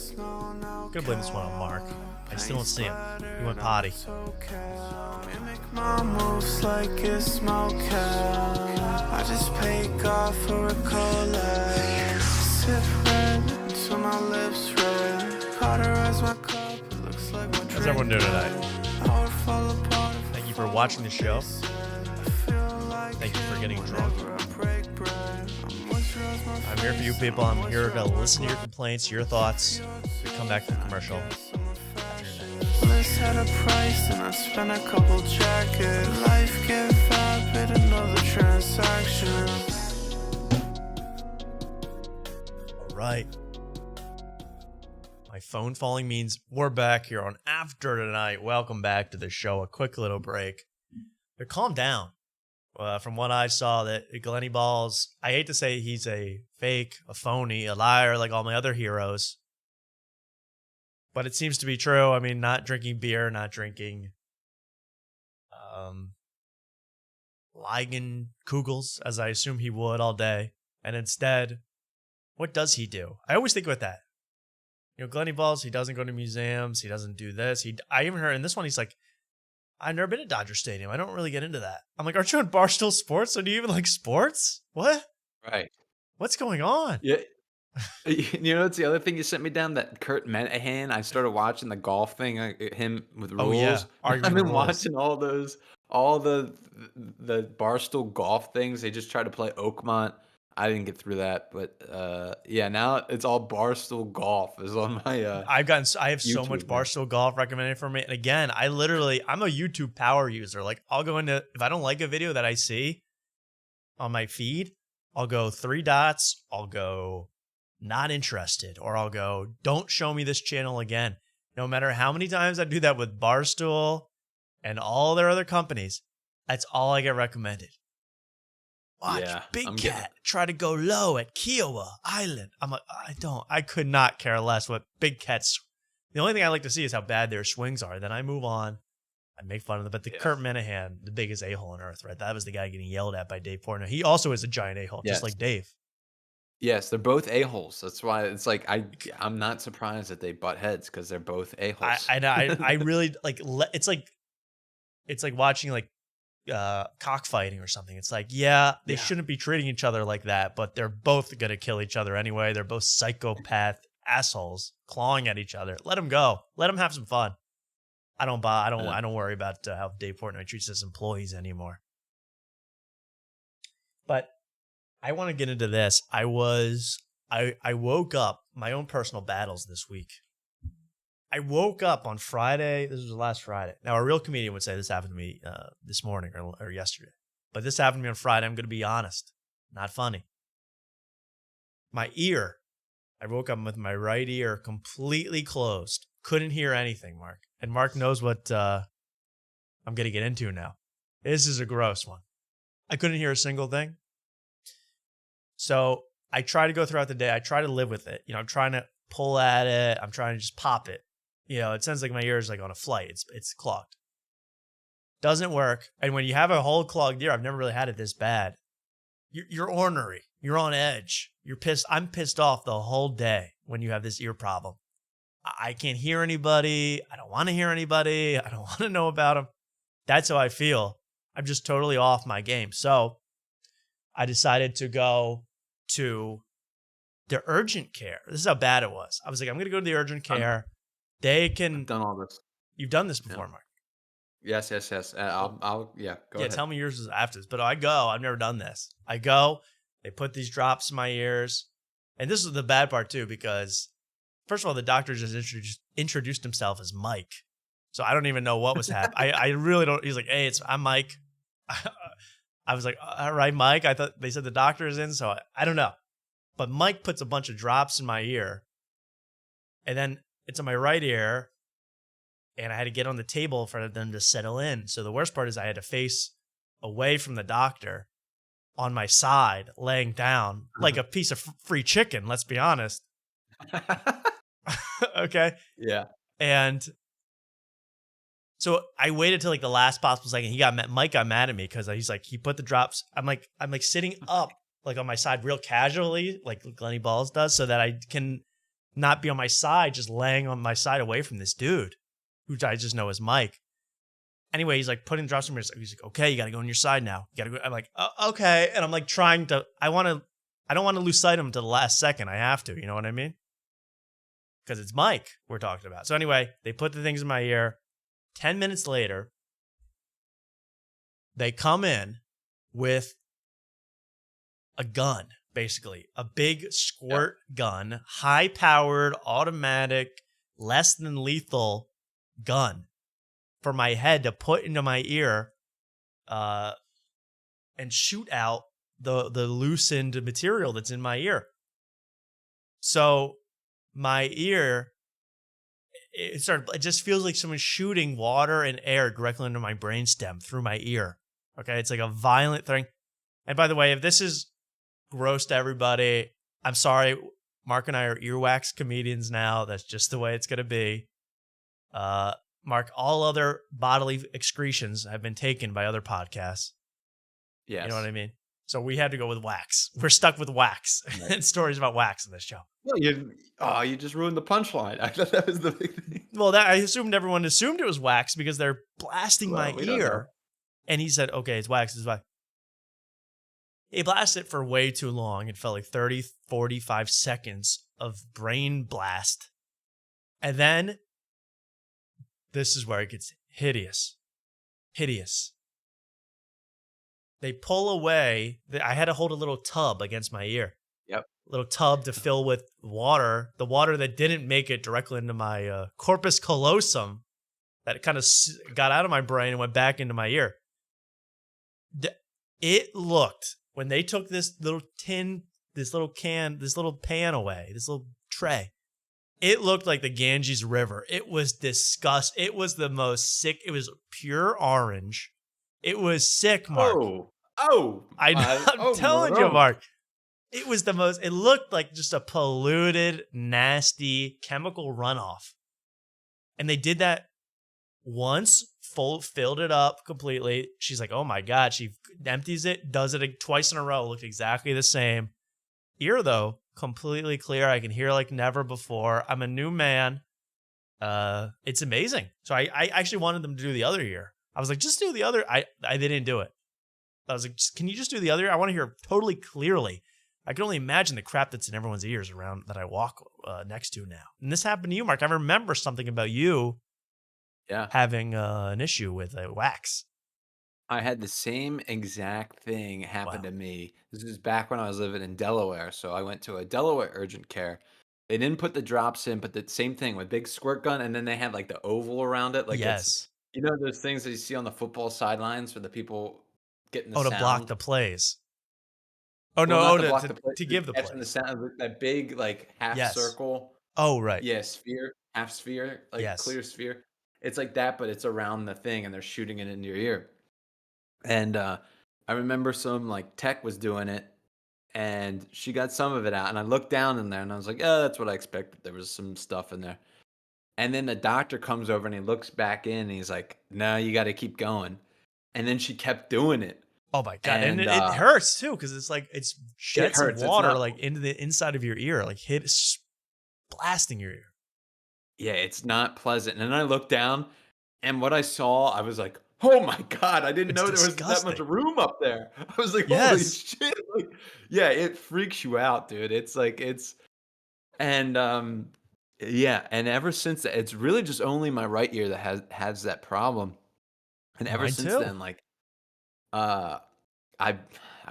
gonna blame this one on Mark. I still don't see him. He went potty. Mimic my moves like it's smoke. I just pay God for a collab. Sip red until my lips red. Cauterize my cup, it looks like my How's everyone doing tonight? Thank you for watching the show. Thank you for getting drunk. I'm here for you people. I'm here to listen to your complaints, your thoughts. We come back from commercial. Bliss had a price and I spent a couple jackets. Life get vapid, another transaction. All right. My phone falling means we're back here on After Tonight. Welcome back to the show. A quick little break. But calm down. From what I saw, that Glenny Balls, I hate to say he's a fake, a phony, a liar like all my other heroes. But it seems to be true. I mean, not drinking beer, not drinking Ligon Kugels, as I assume he would all day. And instead, what does he do? I always think about that. You know, Glenny Balls, he doesn't go to museums. He doesn't do this. I even heard in this one, he's like, I've never been to Dodger Stadium. I don't really get into that. I'm like, aren't you on Barstool Sports? So do you even like sports? What? Right. What's going on? Yeah. You know, it's the other thing you sent me down, that Kurt Menahan. I started watching the golf thing, him with rules. Oh, yeah. I've Arguing been rules. watching all the Barstool golf things. They just tried to play Oakmont. I didn't get through that, but yeah, now it's all Barstool golf is on my. I have so YouTube, much man. Barstool golf recommended for me. And again, I'm a YouTube power user. Like I'll go into, if I don't like a video that I see on my feed, I'll go 3 dots. I'll go not interested, or I'll go, don't show me this channel again. No matter how many times I do that with Barstool and all their other companies, that's all I get recommended. Watch Big Cat try to go low at Kiowa Island. I'm like, I could not care less what Big Cat's. The only thing I like to see is how bad their swings are. Then I move on. I make fun of them. But Kurt Menahan, the biggest a-hole on earth, right? That was the guy getting yelled at by Dave Portnoy. He also is a giant a-hole, just like Dave. Yes, they're both a-holes. That's why it's like I'm not surprised that they butt heads, because they're both a-holes. I really like. It's like watching like cockfighting or something. It's like, they shouldn't be treating each other like that, but they're both gonna kill each other anyway. They're both psychopath assholes clawing at each other. Let them go. Let them have some fun. I don't worry about how Dave Portnoy treats his employees anymore. But I want to get into this. I woke up, my own personal battles this week. I woke up on Friday. This was last Friday. Now, a real comedian would say this happened to me this morning or yesterday. But this happened to me on Friday. I'm going to be honest. Not funny. My ear. I woke up with my right ear completely closed. Couldn't hear anything, Mark. And Mark knows what I'm going to get into now. This is a gross one. I couldn't hear a single thing. So I try to go throughout the day. I try to live with it. You know, I'm trying to pull at it. I'm trying to just pop it. You know, it sounds like my ear is like on a flight. It's clogged. Doesn't work. And when you have a whole clogged ear, I've never really had it this bad. You're ornery. You're on edge. You're pissed. I'm pissed off the whole day when you have this ear problem. I can't hear anybody. I don't want to hear anybody. I don't want to know about them. That's how I feel. I'm just totally off my game. So I decided to go to the urgent care. This is how bad it was. I was like, I'm going to go to the urgent care. They can. I've done all this. You've done this before, Mark. Yes. Go ahead. Tell me yours is after this. But I go. I've never done this. I go. They put these drops in my ears. And this is the bad part, too, because, first of all, the doctor just introduced himself as Mike. So I don't even know what was happening. I really don't. He's like, hey, I'm Mike. I was like, all right, Mike. I thought they said the doctor is in. So I don't know. But Mike puts a bunch of drops in my ear. And then it's in my right ear. And I had to get on the table for them to settle in. So the worst part is I had to face away from the doctor on my side, laying down like a piece of free chicken, let's be honest. Okay? Yeah. And so I waited till like the last possible second. Mike got mad at me because he's like, he put the drops. I'm like sitting up like on my side real casually, like Glenny Balls does, so that I can not be on my side, just laying on my side away from this dude, who I just know as Mike. Anyway, he's like putting the drops in me. He's like, okay, you got to go on your side now. You got to go. I'm like, oh, okay. And I'm like trying to, I don't want to lose sight of him to the last second. I have to, you know what I mean? Because it's Mike we're talking about. So anyway, they put the things in my ear. 10 minutes later, they come in with a gun, basically. A big squirt gun, high-powered, automatic, less than lethal gun for my head to put into my ear and shoot out the loosened material that's in my ear. So my ear, it just feels like someone's shooting water and air directly into my brainstem through my ear. Okay, it's like a violent thing. And by the way, if this is gross to everybody, I'm sorry. Mark and I are earwax comedians now. That's just the way it's going to be. Mark, all other bodily excretions have been taken by other podcasts. Yes. You know what I mean? So we had to go with wax. We're stuck with wax and stories about wax in this show. Well, you just ruined the punchline. I thought that was the big thing. Well, I assumed everyone assumed it was wax because they're blasting my we don't know. ear. And he said, okay, it's wax, it's wax. He blasted it for way too long. It felt like 30, 45 seconds of brain blast. And then, this is where it gets hideous. Hideous. They pull away. I had to hold a little tub against my ear. Yep. Little tub to fill with water. The water that didn't make it directly into my corpus callosum. That kind of got out of my brain and went back into my ear. It looked, when they took this little tin, this little can, this little pan away, this little tray, it looked like the Ganges River. It was disgusting. It was the most sick. It was pure orange. It was sick, Mark. I'm telling you, Mark. It was the most, it looked like just a polluted, nasty chemical runoff. And they did that once, filled it up completely. She's like, oh my God. She empties it, does it twice in a row. Looked exactly the same. Ear, though, completely clear. I can hear like never before. I'm a new man. It's amazing. So I actually wanted them to do the other ear. I was like, just do the other. They didn't do it. I was like, can you just do the other ear? I want to hear totally clearly. I can only imagine the crap that's in everyone's ears around that I walk next to now. And this happened to you, Mark. I remember something about you having an issue with wax. I had the same exact thing happen to me. This is back when I was living in Delaware. So I went to a Delaware urgent care. They didn't put the drops in, but the same thing with big squirt gun. And then they had like the oval around it. Like yes. You know those things that you see on the football sidelines for the people getting the to sound? block the plays. Oh, Well, no, not to give the catching play. the sound, that big like half circle. Oh, right. Yeah, sphere, half sphere, like clear sphere. It's like that, but it's around the thing, and they're shooting it into your ear. And I remember some like tech was doing it, and she got some of it out, and I looked down in there, and I was like, oh, that's what I expected. There was some stuff in there. And then the doctor comes over, and he looks back in, and he's like, no, you got to keep going. And then she kept doing it. Oh my God. And it hurts too, because it's like it's jets of water like into the inside of your ear, like blasting your ear. Yeah, it's not pleasant. And then I looked down, and what I saw, I was like, oh my God, I didn't know there was that much room up there. I was like, holy shit. Like, yeah, it freaks you out, dude. It's like and ever since that, it's really just only my right ear that has that problem. And ever since then, like I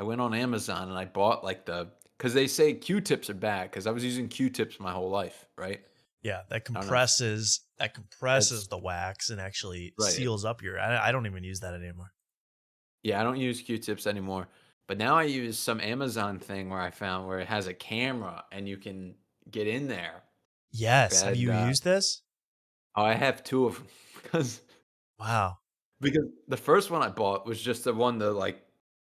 went on Amazon and I bought like because they say Q-tips are bad, because I was using Q-tips my whole life, right? Yeah, that compresses the wax and actually seals up your. I don't even use that anymore. Yeah, I don't use Q-tips anymore. But now I use some Amazon thing where I found where it has a camera and you can get in there. Yes, have you used this? Oh, I have two of them. Because the first one I bought was just the one to like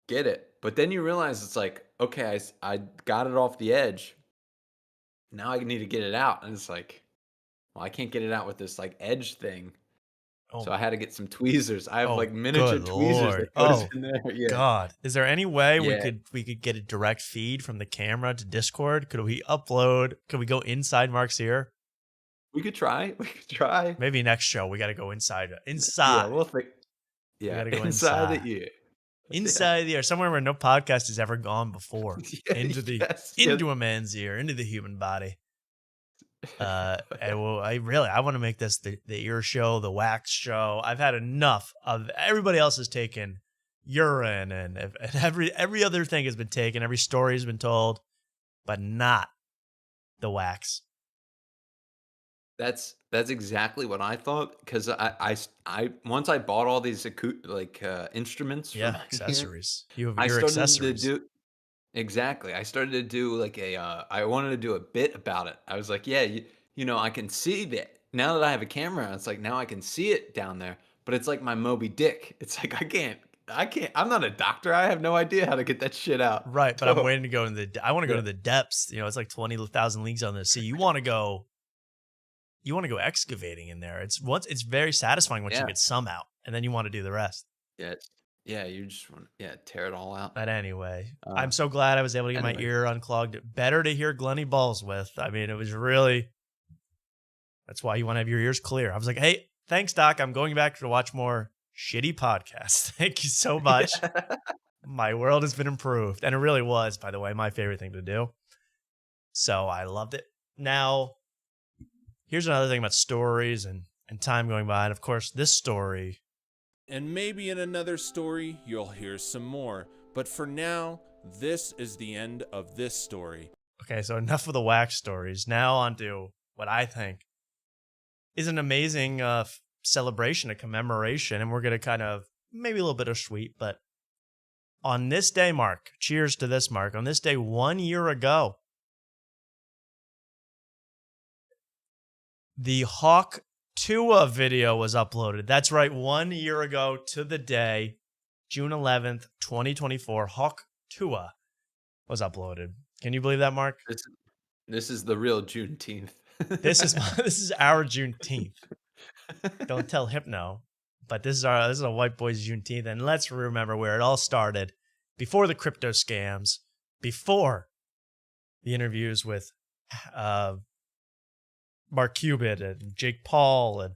get it. But then you realize it's like, okay, I got it off the edge. Now I need to get it out. And it's like, well, I can't get it out with this like edge thing. So I had to get some tweezers. I have like miniature tweezers that goes in there. Yeah. God. Is there any way we could get a direct feed from the camera to Discord? Could we upload? Could we go inside Mark's ear? We could try. Maybe next show we got to go inside. Yeah, we'll think. Yeah, we got to go inside the ear. Inside the ear, somewhere where no podcast has ever gone before. Into a man's ear, into the human body. I want to make this the ear show, the wax show. I've had enough of everybody else has taken urine and every other thing has been taken, every story has been told, but not the wax. That's exactly what I thought, because I once I bought all these instruments, accessories. I started to do like I wanted to do a bit about it. I was like, yeah, you know, I can see that now that I have a camera. It's like now I can see it down there, but it's like my Moby Dick. It's like I can't. I'm not a doctor. I have no idea how to get that shit out. Right, but I'm waiting to go I want to go to the depths. You know, it's like 20,000 leagues on the sea. You want to go excavating in there. It's very satisfying once you get some out, and then you want to do the rest. Yeah, Yeah, you just want to tear it all out. But anyway, I'm so glad I was able to get my ear unclogged. Better to hear Glenny Balls with. I mean, it was really, that's why you want to have your ears clear. I was like, hey, thanks, Doc. I'm going back to watch more shitty podcasts. Thank you so much. My world has been improved. And it really was, by the way, my favorite thing to do. So I loved it. Now, here's another thing about stories and time going by. And of course, this story. And maybe in another story, you'll hear some more. But for now, this is the end of this story. Okay, so enough of the wax stories. Now on to what I think is an amazing celebration, a commemoration. And we're going to kind of, maybe a little bit of sweet, but on this day, Mark, cheers to this, Mark. On this day 1 year ago, the Tuah video was uploaded. That's right, 1 year ago to the day, June 11th, 2024, Tuah was uploaded. Can you believe that, Mark? This is the real Juneteenth. This is our Juneteenth. Don't tell Hypno, but this is a white boy's Juneteenth, and let's remember where it all started. Before the crypto scams, before the interviews with Mark Cuban and Jake Paul and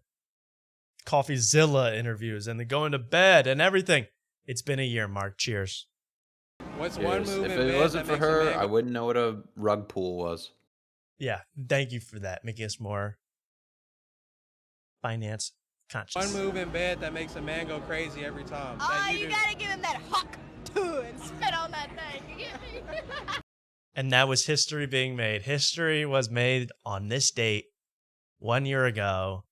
CoffeeZilla interviews and the going to bed and everything. It's been a year, Mark. Cheers. What's one move? If it wasn't for her, I wouldn't know what a rug pull was. Yeah, thank you for that, making us more finance conscious. One move in bed that makes a man go crazy every time. Oh, you gotta give him that hawk to and spit on that thing. You get me? And that was history being made. History was made on this date 1 year ago.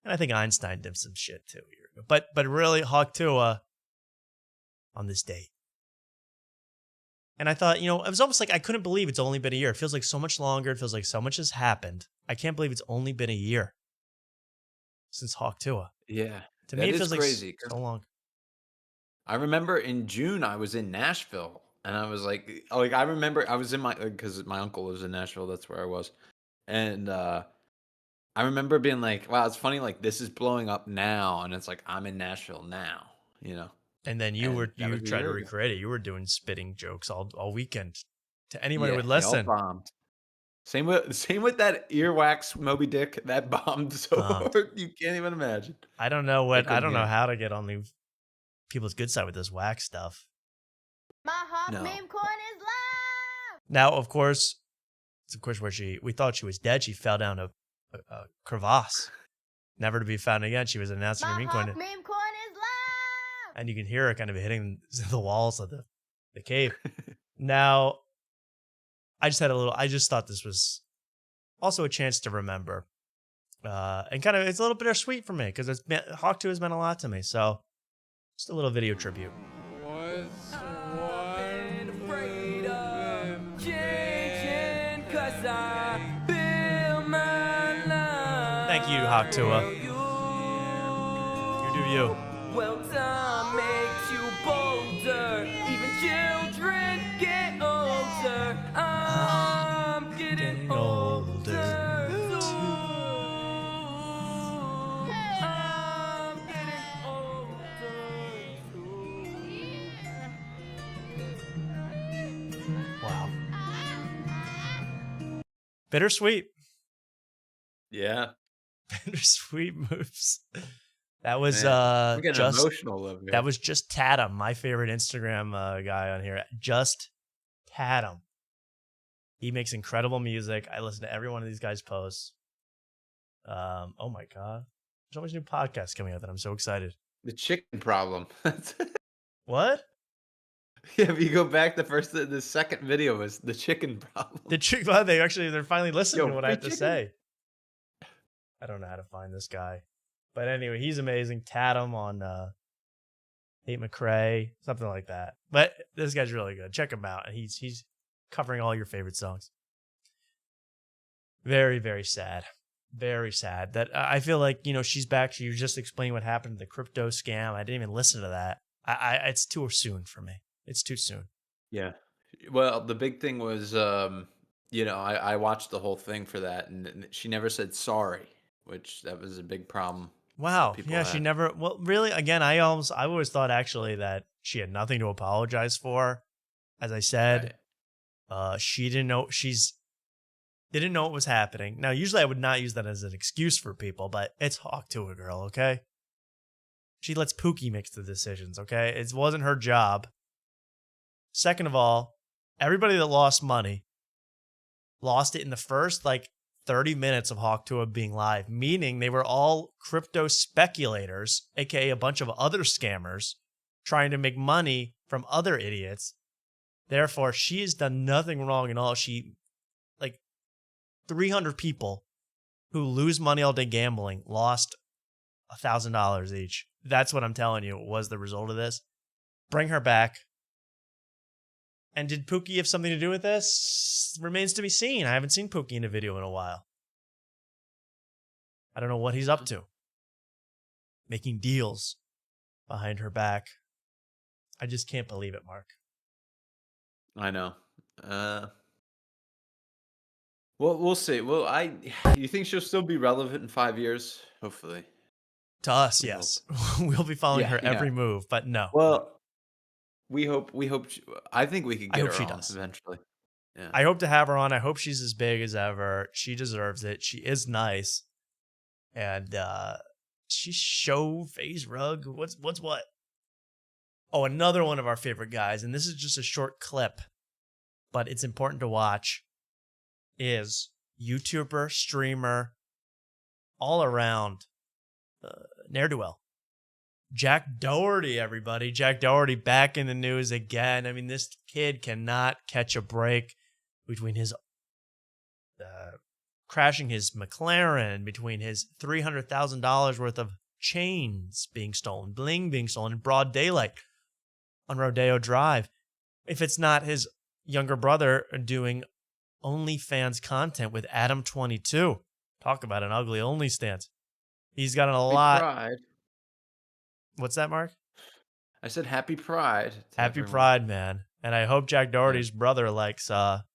And I think Einstein did some shit too a year ago. But really, Tuah on this date. And I thought, it was almost like I couldn't believe it's only been a year. It feels like so much longer. It feels like so much has happened. I can't believe it's only been a year since Tuah. Yeah. To me, it feels crazy. Like so long. I remember in June, I was in Nashville. And I was like I remember I was in because my uncle lives in Nashville. That's where I was. And I remember being like, wow, it's funny. Like, this is blowing up now. And it's like, I'm in Nashville now, And then you tried to recreate it. You were doing spitting jokes all weekend to anyone who would listen. All bombed. Same with that earwax Moby Dick. That bombed so hard you can't even imagine. I don't know how to get on the people's good side with this wax stuff. My hawk meme coin is live. Now, of course, it's where we thought she was dead. She fell down a crevasse, never to be found again. She was announcing her meme coin. Meme coin is live. And you can hear her kind of hitting the walls of the cave. Now, I just thought this was also a chance to remember. And kind of, it's a little bittersweet for me because Tuah has meant a lot to me. So, just a little video tribute. Thank you, Tuah. You do you. Well, time makes you bolder. Even children get older. I'm getting older too. I'm getting older too. Wow. Bittersweet. Yeah. Bittersweet moves. That was just emotional over here. That was just Tatum, my favorite Instagram guy on here. Just Tatum. He makes incredible music. I listen to every one of these guys' posts. Oh my god, there's always new podcasts coming out that I'm so excited. The chicken problem. What? Yeah, if you go back, the second video was the chicken problem. The chicken. Well, they're finally listening to what I have to say. I don't know how to find this guy. But anyway, he's amazing. Tatum on Nate McRae, something like that. But this guy's really good. Check him out. And he's covering all your favorite songs. Very, very sad. Very sad. That I feel like, she's back. She was just explaining what happened to the crypto scam. I didn't even listen to that. It's too soon for me. It's too soon. Yeah. Well, the big thing was, I watched the whole thing for that, and she never said sorry, which that was a big problem Wow. people Yeah, she had. never. Well, really, again, I always thought actually that she had nothing to apologize for. As I said, she didn't know. Didn't know what was happening. Now, usually I would not use that as an excuse for people, but it's Hawk Tuah, girl. Okay. She lets Pookie make the decisions. Okay, it wasn't her job. Second of all, everybody that lost money lost it in the first 30 minutes of Hawk Tuah being live, meaning they were all crypto speculators, aka a bunch of other scammers trying to make money from other idiots. Therefore, she has done nothing wrong at all. 300 people who lose money all day gambling lost $1,000 each. That's what I'm telling you was the result of this. Bring her back. And did Pookie have something to do with this? Remains to be seen. I haven't seen Pookie in a video in a while. I don't know what he's up to. Making deals behind her back. I just can't believe it, Mark. I know. Well, we'll see. Well, you think she'll still be relevant in 5 years? Hopefully. To us, yes. We'll be following her every move, but no. Well, we hope. I think we could I get hope her she on does. eventually. Yeah. I hope to have her on. I hope she's as big as ever. She deserves it. She is nice. And she's show phase rug. What's what? Oh, another one of our favorite guys, and this is just a short clip, but it's important to watch, is YouTuber, streamer, all around ne'er-do-well. Jack Doherty, everybody. Jack Doherty back in the news again. I mean, this kid cannot catch a break between his crashing his McLaren, between his $300,000 worth of chains being stolen, bling being stolen in broad daylight on Rodeo Drive. If it's not his younger brother doing OnlyFans content with Adam22. Talk about an ugly OnlyStans. He's got a lot. Pride. What's that, Mark? I said happy Pride. Happy Pride, man. And I hope Jack Doherty's brother likes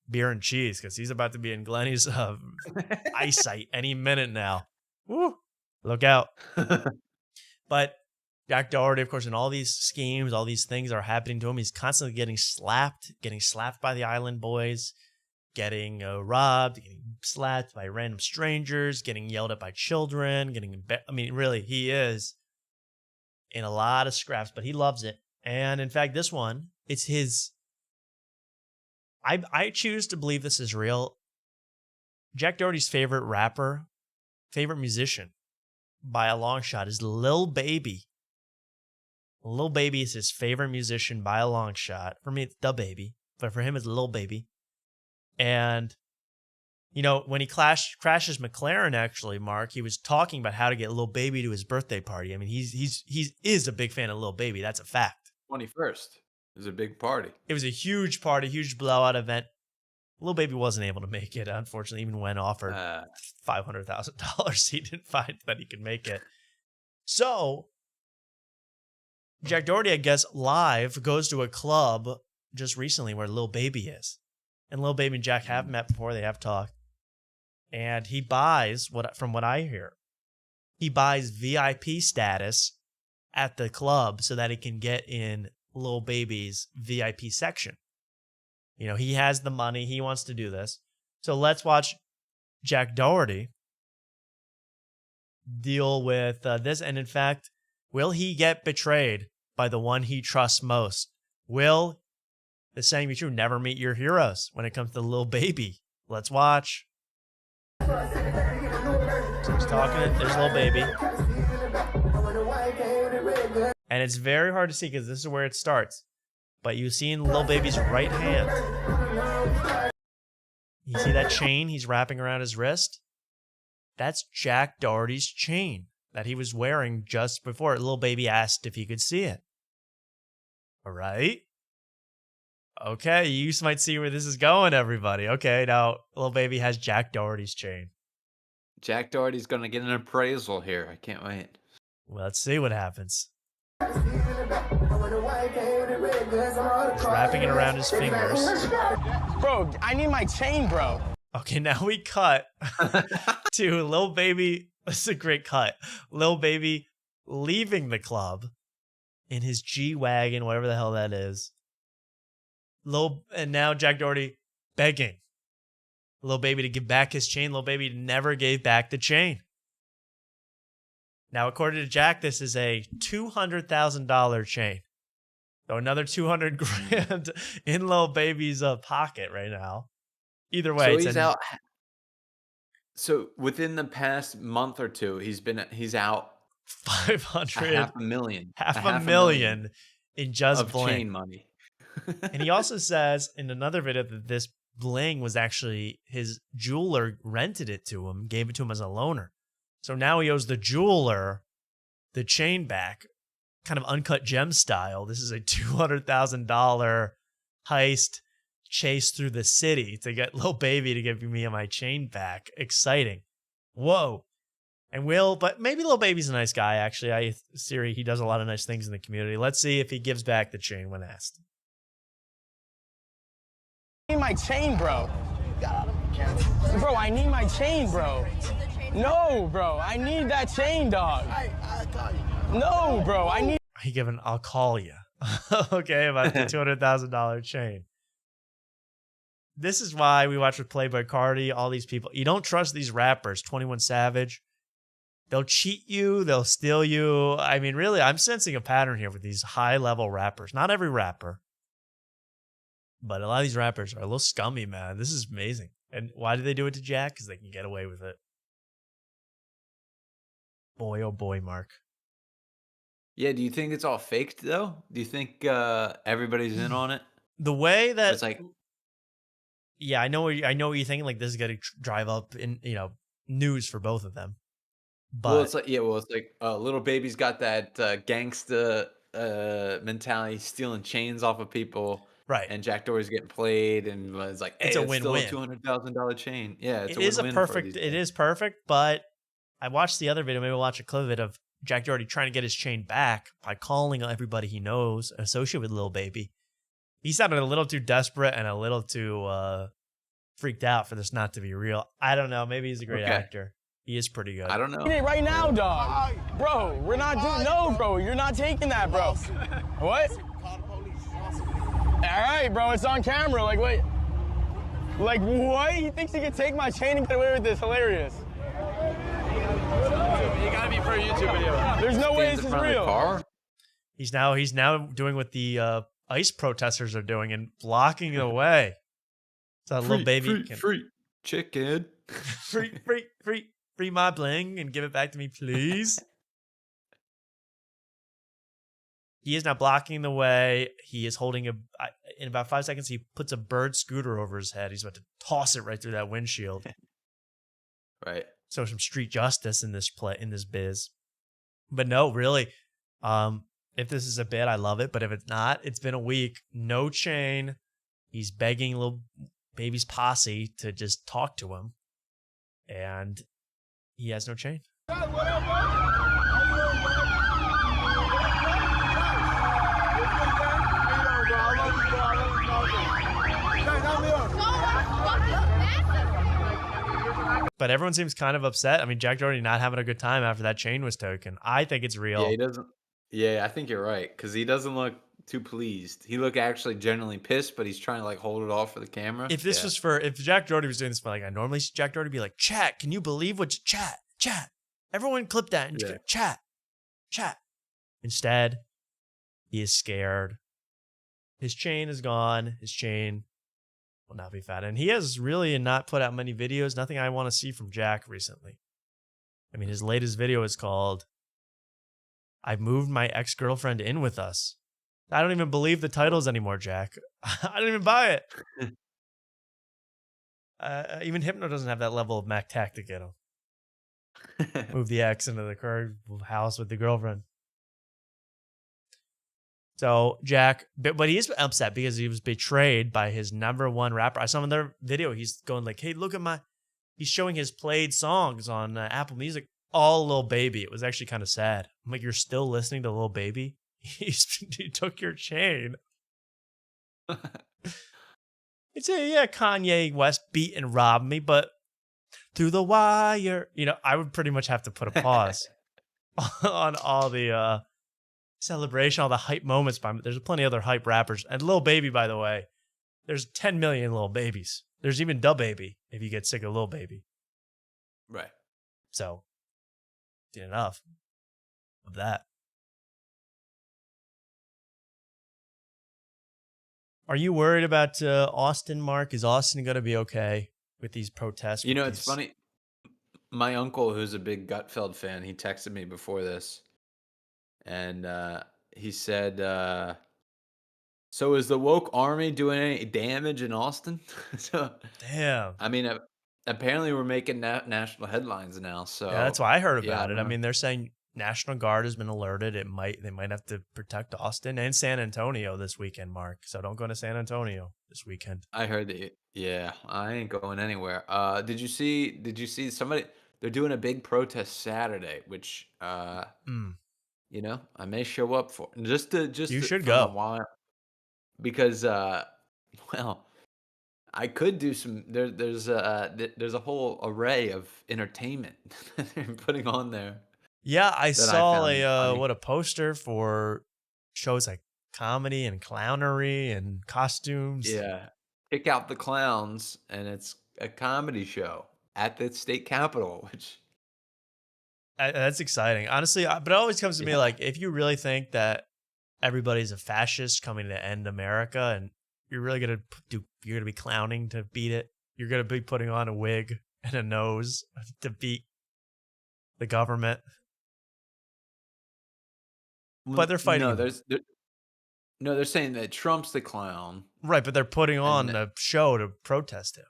beer and cheese, because he's about to be in Glenny's eyesight any minute now. Woo! Look out. But Jack Doherty, of course, in all these schemes, all these things are happening to him. He's constantly getting slapped by the island boys, getting robbed, getting slapped by random strangers, getting yelled at by children, I mean, really, he is in a lot of scraps, but he loves it. And in fact, this one, it's his. I choose to believe this is real. Jack Doherty's favorite rapper, favorite musician, by a long shot, is Lil Baby. Lil Baby is his favorite musician by a long shot. For me, it's Da Baby, but for him, it's Lil Baby. And, you know, when he crashes McLaren, actually, Mark, he was talking about how to get Lil Baby to his birthday party. I mean, he is a big fan of Lil Baby. That's a fact. 21st. It was a big party. It was a huge party, huge blowout event. Lil Baby wasn't able to make it, unfortunately, even when offered $500,000. He didn't find that he could make it. So, Jack Doherty, I guess, live goes to a club just recently where Lil Baby is. And Lil Baby and Jack have met before. They have talked. And he buys, from what I hear, he buys VIP status at the club so that he can get in Lil Baby's VIP section. You know, he has the money. He wants to do this. So let's watch Jack Doherty deal with this. And in fact, will he get betrayed by the one he trusts most? Will the saying be true, never meet your heroes when it comes to Lil Baby? Let's watch. So he's talking, there's Lil Baby. And it's very hard to see because this is where it starts. But you see in Lil Baby's right hand, you see that chain he's wrapping around his wrist? That's Jack Doherty's chain that he was wearing just before Lil Baby asked if he could see it. All right. Okay, you might see where this is going, everybody. Okay, now Lil Baby has Jack Doherty's chain. Jack Doherty's going to get an appraisal here. I can't wait. Well, let's see what happens. He's wrapping it around his fingers. Bro, I need my chain, bro. Okay, now we cut to Lil Baby This is a great cut. Lil Baby leaving the club in his G-Wagon, whatever the hell that is. And now Jack Doherty begging Lil Baby to give back his chain. Lil Baby never gave back the chain. Now, according to Jack, this is a $200,000 chain. So another 200 grand in Lil Baby's pocket right now. Either way, So it's he's out. So within the past month or two, he's out 500, half a million, half a million in just of bling. chain money. And he also says in another video that this bling was actually his jeweler rented it to him, gave it to him as a loaner. So now he owes the jeweler the chain back, kind of Uncut Gem style. This is a $200,000 heist chase through the city to get Lil Baby to give me my chain back. Exciting. Whoa. And but maybe Lil Baby's a nice guy, actually. Siri, he does a lot of nice things in the community. Let's see if he gives back the chain when asked. I need my chain, bro. Bro, I need my chain, bro. No, bro, I need that chain, dog. No, bro, I need. He giving, I'll call you. Okay, about the $200,000 chain. This is why we watch with Playboy Cardi, all these people. You don't trust these rappers, 21 Savage. They'll cheat you. They'll steal you. I mean, really, I'm sensing a pattern here with these high-level rappers. Not every rapper, but a lot of these rappers are a little scummy, man. This is amazing. And why do they do it to Jack? Because they can get away with it. Boy, oh boy, Mark. Yeah, do you think it's all faked though? Do you think everybody's in on it? The way that it's like, yeah, I know what you're thinking. Like this is gonna drive up in news for both of them. But well, it's like Lil Baby's got that gangsta mentality, stealing chains off of people, right? And Jack Doherty's getting played, and it's like, hey, it's a win-win. Still a $200,000 chain. Yeah, it is a perfect. It is perfect, but I watched the other video. Maybe we'll watch a clip of it of Jack Doherty trying to get his chain back by calling everybody he knows associated with Lil Baby. He sounded a little too desperate and a little too freaked out for this not to be real. I don't know. Maybe he's a great actor. He is pretty good. I don't know. Right now, dog. Bro, we're not doing. No, bro, you're not taking that, bro. What? All right, bro, it's on camera. Like, wait. Like, what? He thinks he can take my chain and get away with this. Hilarious. You gotta be for a YouTube video. There's no way this is real. He's now doing what the ICE protesters are doing and blocking the way. So Lil Baby can free chicken. free my bling and give it back to me, please. He is now blocking the way. He is holding in about 5 seconds, he puts a bird scooter over his head. He's about to toss it right through that windshield. Right. So some street justice in this biz. But no, really, if this is a bit, I love it. But if it's not, it's been a week. No chain. He's begging Lil Baby's posse to just talk to him. And he has no chain. But everyone seems kind of upset. I mean, Jack Doherty not having a good time after that chain was taken. I think it's real. Yeah, he doesn't. Yeah, I think you're right because he doesn't look too pleased. He looked actually genuinely pissed, but he's trying to like hold it off for the camera. If this was if Jack Doherty was doing this for like I normally see Jack Doherty be like, chat, can you believe what chat? Everyone clip that and chat. Instead, he is scared. His chain is gone. His chain will not be found. And he has really not put out many videos. Nothing I want to see from Jack recently. I mean, his latest video is called I Moved My Ex-Girlfriend In With Us. I don't even believe the titles anymore, Jack. I don't even buy it. Even Hypno doesn't have that level of Mac tactic in him. Move the ex into the current house with the girlfriend. So Jack, but he is upset because he was betrayed by his #1 rapper. I saw another video. He's going like, "Hey, look at he's showing his played songs on Apple Music, all Lil Baby." It was actually kind of sad. I'm like, you're still listening to Lil Baby? He took your chain. It's yeah, Kanye West beat and robbed me, but through the wire. You know, I would pretty much have to put a pause on all the celebration, all the hype moments. There's plenty of other hype rappers. And Lil Baby, by the way, there's 10 million Lil Babies. There's even Da Baby if you get sick of Lil Baby. Right. So, did enough of that. Are you worried about Austin, Mark? Is Austin going to be okay with these protests? You know, it's funny. My uncle, who's a big Gutfeld fan, he texted me before this. And he said, so is the woke army doing any damage in Austin? So, damn. I mean, apparently we're making national headlines now. So yeah, that's why I heard about yeah, it. I mean, they're saying National Guard has been alerted. They might have to protect Austin and San Antonio this weekend, Mark. So don't go to San Antonio this weekend. I heard that. Yeah, I ain't going anywhere. Did you see somebody? They're doing a big protest Saturday, which you know, I may show up for just you should from go a while, because well, I could do some. There's a whole array of entertainment that they're putting on there. Yeah, I saw a a poster for shows like comedy and clownery and costumes. Yeah, kick out the clowns, and it's a comedy show at the state capitol, which that's exciting, honestly. But it always comes to me like, if you really think that everybody's a fascist coming to end America, and you're really gonna be clowning to beat it, you're gonna be putting on a wig and a nose to beat the government. But they're fighting. No, they're saying that Trump's the clown. Right, but they're putting on a show to protest him.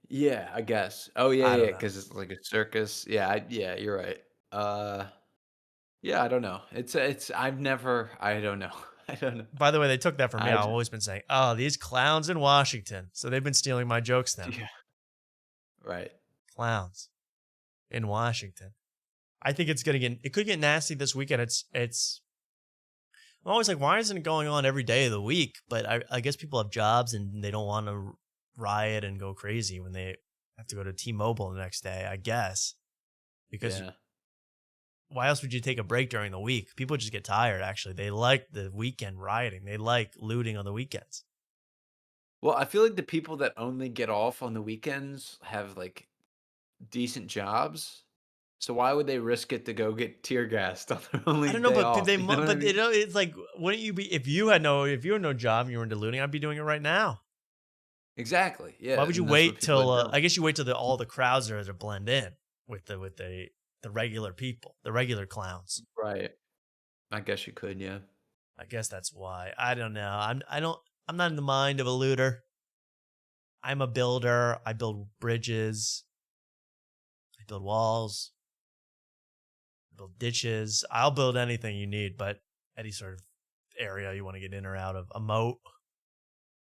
Yeah, I guess. Oh yeah, because it's like a circus. Yeah, you're right. Yeah, I don't know. I don't know. I don't know. By the way, they took that from me. I've always been saying, "Oh, these clowns in Washington." So they've been stealing my jokes now. Yeah. Right. Clowns in Washington. I think it could get nasty this weekend. I'm always like, why isn't it going on every day of the week? But I guess people have jobs and they don't want to riot and go crazy when they have to go to T-Mobile the next day, I guess. Because why else would you take a break during the week? People just get tired, actually. They like the weekend rioting. They like looting on the weekends. Well, I feel like the people that only get off on the weekends have like decent jobs. So why would they risk it to go get tear gassed on their only? I don't know, day but off, they, you know what I mean? it's like, wouldn't you be if you had no job and you were into looting? I'd be doing it right now. Exactly. Yeah. Why would you and that's wait what people till? do. I guess you wait till all the crowds are to blend in with the regular people, the regular clowns. Right. I guess you could. Yeah. I guess that's why. I don't know. I'm not in the mind of a looter. I'm a builder. I build bridges. I build walls. Build ditches. I'll build anything you need, but any sort of area you want to get in or out of. A moat.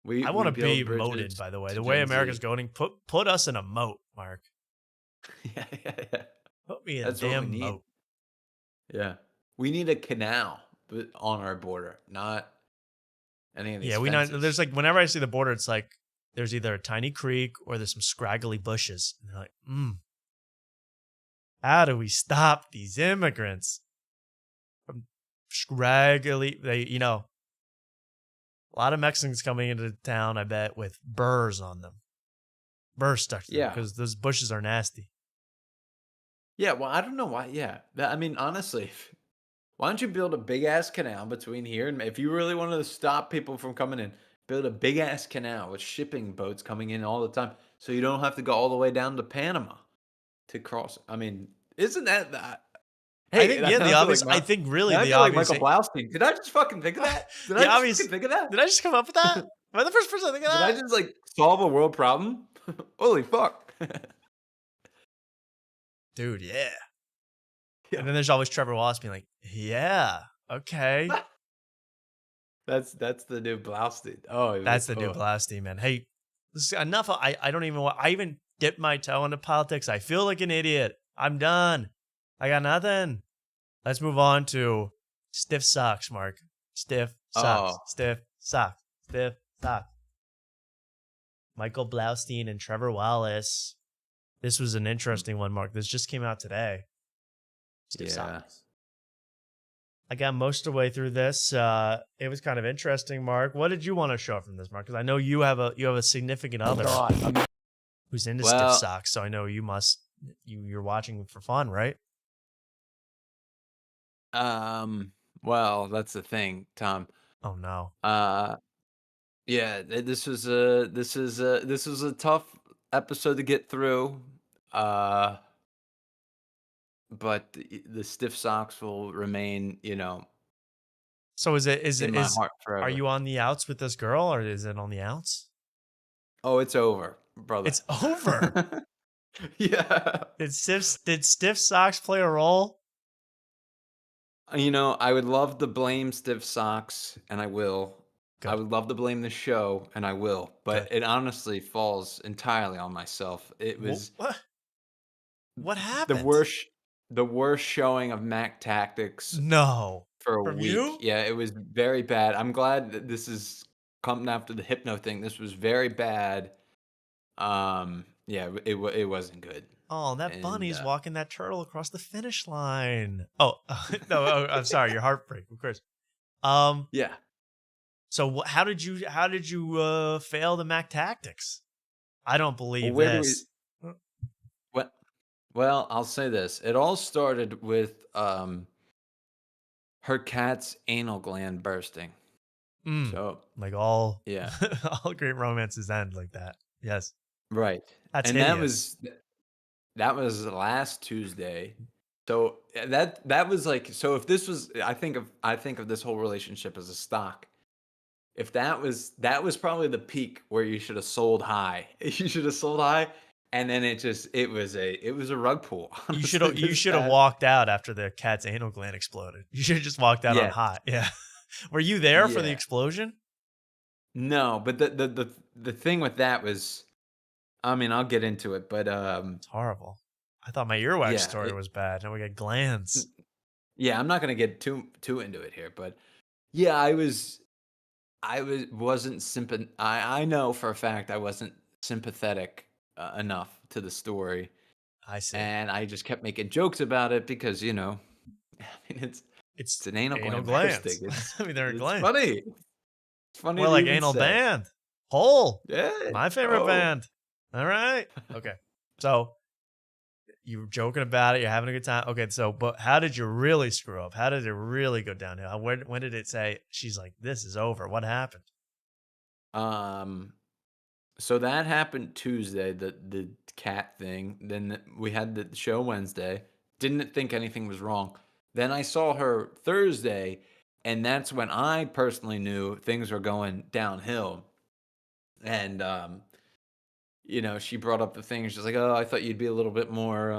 I want to be moated, by the way. The way America's going, put us in a moat, Mark. Yeah. Put me in That's a what we damn need. moat. Yeah. We need a canal on our border, not any of these. Yeah, there's like, whenever I see the border, it's like there's either a tiny creek or there's some scraggly bushes. And they're like, how do we stop these immigrants from scraggly? A lot of Mexicans coming into town, I bet, with burrs on them. Burrs stuck to them because those bushes are nasty. Yeah, well, I don't know why. Yeah. I mean, honestly, why don't you build a big-ass canal between here? And if you really wanted to stop people from coming in, build a big-ass canal with shipping boats coming in all the time so you don't have to go all the way down to Panama to cross. I mean, isn't that... Hey, the obvious. I think really the obvious. Like Michael Blaustein. Did I just fucking think of that? Did I just fucking think of that? Did I just come up with that? Am I the first person to think of that? Did I just like solve a world problem? Holy fuck. Dude, yeah. And then there's always Trevor Wallace being like, yeah, okay. That's the new Blaustein. Oh, that's the new Blaustein, man. Hey, this is enough. I don't even want. I even dipped my toe into politics. I feel like an idiot. I'm done. I got nothing. Let's move on to stiff socks, Mark. Stiff socks. Stiff socks. Stiff socks. Michael Blaustein and Trevor Wallace This was an interesting one, Mark. This just came out today. Stiff Yeah. socks. I got most of the way through this. It was kind of interesting, Mark. What did you want to show from this, Mark? Because I know you have a significant other who's into stiff socks, so I know you're watching for fun, right? Well, that's the thing, Tom. Oh no. Yeah, this was a tough episode to get through. But the stiff socks will remain, So is in my heart are forever. you on the outs with this girl, or is it on the outs? Oh, it's over, brother. It's over. Yeah. Did stiff socks play a role? I would love to blame stiff socks, and I will. Good. I would love to blame the show, and I will. But Good. it honestly falls entirely on myself. It was What happened? the worst showing of Mac Tactics No. for a From week. you? Yeah, it was very bad. I'm glad that this is coming after the Hypno thing. This was very bad. Yeah, it wasn't good. Oh, that And, bunny's walking that turtle across the finish line. Oh, no, I'm sorry. Your heartbreak, of course. Yeah. So how did you fail the Mac Tactics? I don't believe where do this. Well, I'll say this. It all started with her cat's anal gland bursting. So Like all yeah. all great romances end like that. Yes. Right. That's and hideous. that was last Tuesday. So that was like, so if this was, I think of this whole relationship as a stock. If that was probably the peak where you should have sold high. You should have sold high, and then it was a rug pull. You should honestly, have walked out after the cat's anal gland exploded. You should have just walked out on Yeah. hot. Yeah. Were you there for the Yeah. explosion? No, but the thing with that was, I mean, I'll get into it, but It's horrible. I thought my earwax Yeah, story was bad. Now we got glands. yeah, I'm not gonna get too into it here, but yeah, I wasn't I know for a fact I wasn't sympathetic enough to the story, I see. and I just kept making jokes about it because I mean it's an anal gland glands. bursting. It's, I mean, they're it's glands. funny. It's funny. More to like even anal say. band. Hole. Yeah. My favorite Oh. band. All right. Okay. So you were joking about it. You're having a good time. Okay. So, but how did you really screw up? How did it really go downhill? When did it say, she's like, this is over? What happened? So that happened Tuesday, the cat thing. Then we had the show Wednesday. Didn't think anything was wrong. Then I saw her Thursday, and that's when I personally knew things were going downhill. And she brought up the thing. She's like, "Oh, I thought you'd be a little bit more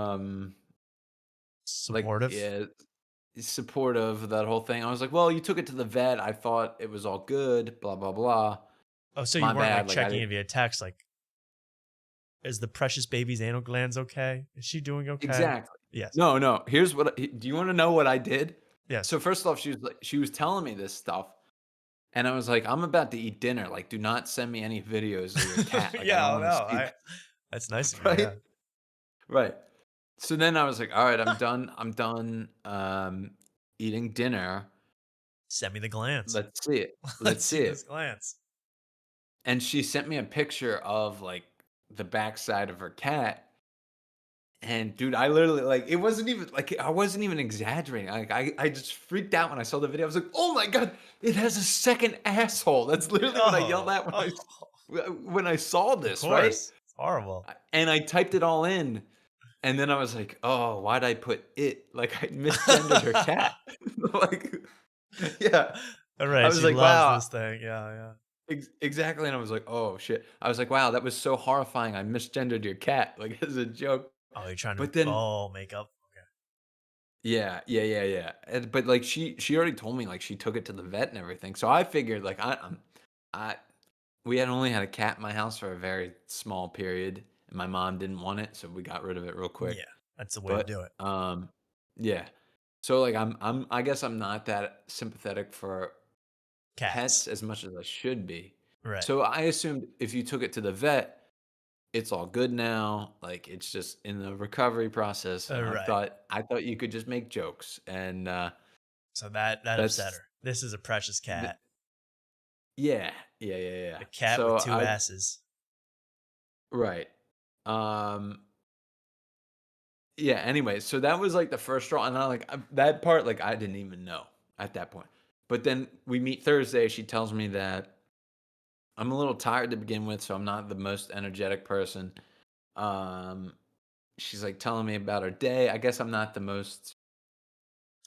Supportive? Like, yeah, supportive of that whole thing." I was like, "Well, you took it to the vet. I thought it was all good. Blah blah blah." Oh, so you My weren't bad, like I checking didn't- it via text, like, is the precious baby's anal glands okay? Is she doing okay? Exactly. Yes. No. Here's what. Do you want to know what I did? Yeah. So first off, she was telling me this stuff, and I was like, "I'm about to eat dinner. Like, do not send me any videos of your cat." Like, Yeah, I don't wanna see that's nice of you. Right? Yeah. Right. So then I was like, "All right, I'm done. I'm done eating dinner. Send me the glands. Let's see it. Let's see those it." glands. And she sent me a picture of like the backside of her cat. And dude, I literally it wasn't even I wasn't even exaggerating. Like I just freaked out when I saw the video. I was like, "Oh my god, it has a second asshole." That's literally what I yelled at when I saw this, Of right? course. It's horrible. And I typed it all in, and then I was like, "Oh, why'd I put it?" Like I misgendered her cat. Yeah. All right. I was She like, loves "Wow." this thing. Yeah. Exactly, and I was like, "Oh shit!" I was like, "Wow, that was so horrifying. I misgendered your cat, like as a joke." Oh, you're trying But to then, make up. yeah. But like she already told me like she took it to the vet and everything. So I figured like we had only had a cat in my house for a very small period, and my mom didn't want it, so we got rid of it real quick. Yeah, that's the way to do it. Yeah. So like I guess I'm not that sympathetic for Cats. pets as much as I should be. Right. So I assumed if you took it to the vet, it's all good now. Like it's just in the recovery process. And Right. I thought you could just make jokes, and So that that's upset her. This is a precious cat. yeah, yeah, yeah, yeah. A cat So with two asses. right. Um, yeah. Anyway, so that was like the first straw, and that part, like I didn't even know at that point. But then we meet Thursday. She tells me that I'm a little tired to begin with, so I'm not the most energetic person. Um, she's like telling me about her day. I guess I'm not the most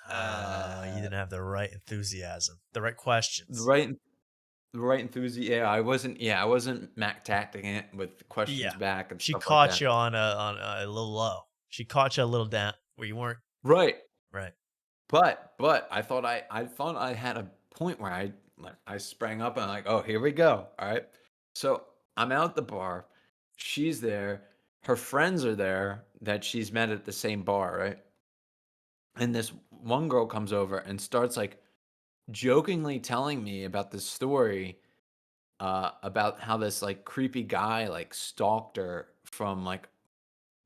You didn't have the right enthusiasm, the right questions. the right enthusiasm. Yeah, I wasn't Mac tacting it with questions Yeah. back and She stuff like caught that. you on a little low. She caught you a little down where you weren't Right. right. But I thought I had a point where I sprang up and I'm like, oh, here we go. All right. So I'm out at the bar. She's there. Her friends are there that she's met at the same bar, right? And this one girl comes over and starts like jokingly telling me about this story about how this like creepy guy like stalked her from like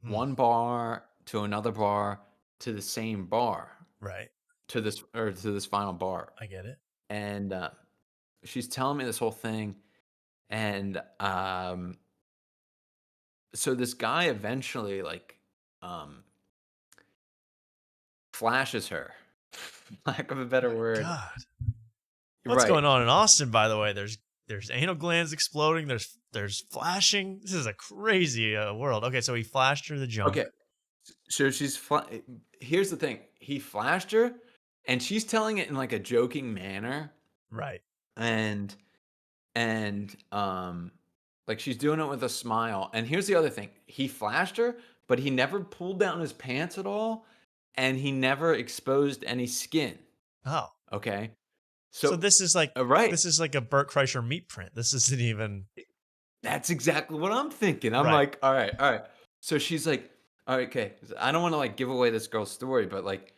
one bar to another bar to the same bar Right. to this final bar. I get it. And she's telling me this whole thing, and so this guy eventually like flashes her, lack of a better word. God. What's going on in Austin, by the way? There's anal glands exploding. There's flashing. This is a crazy world. Okay, so he flashed her the junk. Okay, so here's the thing. He flashed her, and she's telling it in like a joking manner. Right. And like she's doing it with a smile. And here's the other thing. He flashed her, but he never pulled down his pants at all, and he never exposed any skin. Oh. Okay. So this is like right. This is like a Burt Kreischer meat print. This isn't even. That's exactly what I'm thinking. I'm Right. like, all right. So she's like, all right, okay. I don't want to like give away this girl's story, but like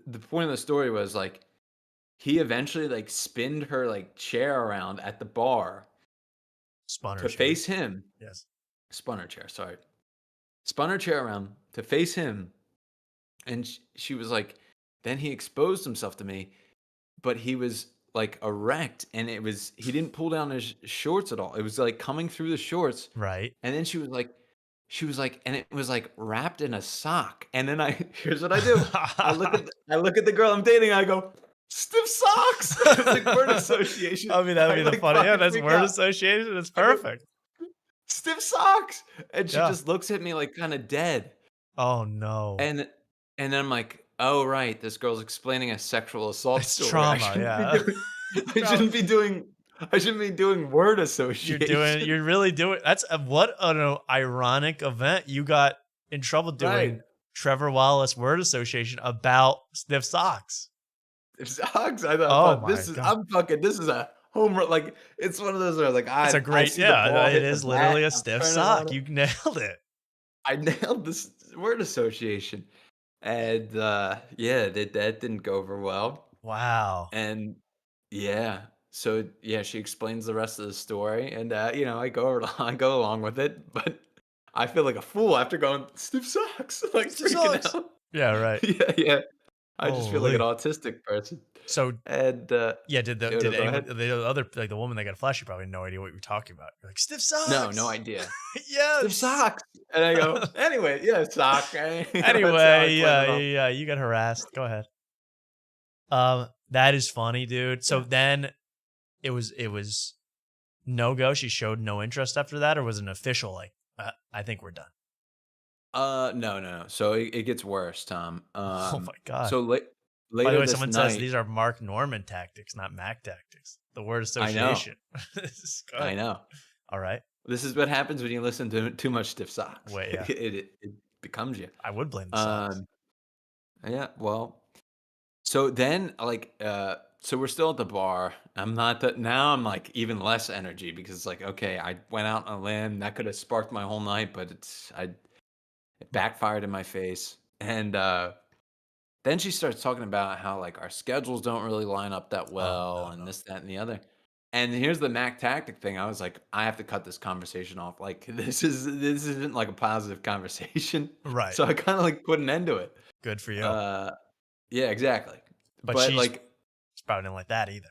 the point of the story was like he eventually like spinned her like chair around at the bar Spun her to chair. face him. Yes. Spun her chair, sorry. Spun her chair around to face him. And she was like, then he exposed himself to me, but he was like erect, and he didn't pull down his shorts at all. It was like coming through the shorts. Right. And then she was like, and it was like wrapped in a sock. And then here's what I do. I look at the girl I'm dating. I go, stiff socks. It's like word association. I mean, that would be the like, funny. Yeah, fucking that's freak word out. association. It's perfect. Stiff socks. And she Yeah. just looks at me like kind of dead. Oh no. And then I'm like, oh right, this girl's explaining a sexual assault It's story. trauma, yeah. I shouldn't be doing word association. You're really doing. That's what an ironic event. You got in trouble doing Right. Trevor Wallace word association about stiff socks. Socks. I Oh thought my this is God. this is a home run. Like it's one of those where like It's a I great, see the ball yeah. hit It the is bat, literally a I'm stiff turning sock. on it. You nailed it. I nailed this word association, and yeah, that didn't go over well. Wow. And yeah, so yeah, she explains the rest of the story, and I go along with it, but I feel like a fool after going stiff socks, like Stiff freaking socks. out. Yeah. Right. Yeah. I just feel like an Holy. autistic person. So And yeah, did no, did go anyone, ahead. the other, like the woman that got flashed, you probably had no idea what you were talking about. You're like, stiff socks. No idea. Yes. Stiff socks. And I go, anyway, yeah, sock. That's how I Anyway, play them off. yeah, you got harassed. Go ahead. That is funny, dude. So then it was no go. She showed no interest after that, or was it an official like, I think we're done. No. So it gets worse, Tom. Oh my God. So By later the way, this someone night, says these are Mark Norman tactics, not Mac tactics. The word I know. association. This is good. I know. All right. This is what happens when you listen to too much stiff socks. Wait, yeah. It becomes you. I would blame the socks. Yeah, well, so then so we're still at the bar. Now I'm like even less energy because it's like, okay, I went out on a limb that could have sparked my whole night, but it backfired in my face. And then she starts talking about how like our schedules don't really line up that well, and this, that, and the other. And here's the Mac tactic thing. I was like, I have to cut this conversation off. Like this isn't like a positive conversation. Right. So I kind of like put an end to it. Good for you. Yeah, exactly. But But she's like, probably didn't like that either.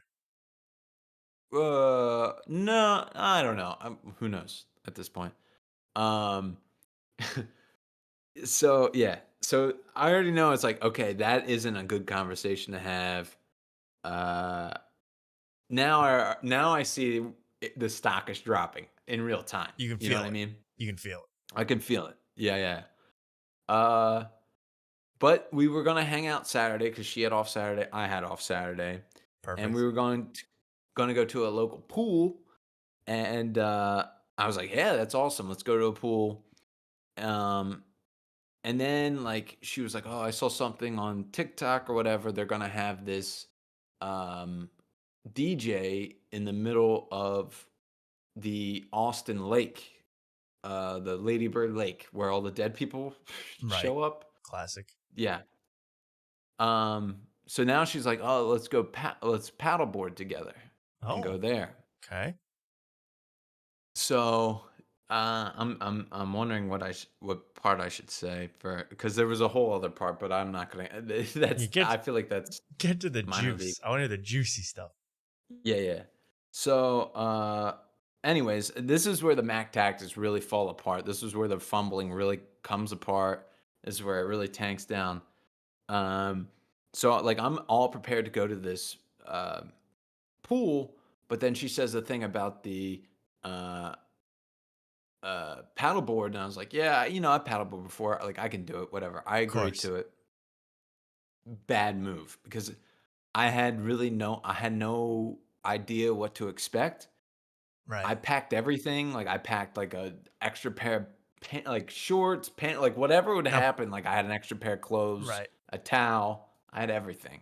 no, I don't know. Who knows at this point? Um, so yeah, so I already know it's like, okay, that isn't a good conversation to have. Now I see the stock is dropping in real time. You can know feel what it. I mean? You can feel it. I can feel it. Yeah, yeah. But we were gonna hang out Saturday because she had off Saturday, I had off Saturday, Perfect. and we were gonna go to a local pool, and I was like, yeah, that's awesome. Let's go to a pool. And then like she was like, oh, I saw something on TikTok or whatever. They're gonna have this DJ in the middle of the Austin Lake, the Lady Bird Lake, where all the dead people show up. Classic. Yeah. So now she's like, oh, let's go let's paddleboard together and go there. Okay. So I'm wondering what part I should say because there was a whole other part, but I'm not gonna. I feel like that's get to the minor juice. league. I want to hear the juicy stuff. Yeah, yeah. So, anyways, this is where the Mac tactics really fall apart. This is where the fumbling really comes apart. This is where it really tanks down. So like I'm all prepared to go to this pool, but then she says the thing about the paddleboard, and I was like, yeah, I paddleboard before. Like I can do it, whatever. I agree to it. Bad move because I had no idea what to expect. Right. I packed everything. Like I packed like a extra pair of like shorts, like whatever would happen. Like I had an extra pair of clothes, Right. a towel. I had everything.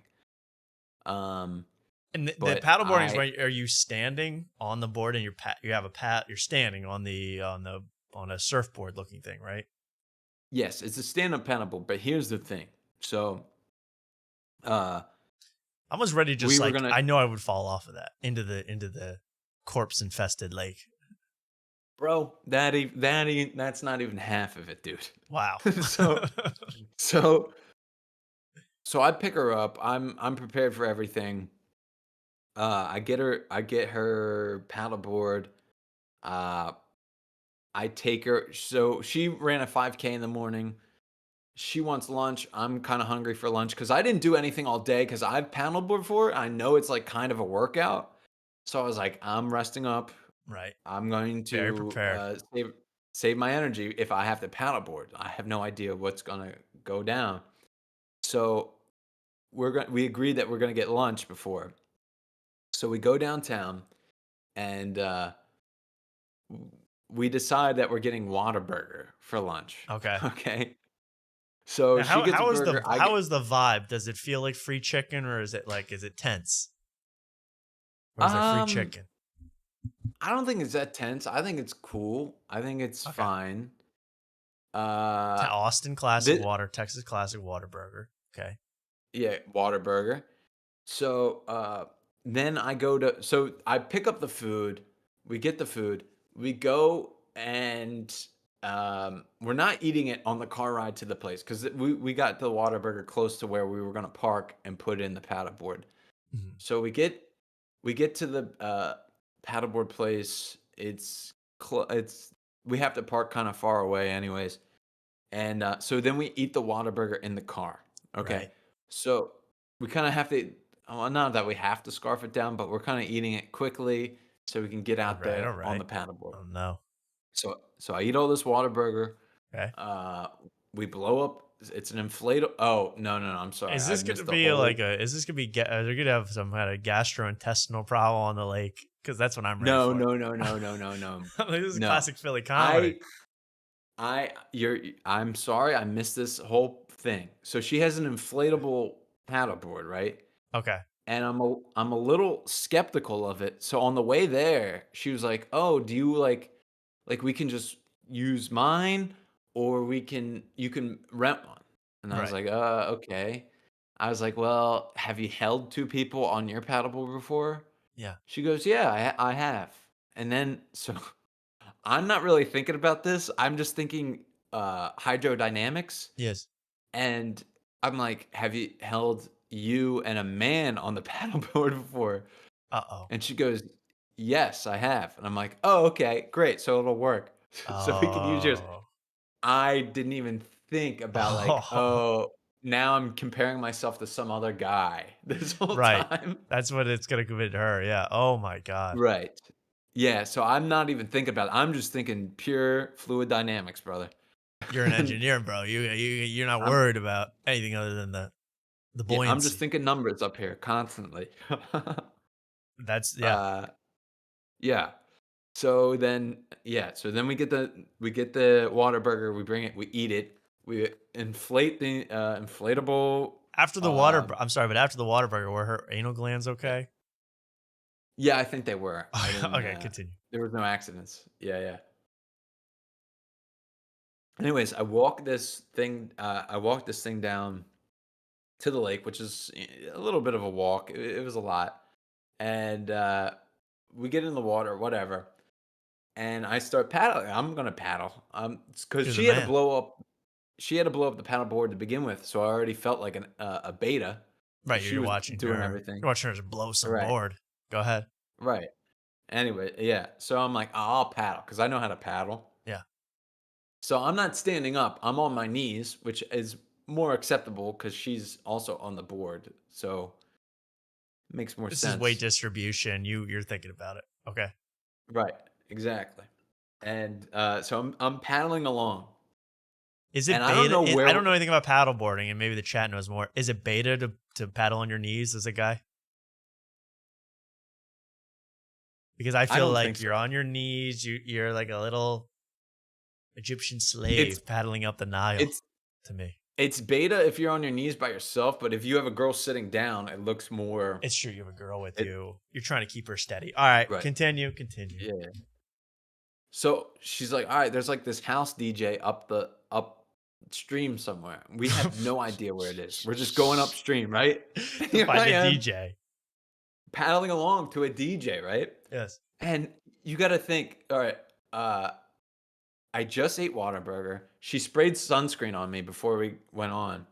And the but paddleboarding is where are you standing on the board and you have you're standing on a surfboard looking thing, right? Yes, it's a stand-up paddleboard. But here's the thing. So, I was ready to just I know I would fall off of that into the corpse infested lake. Bro, that's not even half of it, dude. Wow. So I pick her up. I'm prepared for everything. I get her paddleboard. I take her. So she ran a 5K in the morning. She wants lunch. I'm kind of hungry for lunch because I didn't do anything all day because I've paddleboard before. I know it's like kind of a workout. So I was like, I'm resting up. Right. I'm going Very prepared. Save my energy if I have to paddleboard. I have no idea what's gonna go down. So we agreed that we're gonna get lunch before. So we go downtown and we decide that we're getting Whataburger for lunch. Okay. Okay. So now, she gets a burger. How is the vibe? Does it feel like free chicken or is it tense? Or is it free chicken? I don't think it's that tense. I think it's cool. I think it's fine. Austin classic Texas classic Whataburger. Okay. Yeah, Whataburger. So then I pick up the food. We get the food. We go and we're not eating it on the car ride to the place because we got the Whataburger close to where we were gonna park and put in the paddleboard. Mm-hmm. So we get to the paddleboard place. We have to park kind of far away anyways. And so then we eat the Whataburger in the car. Okay. Right. So we kind of have to, not that we have to scarf it down, but we're kind of eating it quickly so we can get out there on the paddleboard. Oh no. So I eat all this Whataburger. Okay. We blow up. It's an inflatable. Oh no! I'm sorry. Is this gonna be are they gonna have some kind of gastrointestinal problem on the lake? Because that's what I'm ready for. No. This is classic Philly comedy. I'm sorry. I missed this whole thing. So she has an inflatable paddleboard, right? Okay. And I'm a little skeptical of it. So on the way there, she was like, "Oh, do you like we can just use mine, or you can rent one?" And I was like, "Okay." I was like, "Well, have you held two people on your paddleboard before?" Yeah. She goes, yeah, I have. And then, so I'm not really thinking about this. I'm just thinking hydrodynamics. Yes. And I'm like, have you held you and a man on the paddleboard before? Uh-oh. And she goes, yes, I have. And I'm like, oh, okay, great. So it'll work. So we can use yours. Oh. I didn't even think about like, oh, now I'm comparing myself to some other guy this whole Right. time. That's what it's gonna commit to her. Yeah. Oh my God. Right. Yeah. So I'm not even thinking about it. I'm just thinking pure fluid dynamics, brother. You're an engineer, bro. You're not worried about anything other than the buoyancy. Yeah, I'm just thinking numbers up here constantly. That's yeah. Yeah. So then we get the Whataburger, we bring it, we eat it, we inflate the inflatable. After the I'm sorry, but after the Whataburger, were her anal glands okay? Yeah, I think they were. Okay, continue. There was no accidents. Yeah. Anyways, I walk this thing down to the lake, which is a little bit of a walk. It was a lot. And we get in the water, whatever. And I start paddling. I'm gonna paddle. Because she had to blow up. She had to blow up the paddleboard to begin with, so I already felt like a beta. Right, She you're was watching doing her. everything. You're watching her just blow some Right. board. Go ahead. Right. Anyway, yeah. So I'm like, oh, I'll paddle because I know how to paddle. Yeah. So I'm not standing up. I'm on my knees, which is more acceptable because she's also on the board. So it makes more This sense. is weight distribution. You're thinking about it. Okay. Right. Exactly. And so I'm paddling along. Is it And beta? I don't know where I don't know anything about paddleboarding, and maybe the chat knows more. Is it beta to paddle on your knees as a guy? Because I feel don't like think so. you're on your knees. You're like a little Egyptian slave paddling up the Nile. To me, It's beta if you're on your knees by yourself, but if you have a girl sitting down, it looks more. it's true. You have a girl with you. You're trying to keep her steady. All right. Right. Continue. Yeah. So she's like, all right, there's like this house DJ upstream somewhere. We have no idea where it is. We're just going upstream, right? Here Find I a am, DJ. paddling along to a DJ, right? Yes. And you got to think, all right, I just ate Whataburger. She sprayed sunscreen on me before we went on.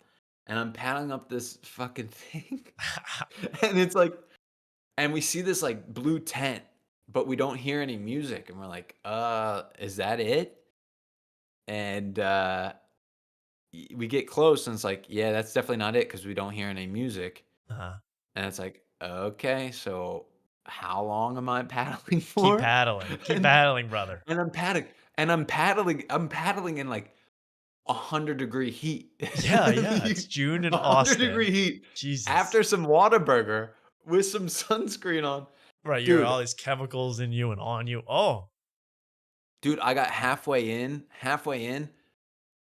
And I'm paddling up this fucking thing. And it's like, and we see this like blue tent, but we don't hear any music. And we're like, is that it? And we get close and it's like, yeah, that's definitely not it because we don't hear any music. Uh-huh. And it's like, okay, so how long am I paddling for? Keep paddling. Keep paddling, brother. And I'm paddling in like 100-degree heat. Yeah. It's June in 100 Austin. degree heat. Jesus. After some Whataburger with some sunscreen on. Right, you Dude. have all these chemicals in you and on you. Oh. Dude, I got halfway in,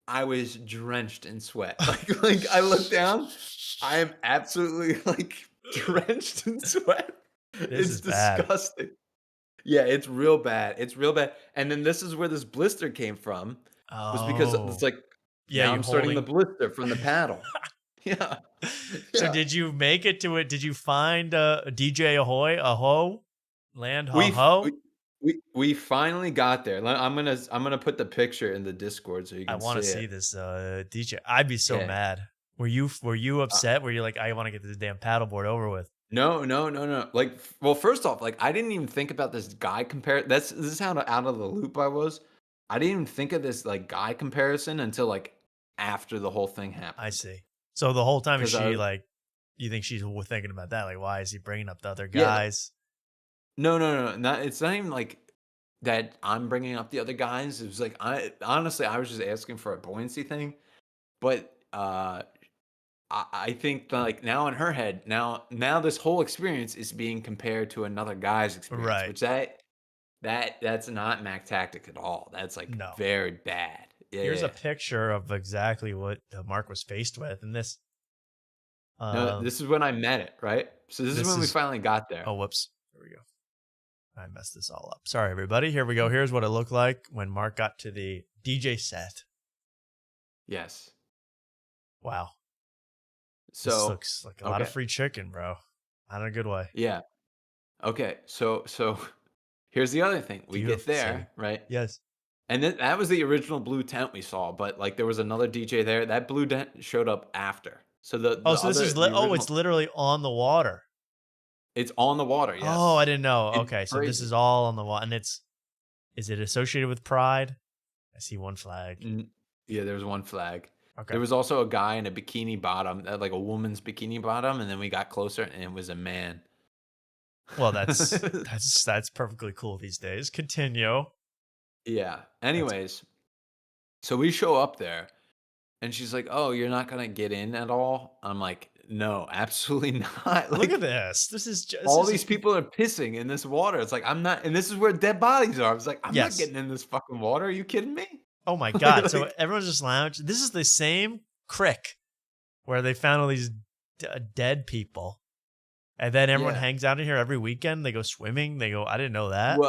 I was drenched in sweat. Like I looked down, I am absolutely like drenched in sweat. This It's is bad. disgusting. Yeah, it's real bad. It's real bad. And then this is where this blister came from. Was because it's like Yeah, now you're I'm starting the holding- blister from the paddle. Yeah. So did you make it to it? Did you find a DJ Ahoy? Land Ho? We finally got there. I'm gonna put the picture in the Discord so you I can want to see see it. this DJ. I'd be so Yeah. mad. Were you upset? Were you like, I want to get this damn paddleboard over with? No. Like, well, first off, like I didn't even think about this guy This is how out of the loop I was. I didn't even think of this like guy comparison until like after the whole thing happened. I see. So the whole time is 'Cause she I- like, you think she's thinking about that? Like, why is he bringing up the other Yeah. guys? No. It's not even like that. I'm bringing up the other guys. It was like I was just asking for a buoyancy thing, but I think that, like now in her head, now this whole experience is being compared to another guy's experience, Right. which that's not Mac tactic at all. That's like No. very bad. Yeah, Here's a yeah. picture of exactly what Mark was faced with, and this. No, this is when I met it, right? So this is when we finally got there. Oh, whoops. Here we go. I messed this all up. Sorry, everybody. Here we go. Here's what it looked like when Mark got to the DJ set. Yes. Wow. So This looks like a lot of okay. free chicken, bro. Not in a good way. Yeah. Okay, so here's the other thing. We get Beautiful there, city. right? Yes. And then that was the original blue tent we saw, but like there was another DJ there. That blue tent showed up after. So Oh, so this is the oh, original, it's literally on the water. it's on the water. Yes. Oh, I didn't know. It's Okay, so this crazy. is all on the water, and is it associated with Pride? I see one flag. Yeah, there was one flag. Okay. There was also a guy in a bikini bottom, like a woman's bikini bottom, and then we got closer, and it was a man. Well, that's perfectly cool these days. Continue. Yeah. Anyways, so we show up there, and she's like, "Oh, you're not gonna get in at all?" I'm like, "No, absolutely not." Look Like, at this. This is just all these people are pissing in this water. It's like I'm not, and this is where dead bodies are. I was like, I'm Yes. not getting in this fucking water. Are you kidding me? Oh my god! So Like- everyone's just lounging. This is the same crick where they found all these dead people, and then everyone Yeah. hangs out in here every weekend. They go swimming. They go. I didn't know that.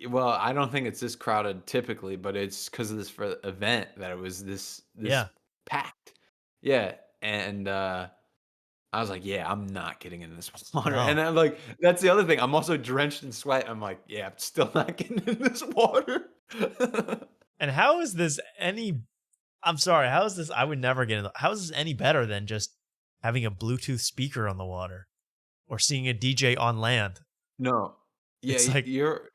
Well, I don't think it's this crowded typically, but it's because of this event that it was this Yeah. packed. Yeah, and I was like, yeah, I'm not getting in this water. No. And I'm like, that's the other thing. I'm also drenched in sweat. I'm like, yeah, I'm still not getting in this water. And how is this any? I'm sorry. How is this? I would never get in. How is this any better than just having a Bluetooth speaker on the water, or seeing a DJ on land? No. Yeah, It's like- you're.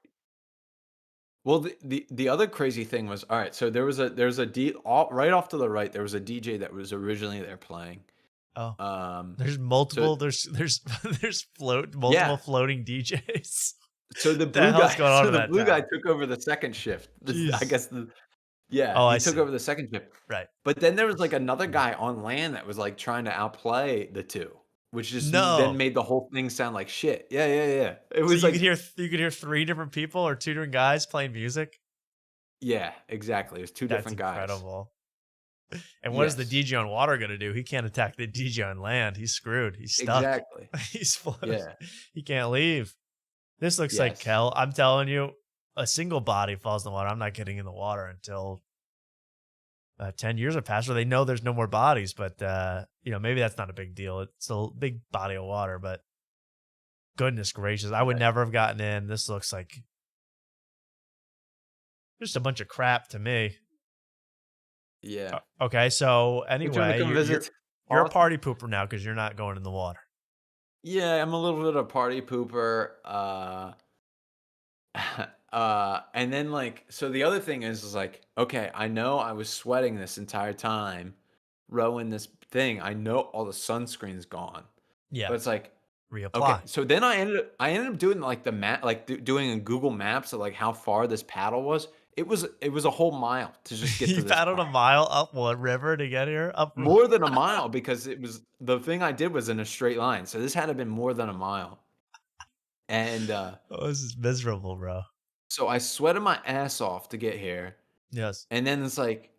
Well, the other crazy thing was, all right. So there's right off to the right. There was a DJ that was originally there playing. Oh. There's multiple. There's multiple floating DJs. So the The blue hell's guy, going on so in the that blue guy town? took over the second shift. I Jeez. guess yeah, Oh, he I took see. over the second shift. Right. But then there was like another guy on land that was like trying to outplay the two, which just No. then made the whole thing sound like shit. Yeah. It So was you like, could hear three different people or two different guys playing music. yeah, exactly. It was two That's different guys. incredible. And what is the Yes. DJ on water going to do? He can't attack the DJ on land. He's screwed. He's stuck. Exactly. He's floating. Yeah. He can't leave. This looks like Yes. hell. I'm telling you, a single body falls in the water. I'm not getting in the water until 10 years have passed, or they know there's no more bodies. But maybe that's not a big deal. It's a big body of water, but goodness gracious, I would never have gotten in. This looks like just a bunch of crap to me. Yeah. Okay, so Would you wanna anyway, come you're visit a Austin? party pooper now because you're not going in the water. Yeah, I'm a little bit of a party pooper. And then like, so the other thing is like, okay, I know I was sweating this entire time, rowing this thing. I know all the sunscreen's gone. Yeah. But it's like, Reapply. okay. So then I ended up doing like the map, like doing a Google Maps of like how far this paddle was. It was a whole mile to just get to You this paddled a part. mile up what river to get here? Up More than a mile because it was the thing I did was in a straight line. So this had to have been more than a mile. And Oh, this is miserable, bro. so I sweated my ass off to get here. Yes. And then it's like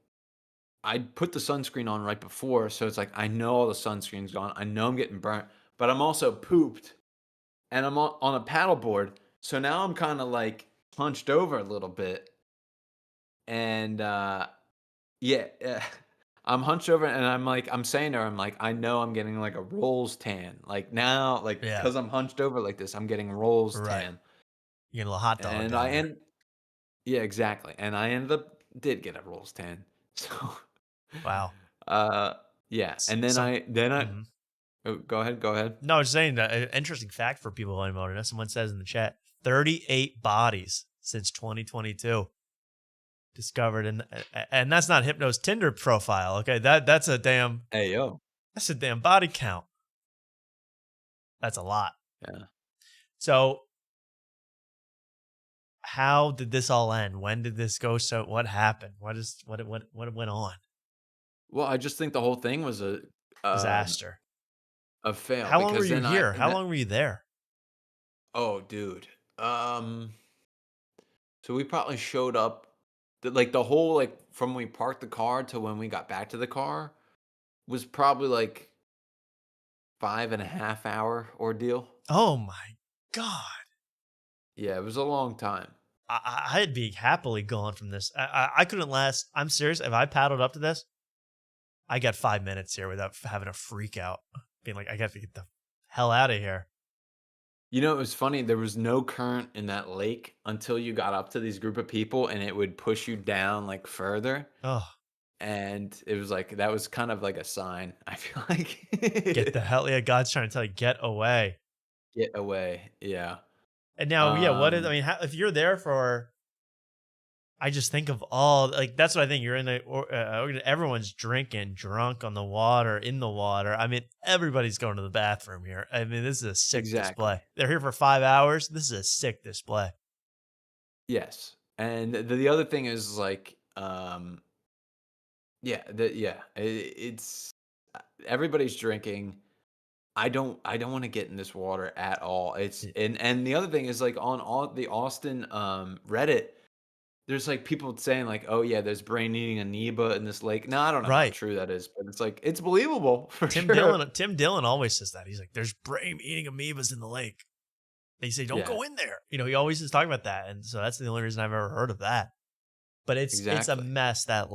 I put the sunscreen on right before, so it's like I know all the sunscreen's gone. I know I'm getting burnt, but I'm also pooped. And I'm on a paddleboard. So now I'm kind of like hunched over a little bit. And I'm hunched over and I'm saying to her, I'm like, I know I'm getting like a rolls tan. Like now, like Yeah. because I'm hunched over like this, I'm getting rolls Right. tan. You get a little hot dog. And down there. yeah, exactly. And I did get a rolls tan. So Wow. yeah. And then Mhm. oh, go ahead. No, I was saying that an interesting fact for people on motor. Someone says in the chat, 38 bodies since 2022 discovered, and that's not Hypno's Tinder profile. Okay, that's a damn that's a damn body count. That's a lot. Yeah. So, how did this all end? When did this go? So, what happened? What went on? Well, I just think the whole thing was a Disaster. a fail. How long were because you then here? How long were you there? Oh, dude. So we probably showed up like the whole like from when we parked the car to when we got back to the car was probably like 5.5 hour ordeal. Oh my god. Yeah, it was a long time. I'd be happily gone from this. I couldn't last. I'm serious. If I paddled up to this, I got 5 minutes here without having a freak out, being like, I got to get the hell out of here. You know, it was funny. There was no current in that lake until you got up to these group of people, and it would push you down like further. Oh, And it was like that was kind of like a sign. I feel like get the hell, yeah, God's trying to tell you, get away. get away. Yeah. And now, yeah, what is, I Um, mean, how, if you're there for, I just think of all, like, that's what I think. You're in the, everyone's drinking, drunk on the water, in the water. I mean, everybody's going to the bathroom here. I mean, this is a sick display. They're here for 5 hours. This is a sick display. Yes. And the other thing is like, it's everybody's drinking. I don't want to get in this water at all. It's and the other thing is like on all the Austin Reddit, there's like people saying like, oh yeah, there's brain eating amoeba in this lake. No, I don't know how true that is, but it's like it's believable for Tim sure. Dillon always says that. He's like, there's brain eating amoebas in the lake. They say, don't go in there. You know, he always is talking about that. And so that's the only reason I've ever heard of that. But it's a mess, that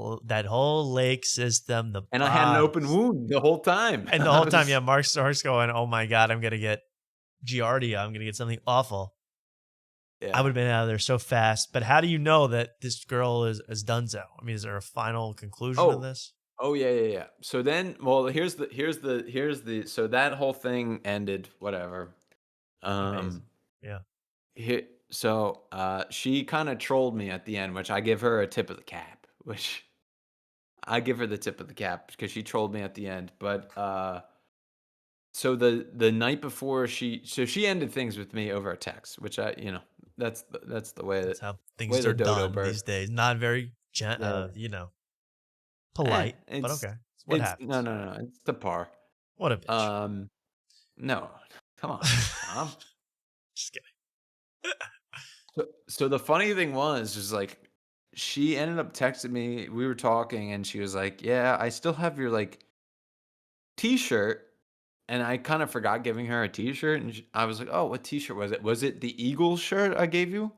whole lake system. And I had an open wound the whole time. And the whole time, yeah, Mark's going, oh my God, I'm going to get Giardia. I'm going to get something awful. Yeah. I would have been out of there so fast. But how do you know that this girl is done so? I mean, is there a final conclusion of this? Oh yeah. So then, well, here's the so that whole thing ended, whatever. Amazing. Yeah. So she kind of trolled me at the end, which I give her a tip of the cap, which I give her the tip of the cap because she trolled me at the end. But so the night before she ended things with me over a text, which that's the way that's how things are done these days. Not very polite, but okay. What happens? No, it's the par. What a bitch. No, come on, Tom. Just kidding. So the funny thing was like she ended up texting me. We were talking, and she was like, "Yeah, I still have your like T-shirt," and I kind of forgot giving her a T-shirt, and I was like, "Oh, what T-shirt was it? Was it the Eagles shirt I gave you?"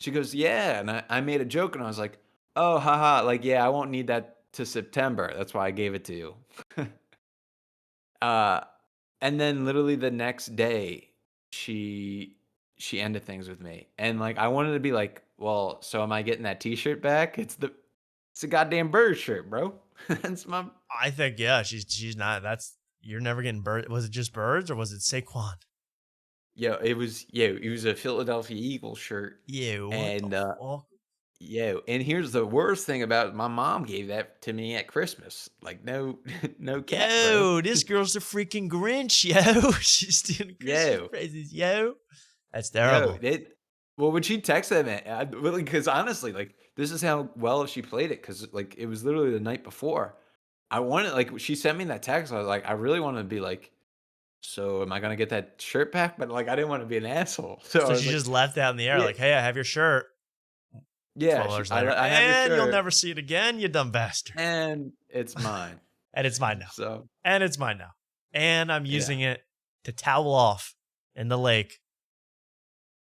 She goes, "Yeah," and I made a joke, and I was like, "Oh, haha, like yeah, I won't need that to September. That's why I gave it to you." And then literally the next day, she ended things with me, and like I wanted to be like, well, so am I getting that T-shirt back? It's a goddamn bird shirt, bro. That's my. I think yeah, she's not. You're never getting bird. Was it just birds or was it Saquon? It was a Philadelphia Eagles shirt. And and here's the worst thing about it. My mom gave that to me at Christmas. Like no cap. Bro. This girl's a freaking Grinch, yo. She's doing Christmas praises, yo. That's terrible. Well, when she texted me, because honestly, like this is how well she played it. Because like it was literally the night before. I wanted like she sent me that text. I was like, I really wanted to be like, so am I gonna get that shirt back? But like I didn't want to be an asshole. So she just left it out in the air, like, hey, I have your shirt. Yeah, I have your shirt. You'll never see it again, you dumb bastard. And it's mine. And it's mine now. And it's mine now. And I'm using it to towel off in the lake.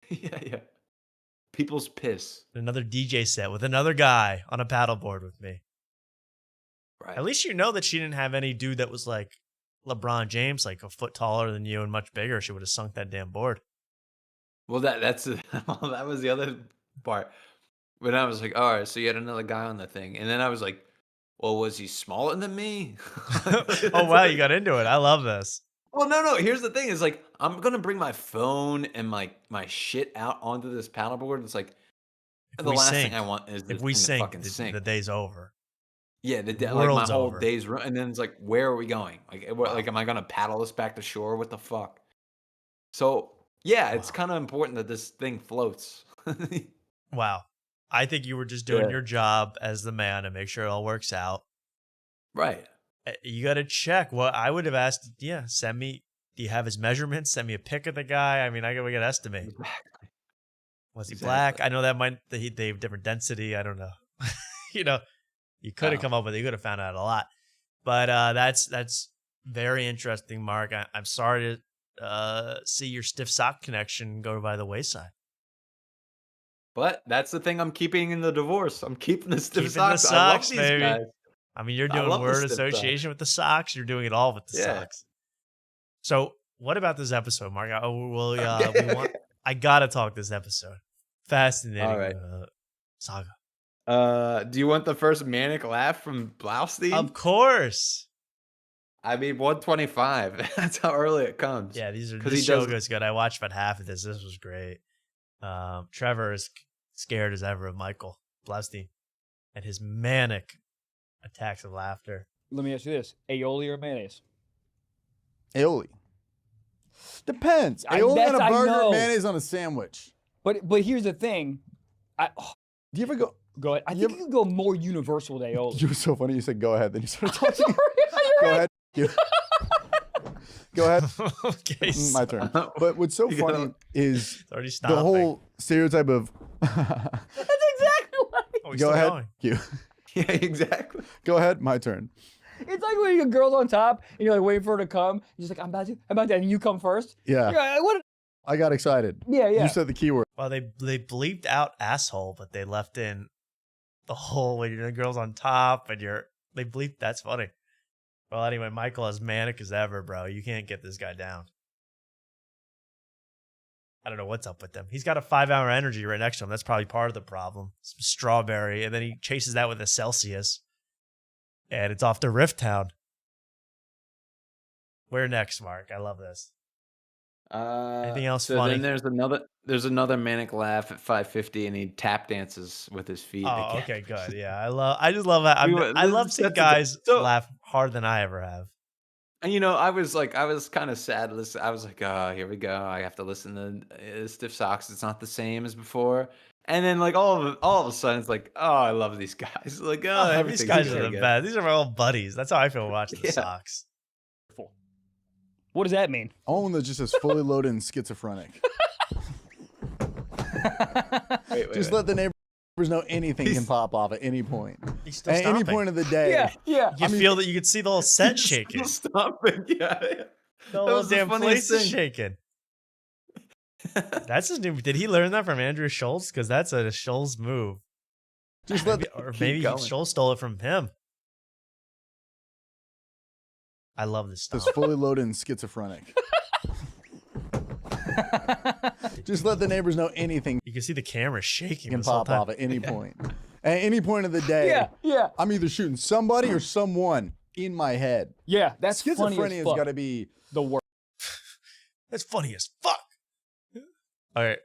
Yeah. People's piss. Another DJ set with another guy on a paddleboard with me. Right. At least you know that she didn't have any dude that was like LeBron James, like a foot taller than you and much bigger. She would have sunk that damn board. Well, that was the other part. When I was like, all right, so you had another guy on the thing. And then I was like, well, was he smaller than me? Oh, wow, you got into it. I love this. Well, no. Here's the thing is like, I'm going to bring my phone and my shit out onto this paddleboard. It's like, the last thing I want is if we sink, the day's over. Yeah, like my whole day's run. And then it's like, where are we going? Like, am I going to paddle this back to shore? What the fuck? So, yeah, it's kind of important that this thing floats. Wow. I think you were just doing your job as the man to make sure it all works out. Right. You got to check. Well, I would have asked, send me, do you have his measurements? Send me a pic of the guy. I mean, we got to estimate. Exactly. Was he black? I know that they have different density. I don't know. You could have come up with it. You could have found out a lot. But that's very interesting, Mark. I'm sorry to see your stiff sock connection go by the wayside. But that's the thing I'm keeping in the divorce. I'm keeping the stiff socks. I love these baby. guys. I mean, you're doing word association with the socks. You're doing it all with the socks. So what about this episode, Mark? I gotta talk this episode. Fascinating All right. saga. Do you want the first manic laugh from Blaustein? Of course. I mean, 125. That's how early it comes. Yeah, this he show does- goes good. I watched about half of this. This was great. Trevor is scared as ever of Michael Blaustein and his manic attacks of laughter. Let me ask you this: aioli or mayonnaise? Aioli. Depends. I- Aioli that's- on a I burger, know. mayonnaise on a sandwich. But here's the thing. Do you ever go? Go ahead. I think you could go more universal with aioli. You were so funny. You said go ahead. Then you started talking. Go ahead. You. Go ahead. Okay, My turn. But what's so funny is already the stopping. whole stereotype of. That's exactly what. Oh, he's Go still ahead. going. You. Yeah, exactly. Go ahead. My turn. It's like when your girl's on top and you're like waiting for her to come. You're just like, I'm about to, and you come first. Yeah. You're like, what? I got excited. Yeah. You said the keyword. Well, they bleeped out asshole, but they left in the whole when the girl's on top and they bleeped. That's funny. Well, anyway, Michael as manic as ever, bro. You can't get this guy down. I don't know what's up with him. He's got a 5-hour energy right next to him. That's probably part of the problem. Some strawberry, and then he chases that with a Celsius, and it's off to Rift Town. Where next, Mark? I love this. Anything else so funny? Then there's another manic laugh at 5:50, and he tap dances with his feet. Oh, again. okay, good. Yeah, I just love that. I love seeing guys laugh harder than I ever have. And you know, I was kind of sad. I was like, oh, here we go. I have to listen to Stiff Socks. It's not the same as before. And then like all of a sudden, it's like, oh, I love these guys. Like, oh, These everything's guys okay are the again. best. These are my old buddies. That's how I feel watching the Sox. What does that mean? Owen that just says fully loaded and schizophrenic. Wait, Just let the neighbors know anything can pop off at any point. He's still At any stomping. point of the day. Yeah. You feel that you could see the whole set shaking. Stomping, yeah. The whole was the damn funniest place is thing. shaking. That's his new. Did he learn that from Andrew Schultz? Because that's a Schultz move. Just Maybe going. Schultz stole it from him. I love this stuff. Says fully loaded and schizophrenic. Just let the neighbors know anything You can see the camera shaking. can this whole pop time. off at any point. At any point of the day. Yeah. I'm either shooting somebody or someone in my head. Yeah, that's funny as Schizophrenia has fuck. got to be The worst. That's funny as fuck. All right,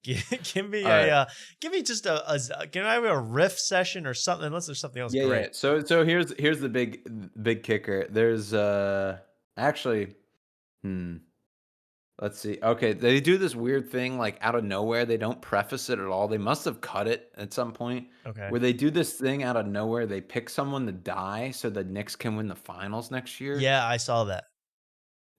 give me All right. give me just can I have a riff session or something? Unless there's something else Yeah. great. So here's the big kicker. There's actually, let's see. Okay, they do this weird thing like out of nowhere. They don't preface it at all. They must have cut it at some point. Okay. Where they do this thing out of nowhere. They pick someone to die so the Knicks can win the finals next year. Yeah, I saw that.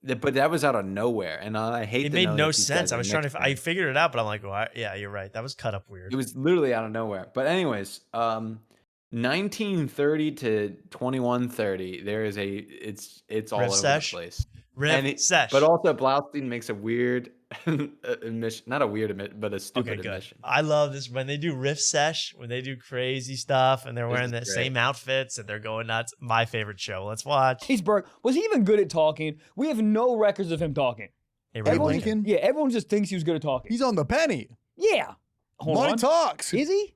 But that was out of nowhere, and I hate. It to made know no that these sense. guys I are was trying Knicks to. fans. I figured it out, but I'm like, well, yeah, you're right. That was cut up weird. It was literally out of nowhere. But anyways, 1930 to 2130, there is it's all Riff over sesh? the place. Riff sesh. But also Blaustein makes a weird admission, not a weird admission, but a stupid Okay, good. admission. I love this when they do riff sesh, when they do crazy stuff, and they're This wearing is the great. same outfits and they're going nuts. My favorite show. Let's watch. Hatesburg, was he even good at talking? We have no records of him talking. Abraham Everyone Lincoln. just, yeah, everyone just thinks he was good at talking. He's on the penny. Yeah. Hold Money on. talks. Is he? Is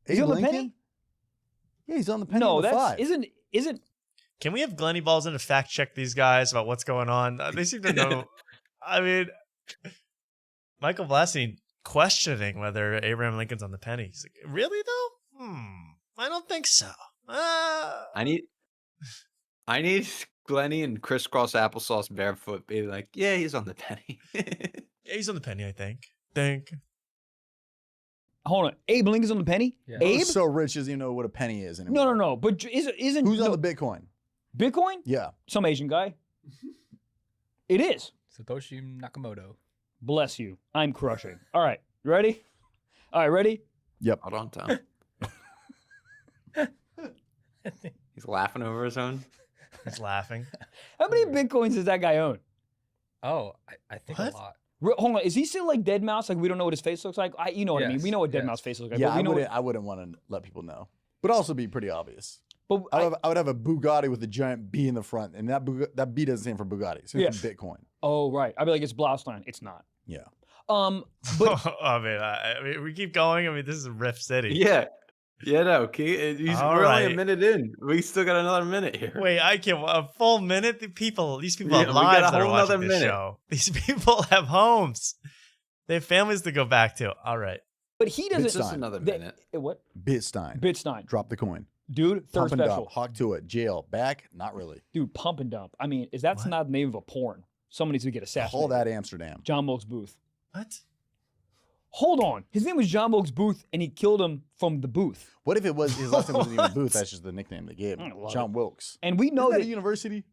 he Abe on the Lincoln? penny? Yeah, he's on the penny. No, of the that's five. isn't. Can we have Glenny Balls in to fact check these guys about what's going on? They seem to know. I mean, Michael Blaustein questioning whether Abraham Lincoln's on the penny. He's like, really though? I don't think so. I need Glenny and crisscross applesauce barefoot being like, yeah, he's on the penny. Yeah, he's on the penny, I think. Hold on. Abe Lincoln's on the penny? Yeah. Abe? So rich doesn't even know what a penny is anymore. No. But isn't Who's on no, the Bitcoin? Bitcoin? Yeah. Some Asian guy. It is. Satoshi Nakamoto. Bless you. I'm crushing. All right. You ready? All right, ready? Yep. Hold on, Tom. He's laughing over his own. He's laughing. How many Bitcoins does that guy own? Oh, I think a lot. Hold on. Is he still like Dead Mouse? Like we don't know what his face looks like? You know what I mean. Yes, We know what Dead yes. Mouse face looks like. Yeah, but we know I wouldn't want to let people know. But also be pretty obvious. But I would have a Bugatti with a giant B in the front, and that B doesn't stand for Bugatti. It stands for Bitcoin. Oh, right. I'd be like, it's Blaustein. It's not. Yeah. But I mean, we keep going. I mean, this is Rift City. Yeah. Yeah, no, All we're only right. a minute in. We still got another minute here. Wait, I can't. A full minute? These people Yeah, have we got lives a that are whole watching nother this minute. show. These people have homes. They have families to go back to. All right. But he doesn't. Just another they- minute. What? Bitstein. Bitstein. Drop the coin. Dude, third Pump and special. dump. Hawk to it. Jail. Back? Not really. Dude, pump and dump. I mean, that's not the name of a porn. Someone needs to get assassinated. Call that Amsterdam. John Wilkes Booth. What? Hold on. His name was John Wilkes Booth, and he killed him from the booth. What if it was his last name wasn't even Booth? That's just the nickname they gave him. John Wilkes. And we know Isn't that that a university.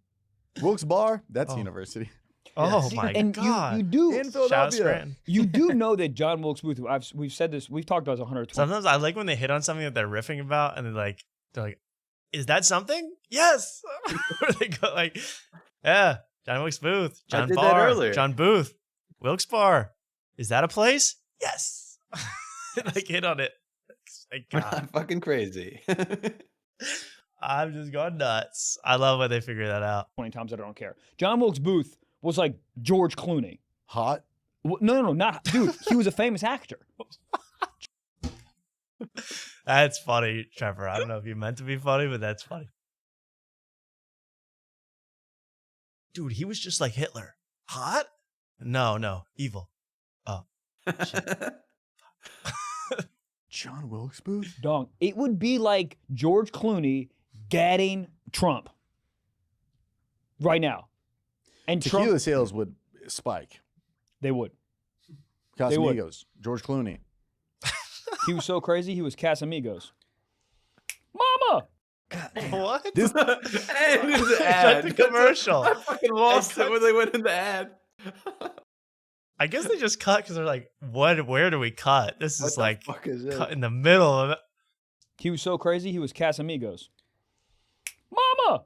Wilkes Bar? That's a university. Oh See, my and God. You do In Shout out Philadelphia. Scranton. you do know that John Wilkes Booth. We've said this. We've talked about this 120. Sometimes I like when they hit on something that they're riffing about, and they're like, "Is that something?" Yes. Or they go like, "Yeah, John Wilkes Booth, I John did that Barr, earlier. John Booth, Wilkes Bar. Is that a place? Yes." Like hit on it. Like, We're God, not fucking crazy. I'm just going nuts. I love when they figure that out. 20 times that I don't care. John Wilkes Booth was like George Clooney. Hot? No, not dude. He was a famous actor. That's funny, Trevor. I don't know if you meant to be funny, but that's funny. Dude, he was just like Hitler. Hot? No, evil. Oh. John Wilkes Booth? Dog. It would be like George Clooney gadding Trump right now. And Tequila Trump, sales would spike. they would. They would. Casamigos. George Clooney. He was so crazy, he was Casamigos. Mama! What? This- Hey, there's an Shut ad. the commercial. I fucking lost it when they went in the ad. I guess they just cut because they're like, where do we cut? This What is the like fuck is this? cut in the middle of it. He was so crazy, he was Casamigos. Mama!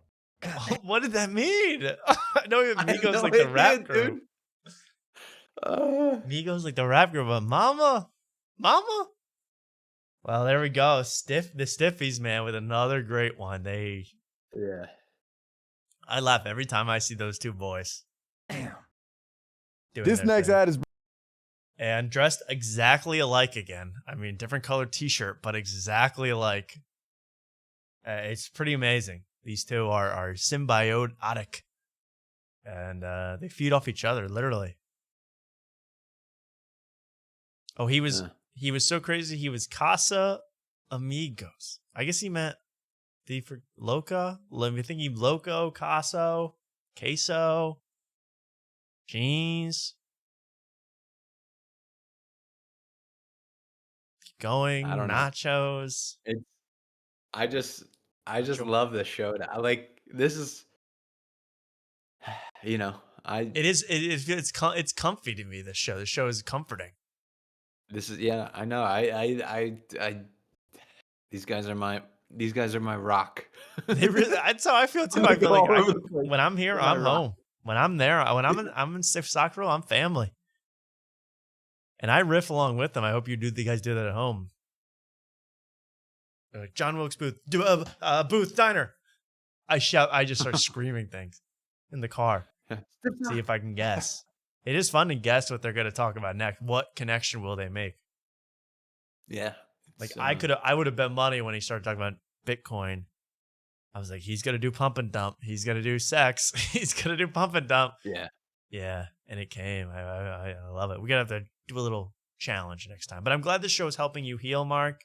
What did that mean? I know Migos no like the idea, rap dude. group. Migos like the rap group, but Mama? Well, there we go. The Stiffies, man, with another great one. Yeah. I laugh every time I see those two boys. Damn. This next ad is And dressed exactly alike again. I mean, different colored t-shirt, but exactly alike. It's pretty amazing. These two are symbiotic. And they feed off each other, literally. Oh, he was so crazy. He was Casa Amigos. I guess he meant Loca. Let me think. Loco, Caso, Queso, jeans. Keep going. I don't know. Nachos. I just love this show. Like this is, It's comfy to me. This show is comforting. This is I know. These guys are my rock. That's how I feel too. I feel like when I'm here, They're my I'm rock. home. When I'm there, when I'm in Stiff Soccer, I'm family. And I riff along with them. I hope you guys do that at home. Like, John Wilkes Booth, Booth Diner. I just start screaming things in the car. See if I can guess. It is fun to guess what they're going to talk about next. What connection will they make? Yeah. Like I would have bet money when he started talking about Bitcoin. I was like, he's going to do pump and dump. He's going to do sex. He's going to do pump and dump. Yeah. Yeah. And it came. I love it. We're going to have to do a little challenge next time. But I'm glad this show is helping you heal, Mark.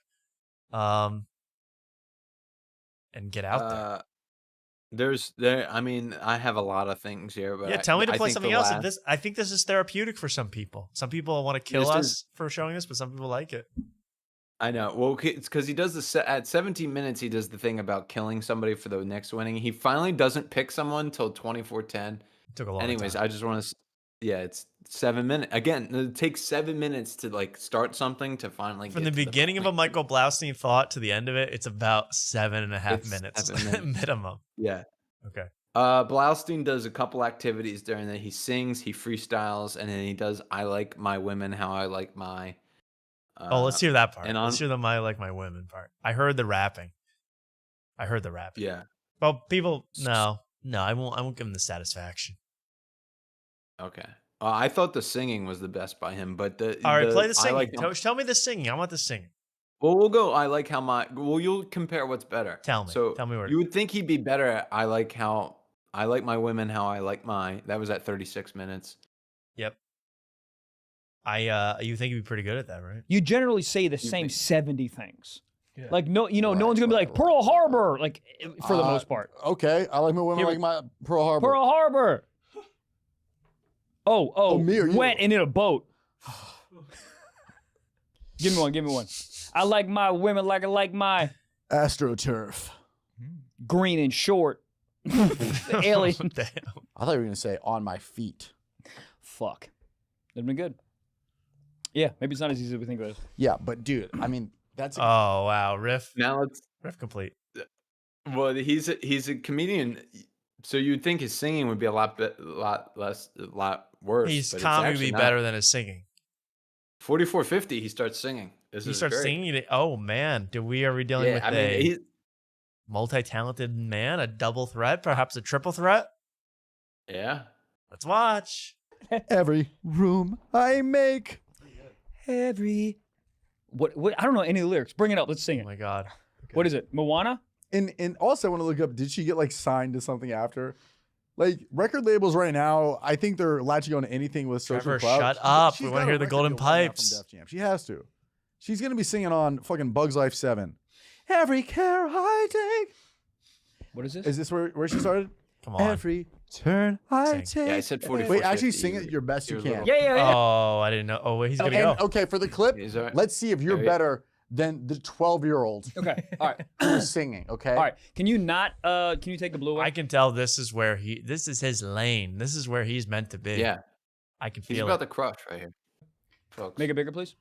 And get out there. I mean, I have a lot of things here, but Yeah, tell me to I play think something the else. last- I think this is therapeutic for some people. Some people want to kill This us is- for showing this, but some people like it. I know. Well, it's because he does this at 17 minutes. He does the thing about killing somebody for the next winning. He finally doesn't pick someone till 24:10. Took a long Anyways, time. I just want to. Yeah, it's 7 minutes. Again, it takes 7 minutes to like start something to finally From get the to beginning of a Michael Blaustein thought to the end of it, it's about 7.5 It's minutes 7 minutes. minimum. Yeah. Okay. Blaustein does a couple activities during that. He sings, he freestyles, and then he does "I like my women how I like my." Let's hear that part. And Let's hear the "I like my women" part. I heard the rapping. I heard the rap. Yeah. Well, people, no, I won't give him the satisfaction. Okay. I thought the singing was the best by him, but All right, play the singing. like Tell me the singing. I want the singing. well, we'll go. I like how my. Well, you'll compare what's better. Tell me. So Tell me where. you would think he'd be better at I like my women how I like my. That was at 36 minutes. Yep. You think he'd be pretty good at that, right? You generally say the same 70 things. Yeah. Like no one's gonna be like Pearl Harbor, like for the most part. Okay, I like my women like my Pearl Harbor. Pearl Harbor. Oh, me or you? wet and in a boat. Give me one. I like my women like I like my AstroTurf. green and short. Alien. Damn. I thought you were gonna say on my feet. Fuck. That'd been good. Yeah, maybe it's not as easy as we think it is. Yeah, but dude, I mean that's. Oh wow, riff. Now let's riff complete. Well, he's a comedian, so you'd think his singing would be a lot worse. His but it's comedy would actually be not. better than his singing. 4450, he starts singing. This He is starts great. singing. Oh man, are we dealing Yeah, with I mean, a multi-talented man, a double threat, perhaps a triple threat? Yeah. Let's watch. Every room I make. Every what I don't know any of the lyrics. Bring it up. Let's sing it. Oh my god. What is it? Moana? And also I want to look up, did she get like signed to something after? Like record labels right now, I think they're latching on to anything with social Trevor, clout. shut up. She's We wanna got a hear the record Golden deal right now Pipes. from Def Jam. She has to. She's gonna be singing on fucking Bugs Life 7. Every care I take. What is this? Is this where she started? Come on. Every turn I Sing. take. Yeah, I said 44. Wait, actually sing it your best you can. Oh, I didn't know. Oh, wait, he's gonna And, go. okay, for the clip, He's all right. let's see if you're Yeah, yeah. better than the 12-year-old Okay. All right. who's singing, okay? All right. Can you take the blue away? I can tell this is his lane. This is where he's meant to be. Yeah. I can He's feel about it. the crush right here, folks. Make it bigger, please.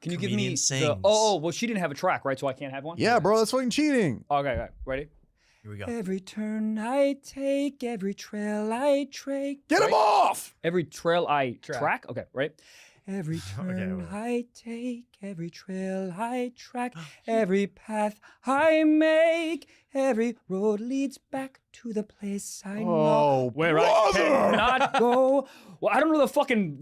Can you give me Comedian the sings. well, she didn't have a track, right? So I can't have one? Yeah, bro, that's fucking cheating. Okay. Ready? Here we go. Every turn I take, every trail I take. Get him off! Every trail I track? Okay, right? Every Okay, turn wait. I take, every trail I track, every path I make, every road leads back to the place I know Oh, where I cannot go. Well, I don't know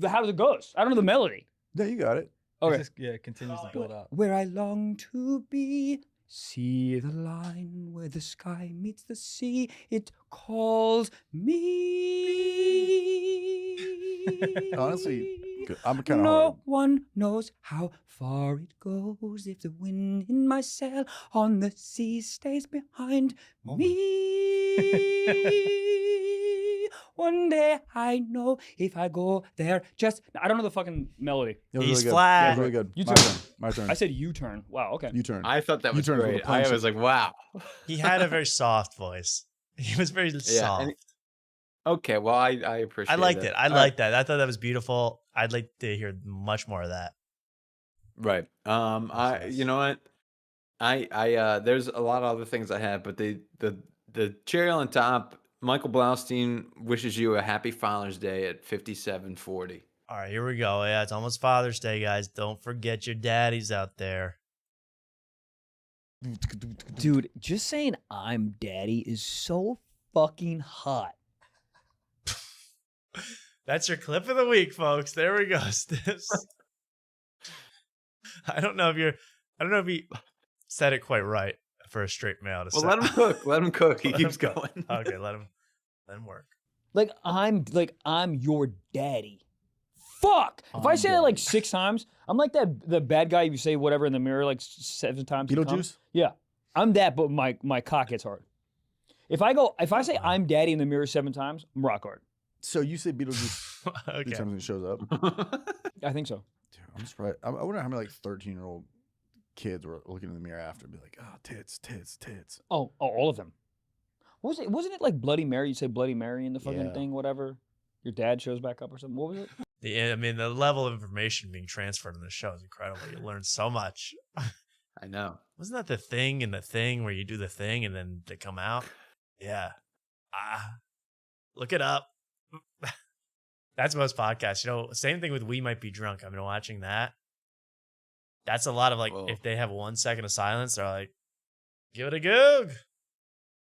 how it goes. I don't know the melody. Yeah, you got it. Okay. It continues to build up. Where I long to be, see the line where the sky meets the sea. It calls me. Honestly, I'm kind of No hard. one knows how far it goes if the wind in my sail on the sea stays behind me. One day I know if I go there, I don't know the fucking melody. It was He's really good. flat. It was really good. You My turn. turn. My turn. I said U-turn. Wow. Okay. You turn. I thought that was U-turn for the great. punch. I was like, wow. He had a very soft voice. He was very soft. and okay, well, I appreciate it. I liked it. I All liked that. I thought that was beautiful. I'd like to hear much more of that. Right. You know what? There's a lot of other things I have, but the cherry on top, Michael Blaustein wishes you a happy Father's Day at 57:40. All right, here we go. Yeah, it's almost Father's Day, guys. Don't forget your daddies out there. Dude, just saying I'm daddy is so fucking hot. That's your clip of the week, folks. There we go, Stips. I don't know if he said it quite right for a straight male to Well, say. let him cook. Let him cook. He Let keeps him cook. going. Okay, let him work. Like I'm your daddy. Fuck! If I say that like 6 times, I'm like the bad guy. If you say whatever in the mirror like 7 times, he comes. Beetlejuice? Yeah, I'm that, but my cock gets hard. If I say I'm daddy in the mirror 7 times, I'm rock hard. So you say Beetlejuice Okay. 3 times when it shows up. I think so. Dude, I'm surprised. I wonder how many like 13-year-old kids were looking in the mirror after and be like, oh, tits. Oh, all of them. What was it? Wasn't it like Bloody Mary? You say Bloody Mary in the fucking Yeah. thing, whatever. Your dad shows back up or something. What was it? I mean, the level of information being transferred in the show is incredible. You learn so much. I know. Wasn't that the thing in the thing where you do the thing and then they come out? Yeah. Look it up. That's most podcasts. You know, same thing with We Might Be Drunk. I've been watching that. That's a lot of like, Whoa. if they have 1 second of silence, they're like, Give it a goog.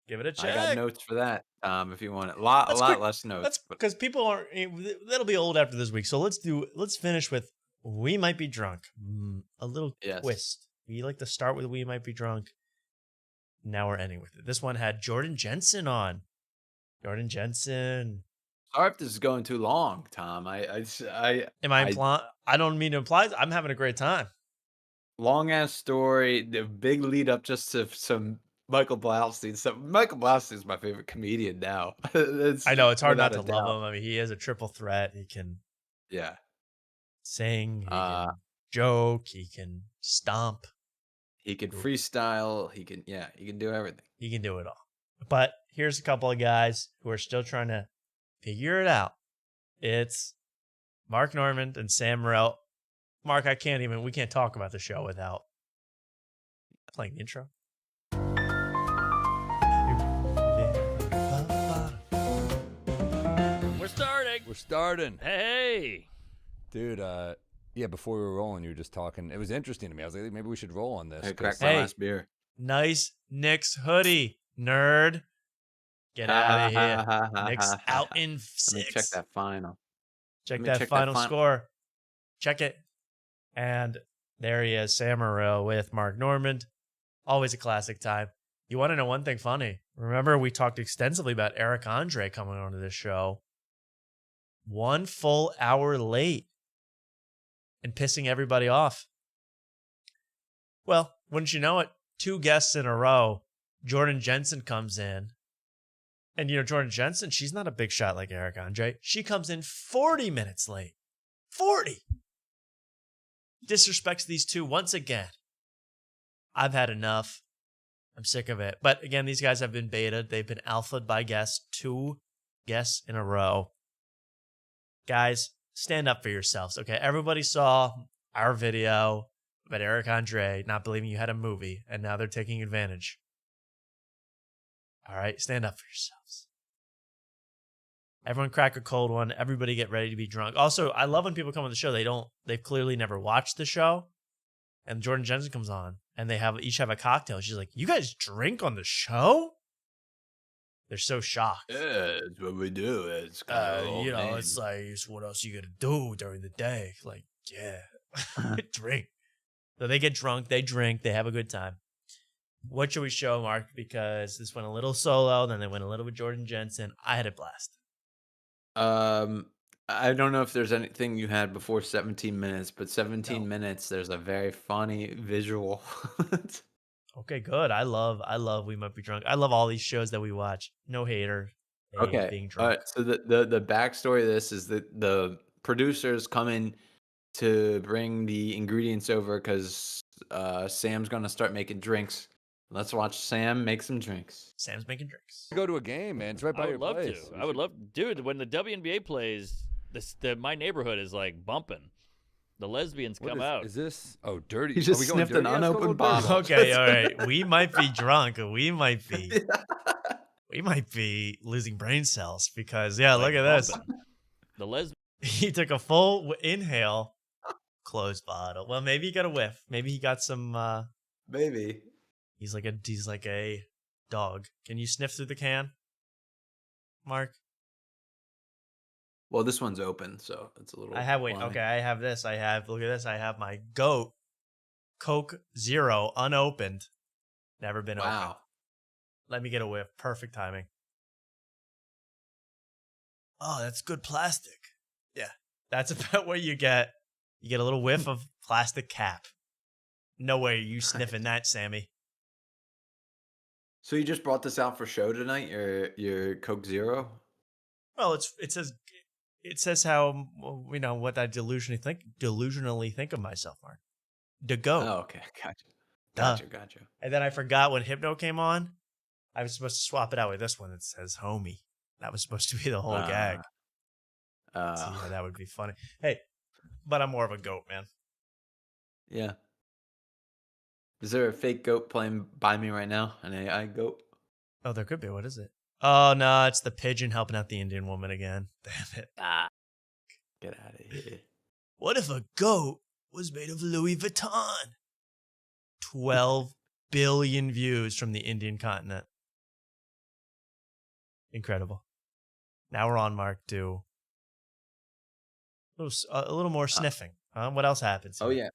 Give it a check. I got notes for that, if you want it. A lot less notes. That's because people aren't. That'll be old after this week. So let's finish with We Might Be Drunk. A little twist. We like to start with We Might Be Drunk. Now we're ending with it. This one had Jordan Jensen on. Jordan Jensen. Sorry if this is going too long, Tom. Am I implying? I don't mean to imply. I'm having a great time. Long ass story. The big lead up just to some Michael Blaustein. So Michael Blaustein is my favorite comedian now. I know it's hard not to love him. I mean, he is a triple threat. He can, sing, he can joke, he can stomp, he can freestyle, he can do everything. He can do it all. But here's a couple of guys who are still trying to figure it out. It's Mark Normand and Sam Morril. Mark, we can't talk about the show without playing the intro. We're starting. Hey. Dude, before we were rolling, you were just talking. It was interesting to me. I was like, maybe we should roll on this. I cracked my last beer. Nice Knicks hoodie, nerd. Get out of here. Knicks out in 6. Check that final. Check that final score. Check it. And there he is, Sam Morril with Mark Normand. Always a classic time. You want to know one thing funny? Remember, we talked extensively about Eric Andre coming onto this show. 1 full hour late and pissing everybody off. Well, wouldn't you know it? 2 guests in a row. Jordan Jensen comes in. And, Jordan Jensen, she's not a big shot like Eric Andre. She comes in 40 minutes late. 40! Disrespects these two once again. I've had enough. I'm sick of it. But, again, these guys have been beta. They've been alphaed by guests. 2 guests in a row. Guys, stand up for yourselves, okay? Everybody saw our video about Eric Andre not believing you had a movie, and now they're taking advantage. All right, stand up for yourselves. Everyone crack a cold one. Everybody get ready to be drunk. Also, I love when people come on the show. They've clearly never watched the show. And Jordan Jensen comes on, and they each have a cocktail. She's like, "You guys drink on the show?" They're so shocked. Yeah, it's what we do. It's it's like, what else you gonna do during the day? Like, drink. So they get drunk, they drink, they have a good time. What should we show, Mark? Because this went a little solo, then they went a little with Jordan Jensen. I had a blast. I don't know if there's anything you had before 17 minutes, but 17 minutes, there's a very funny visual. Okay, good. I love We Might Be Drunk. I love all these shows that we watch. No hater. Okay. Being drunk. So the backstory of this is that the producers come in to bring the ingredients over because Sam's gonna start making drinks. Let's watch Sam make some drinks. Sam's making drinks. Go to a game, man. It's right by your place. I would love to. I would love, dude. When the WNBA plays, my neighborhood is like bumping. The lesbians come out. Is this? Oh, dirty. He just sniffed an unopened bottle. Okay, all right. We might be drunk. We might be losing brain cells because look at this. The lesbian. He took a full inhale, closed bottle. Well, maybe he got a whiff. Maybe he got some. Maybe he's like a dog. Can you sniff through the can, Mark? Well, this one's open, so it's a little. I have blind. I have this. Look at this. I have my goat Coke Zero unopened, never been opened. Let me get a whiff. Perfect timing. Oh, that's good plastic. Yeah, that's about what you get. You get a little whiff of plastic cap. No way are you sniffing that, Sammy. So you just brought this out for show tonight? Your Coke Zero? Well, it says how what I delusionally think of myself, Mark. The goat. Oh, okay, gotcha. And then I forgot when Hypno came on, I was supposed to swap it out with this one that says "homie." That was supposed to be the whole gag. That would be funny. Hey, but I'm more of a goat, man. Yeah. Is there a fake goat playing by me right now? An AI goat? Oh, there could be. What is it? Oh, no, it's the pigeon helping out the Indian woman again. Damn it. Get out of here. What if a goat was made of Louis Vuitton? $12 billion views from the Indian continent. Incredible. Now we're on, Mark, to a little more sniffing. What else happens? Oh yeah,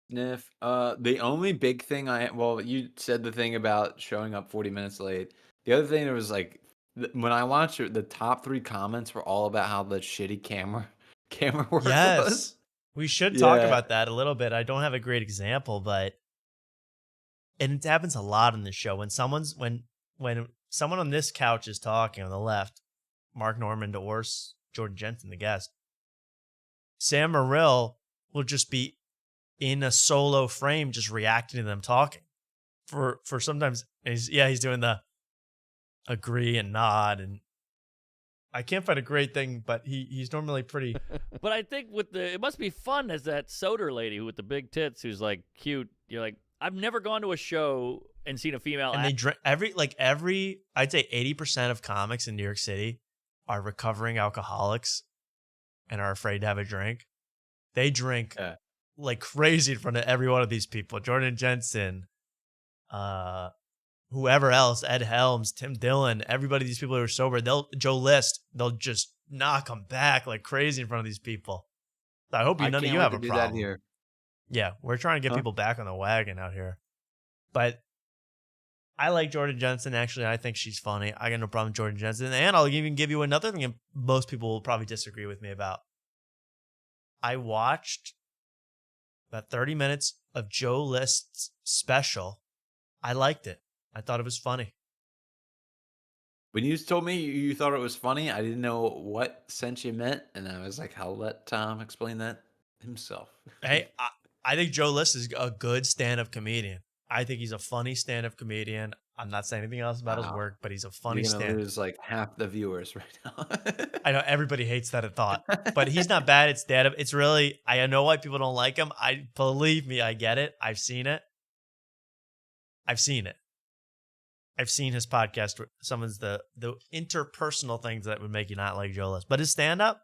sniff. The only big thing you said the thing about showing up 40 minutes late. The other thing that was like when I watched it, the top 3 comments were all about how the shitty camera work was. We should talk about that a little bit. I don't have a great example, but and it happens a lot in this show when when someone on this couch is talking on the left, Mark Normand or Jordan Jensen, the guest, Sam Morril will just be in a solo frame, just reacting to them talking. For sometimes, he's doing the agree and nod, and I can't find a great thing, but he's normally pretty. But I think it must be fun as that Soder lady with the big tits who's like cute. You're like, I've never gone to a show and seen a female. And they drink I'd say 80% of comics in New York City are recovering alcoholics and are afraid to have a drink. They drink like crazy in front of every one of these people. Jordan Jensen, whoever else, Ed Helms, Tim Dillon, everybody, these people who are sober, Joe List, they'll just knock them back like crazy in front of these people. So I hope none of you have a problem. Here. Yeah, we're trying to get people back on the wagon out here. But I like Jordan Jensen, actually. I think she's funny. I got no problem with Jordan Jensen. And I'll even give you another thing most people will probably disagree with me about. I watched about 30 minutes of Joe List's special. I liked it. I thought it was funny. When you told me you thought it was funny, I didn't know what sense you meant, and I was like, "I'll let Tom explain that himself." Hey, I think Joe List is a good stand-up comedian. I think he's a funny stand-up comedian. I'm not saying anything else about his work, but he's a funny stand-up. You're gonna lose stand-up. like half the viewers right now. I know everybody hates that thought, but he's not bad at stand-up. It's really, I know why people don't like him. Believe me, I get it. I've seen it. I've seen his podcast. Some of the interpersonal things that would make you not like Joe List. But his stand-up,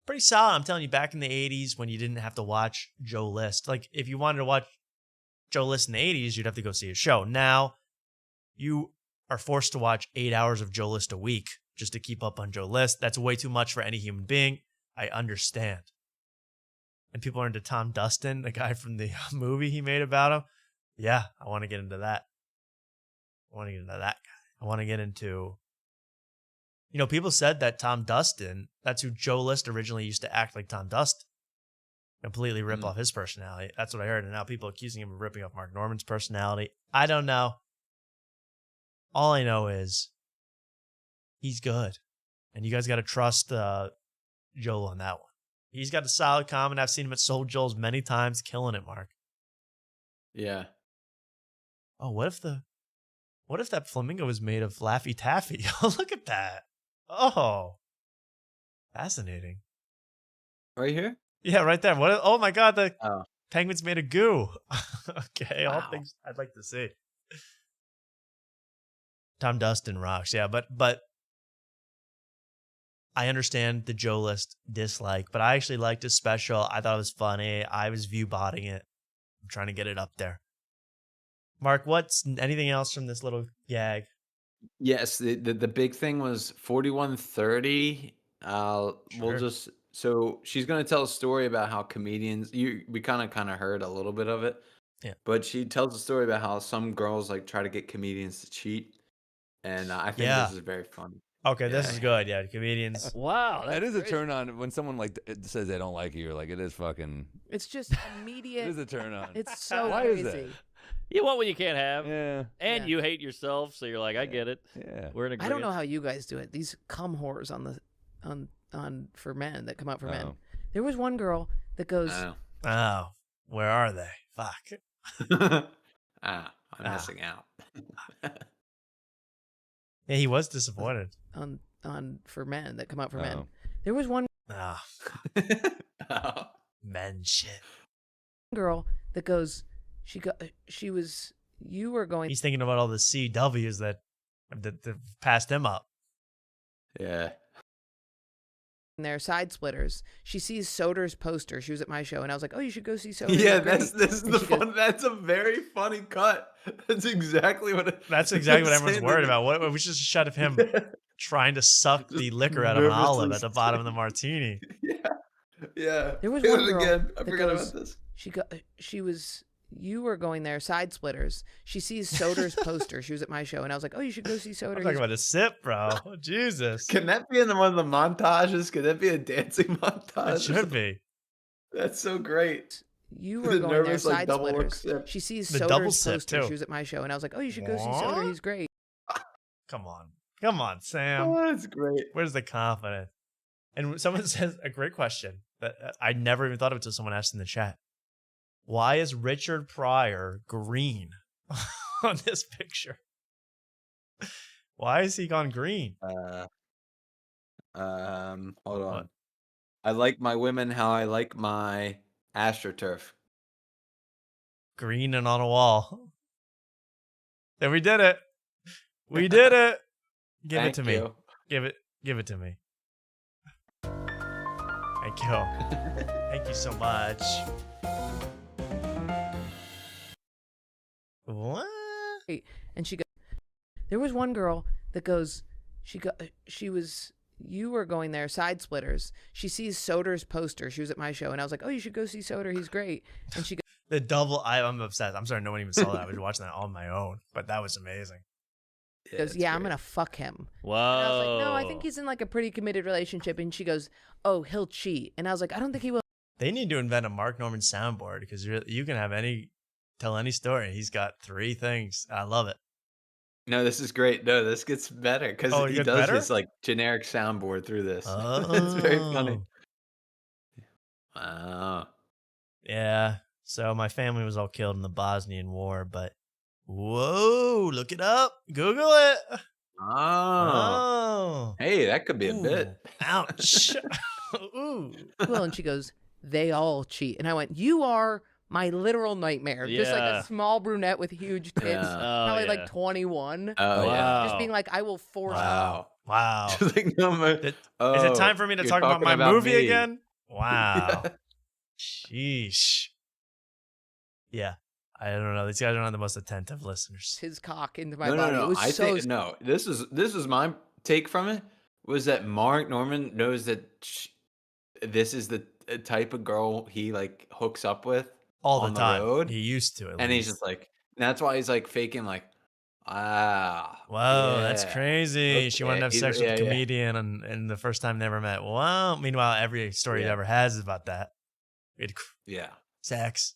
pretty solid. I'm telling you, back in the 80s when you didn't have to watch Joe List. Like, if you wanted to watch Joe List in the 80s, you'd have to go see his show. Now, you are forced to watch 8 hours of Joe List a week just to keep up on Joe List. That's way too much for any human being. I understand. And people are into Tom Dustin, the guy from the movie he made about him. Yeah, I want to get into that. I want to get into that guy. I want to get into... people said that Tom Dustin, that's who Joe List originally used to act like Tom Dustin. Completely rip off his personality. That's what I heard. And now people accusing him of ripping off Mark Normand's personality. I don't know. All I know is he's good. And you guys got to trust Joel on that one. He's got a solid comment. I've seen him at Soul Joel's many times, killing it, Mark. Yeah. Oh, what if that flamingo was made of Laffy Taffy? Oh, look at that. Oh, fascinating. Right here? Yeah, right there. What? Oh my God, the penguin's made of goo. Okay, all things I'd like to see. Tom Dustin rocks, yeah, but I understand the Joe List dislike, but I actually liked his special. I thought it was funny. I was view-botting it. I'm trying to get it up there. Mark, what's anything else from this little gag? Yes, the big thing was 4130. So she's going to tell a story about how comedians, we kind of heard a little bit of it. Yeah. But she tells a story about how some girls like try to get comedians to cheat. And I think this is very funny. Okay, this is good. Yeah, comedians. Wow, that is a turn on when someone says they don't like you. You're like, it is fucking. It's just immediate. It is a turn on. It's so Why crazy. is that? You want what you can't have. Yeah. And you hate yourself, so you're like, I get it. Yeah. We're in agreement. I don't know how you guys do it. These cum whores on for men that come out for men. There was one girl that goes, Oh, where are they? Fuck. I'm missing out. Yeah, he was disappointed. on for men that come out for men. There was one men shit. girl that goes, you were going. He's thinking about all the CWs that passed him up. Yeah. Their side splitters. She sees Soder's poster. She was at my show, and I was like, "Oh, you should go see Soder." Yeah, He's this is great." the fun. That's a very funny cut. That's exactly what. That's exactly what everyone's worried about. What was just a shot of him trying to suck the liquor out of an olive at the bottom of the martini. Yeah. There was Do one it girl again. I that forgot goes, about this. She was. You were going there, side splitters. She sees Soder's poster. She was at my show, and I was like, "Oh, you should go see Soder." I'm talking about a sip, bro. Jesus. Can that be in one of the montages? Could that be a dancing montage? It should be. That's so great. You were The going there, nervous, like, side double look splitters. sip. She sees The double Soder's sip, poster. too. She was at my show, and I was like, "Oh, you should go see What? Soder. He's great." Come on, Sam. Oh, that's great. Where's the confidence? And someone says a great question that I never even thought of until someone asked in the chat. Why is Richard Pryor green on this picture? Why is he gone green? Hold on. I like my women how I like my AstroTurf. Green and on a wall. Then we did it. We did it. Give Thank it to me. you. Give it to me. Thank you. Thank you so much. What? And she goes, there was one girl that goes, you were going there, side splitters. She sees Soder's poster. She was at my show, and I was like, "Oh, you should go see Soder. He's great." And she goes, The double, I'm obsessed. I'm sorry, no one even saw that. I was watching that on my own, but that was amazing. "Yeah, I'm gonna fuck him." Whoa. And I was like, "No, I think he's in like a pretty committed relationship." And she goes, "Oh, he'll cheat." And I was like, "I don't think he will." They need to invent a Mark Norman soundboard because you can have tell any story. He's got 3 things. I love it. No, this is great. No, this gets better because Oh, it he gets does better? this like generic soundboard through this. Oh. It's very funny. Wow. Yeah. So my family was all killed in the Bosnian War, but whoa, look it up. Google it. Oh. Hey, that could be a bit. Ouch. Ooh. Well, and she goes, "They all cheat." And I went, "You are my literal nightmare." Just like Yeah. a small brunette with huge tits, Yeah. probably yeah. like 21. Oh, yeah. Just being like, "I will force." Wow. Wow. Just like, no, Is it time for me to you're talk about talking my movie me. again? Wow. Sheesh. Yeah. I don't know. These guys are not the most attentive listeners. His cock into my No, body. no, It no. was I so think no. This is my take from it. Was that Mark Norman knows that this is the type of girl he like hooks up with All on the time. road, He used to. At and he's least. just like, and that's why he's like faking like, Whoa, that's yeah, crazy. She wanted to have okay, sex with a yeah. comedian and the first time they ever met. Wow. Meanwhile, every story he Yeah. ever has is about that. Yeah. Sex.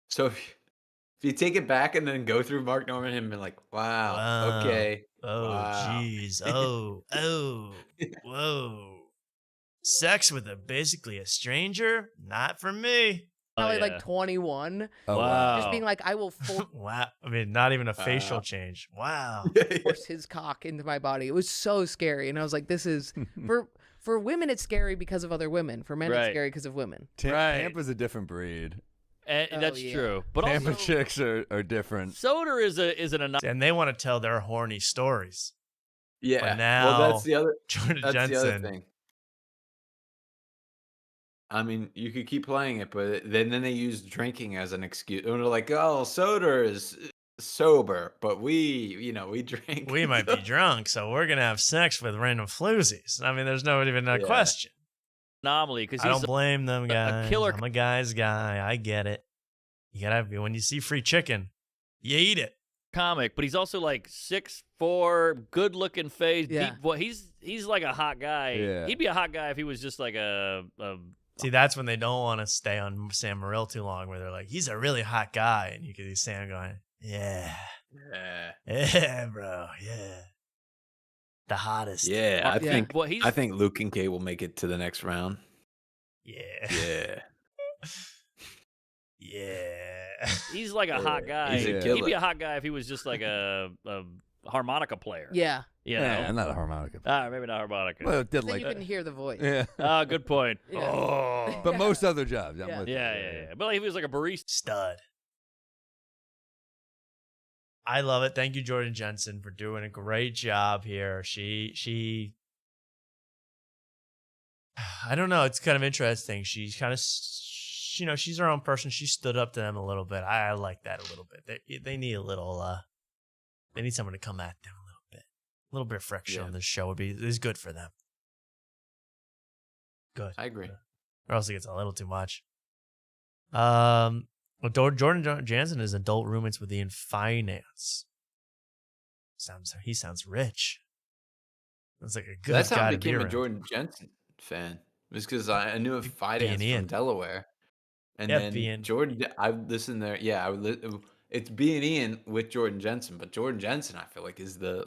So if you take it back and then go through Mark Norman and be like, wow, Wow. okay, Oh, wow. jeez. Oh, whoa. Sex with basically a stranger? Not for me. probably like 21. Oh, wow. Just being like, "I will Wow. I mean, not even a facial change. Wow. force his cock into my body." It was so scary, and I was like, "This is for women. It's scary because of other women. For men, Right. it's scary because of women." Right. Tampa's a different breed. And that's yeah. true. But Tampa also, chicks are different. Soder is an And they want to tell their horny stories. Yeah. But now, well, that's the other. Jordan That's the other Jensen. thing. I mean, you could keep playing it, but then they use drinking as an excuse. And they're like, "Oh, Soder is sober, but we drink." We might be drunk, so we're going to have sex with random floozies. I mean, there's no even a Yeah. question. anomaly because I he's don't blame them, guys. killer- I'm a guy's guy. I get it. You gotta, when you see free chicken, you eat it. comic, but he's also like 6'4", good looking face. Yeah. Deep, he's like a hot guy. Yeah. He'd be a hot guy if he was just like a See, that's when they don't want to stay on Sam Morril too long, where they're like, he's a really hot guy. And you can see Sam going, yeah. Yeah, bro. Yeah. The hottest. Yeah, I think Well, he's- I think Luke and Kay will make it to the next round. Yeah. Yeah. Yeah. he's like a hot guy. He's a He'd killer. be a hot guy if he was just like a harmonica player. Yeah. You know? Yeah, not a harmonica. Maybe not harmonica. Well, it did Then like you can hear the voice. yeah. Good point. Yeah. Oh. But most other jobs, I'm Yeah. with you. Yeah. But like, if he was like a barista. Stud. I love it. Thank you, Jordan Jensen, for doing a great job here. She I don't know. It's kind of interesting. She's kind of, she's her own person. She stood up to them a little bit. I like that a little bit. They need a little, they need someone to come at them a little bit. A little bit of friction on this show is good for them. Good. I agree. Or else it gets a little too much. Well, Jordan Jansen is adult roommates with Ian Finance. He sounds rich. Sounds like a good That's guy how I to be became a around. Jordan Jensen fan. It was because I knew a Finance from Delaware. And Yeah, then B&. Jordan, I listened there. Yeah, it's B and Ian with Jordan Jensen, but Jordan Jensen, I feel like, is the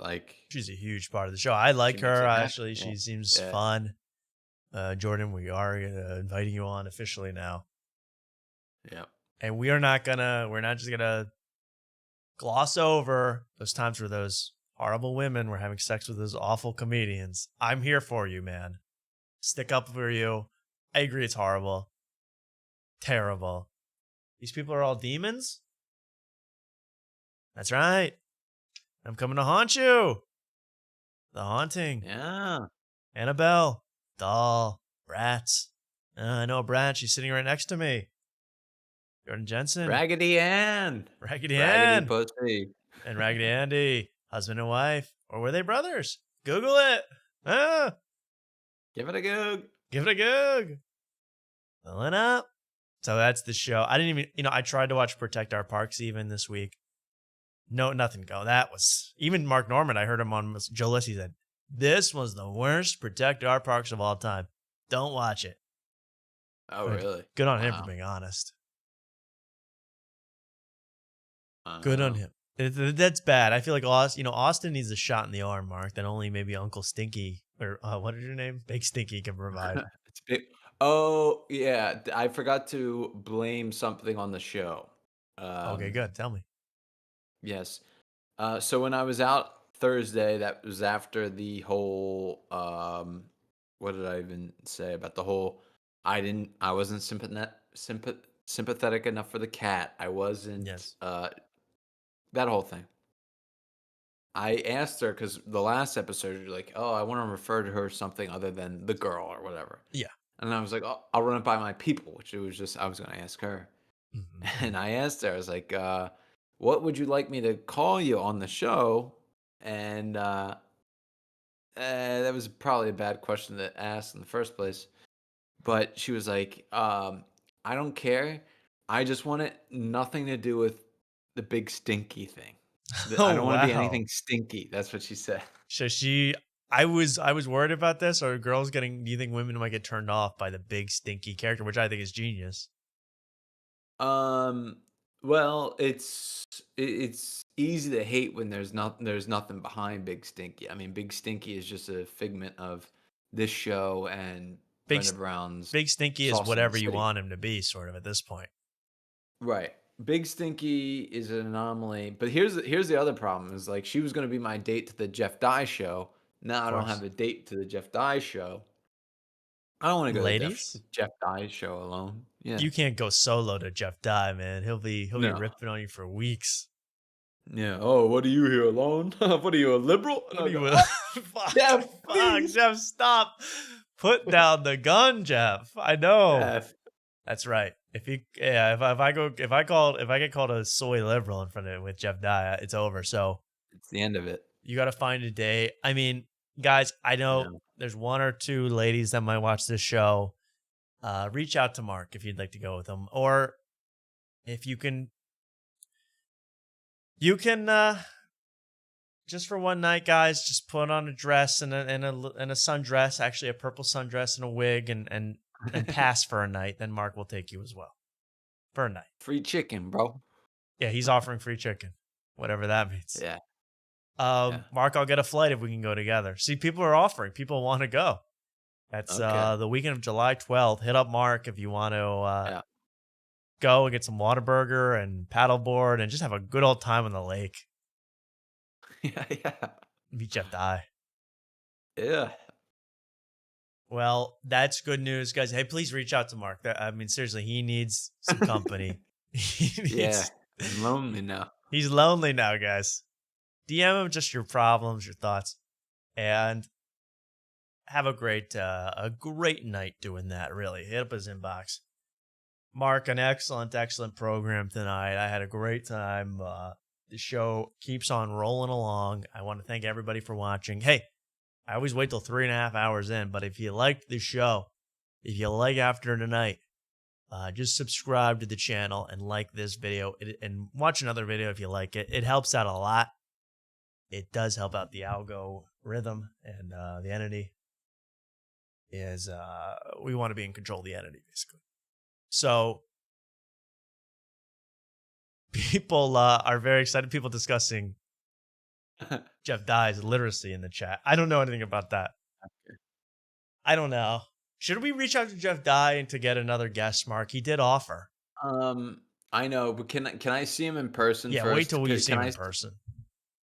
She's a huge part of the show. I like her actually. Yeah. She seems Yeah. fun. Jordan, we are inviting you on officially now. Yeah. And we're not just gonna gloss over those times where those horrible women were having sex with those awful comedians. I'm here for you, man. Stick up for you. I agree, it's horrible. Terrible. These people are all demons? That's right. I'm coming to haunt you. The Haunting. Yeah. Annabelle. Doll. Brats. I know a brat. She's sitting right next to me. Jordan Jensen. Raggedy Ann. Raggedy Ann. Pussy. And Raggedy Andy. Husband and wife. Or were they brothers? Google it. Give it a goog. Give it a goog. Filling up. So that's the show. I didn't even, I tried to watch Protect Our Parks even this week. No, nothing go. That was, even Mark Norman, I heard him on Joe List, he said, this was the worst Protect Our Parks of all time. Don't watch it. Oh, really? Good on him for being honest. Good on him. That's bad. I feel like Austin needs a shot in the arm, Mark, that only maybe Uncle Stinky, or what is your name? Big Stinky can provide. It's big. Oh, yeah. I forgot to blame something on the show. Okay, good. Tell me. Yes. So when I was out Thursday, that was after the whole, what did I even say about the whole, I wasn't sympathetic enough for the cat. I wasn't, that whole thing. I asked her, because the last episode, you're like, oh, I want to refer to her something other than the girl or whatever. Yeah. And I was like, oh, I'll run it by my people, which it was just, I was going to ask her. Mm-hmm. And I asked her, I was like, what would you like me to call you on the show? And that was probably a bad question to ask in the first place. But she was like, I don't care. I just want it nothing to do with the big stinky thing. I don't want to be anything stinky. That's what she said. So I was worried about this. Are girls do you think women might get turned off by the big stinky character, which I think is genius? Well, it's easy to hate when there's nothing behind Big Stinky. I mean, Big Stinky is just a figment of this show and Brenda Brown's. Big Stinky is whatever you want him to be, sort of at this point. Right. Big Stinky is an anomaly, but here's the other problem: is like she was going to be my date to the Jeff Dye show. Now I don't have a date to the Jeff Dye show. I don't want to go to the Jeff Dye show alone. Yeah. You can't go solo to Jeff Dye, man. He'll be ripping on you for weeks. Yeah. Oh, what are you here alone? What are you, a liberal? What are you? Jeff, Jeff, stop. Put down the gun, Jeff. I know. Jeff. That's right. If I get called a soy liberal in front of it with Jeff Dye, it's over. So it's the end of it. You got to find a day. I mean, guys, I know there's one or two ladies that might watch this show. Reach out to Mark if you'd like to go with them, or if you can just for one night, guys, just put on a dress and a sundress, actually a purple sundress and a wig, and pass for a night. Then Mark will take you as well for a night. Free chicken, bro. Yeah, he's offering free chicken, whatever that means. Yeah. Mark, I'll get a flight if we can go together. See, people are offering. People want to go. That's the weekend of July 12th. Hit up Mark if you want to go and get some Whataburger and paddleboard and just have a good old time on the lake. Yeah. Meet Jeff Dye. Yeah. Well, that's good news, guys. Hey, please reach out to Mark. I mean, seriously, he needs some company. Yeah, he's lonely now. He's lonely now, guys. DM him just your problems, your thoughts. And have a great night doing that. Really, hit up his inbox. Mark, an excellent program tonight. I had a great time. The show keeps on rolling along. I want to thank everybody for watching. Hey, I always wait till 3.5 hours in, but if you liked the show, if you like After Tonight, just subscribe to the channel and like this video and watch another video if you like it. It helps out a lot. It does help out the algorithm, and the entity is we want to be in control of the entity, basically. So people are very excited. People discussing Jeff Dye's literacy in the chat. I don't know anything about that. I don't know. Should we reach out to Jeff Dye to get another guest, Mark? He did offer. I know, but can I see him in person Yeah, first? wait till you see him in person.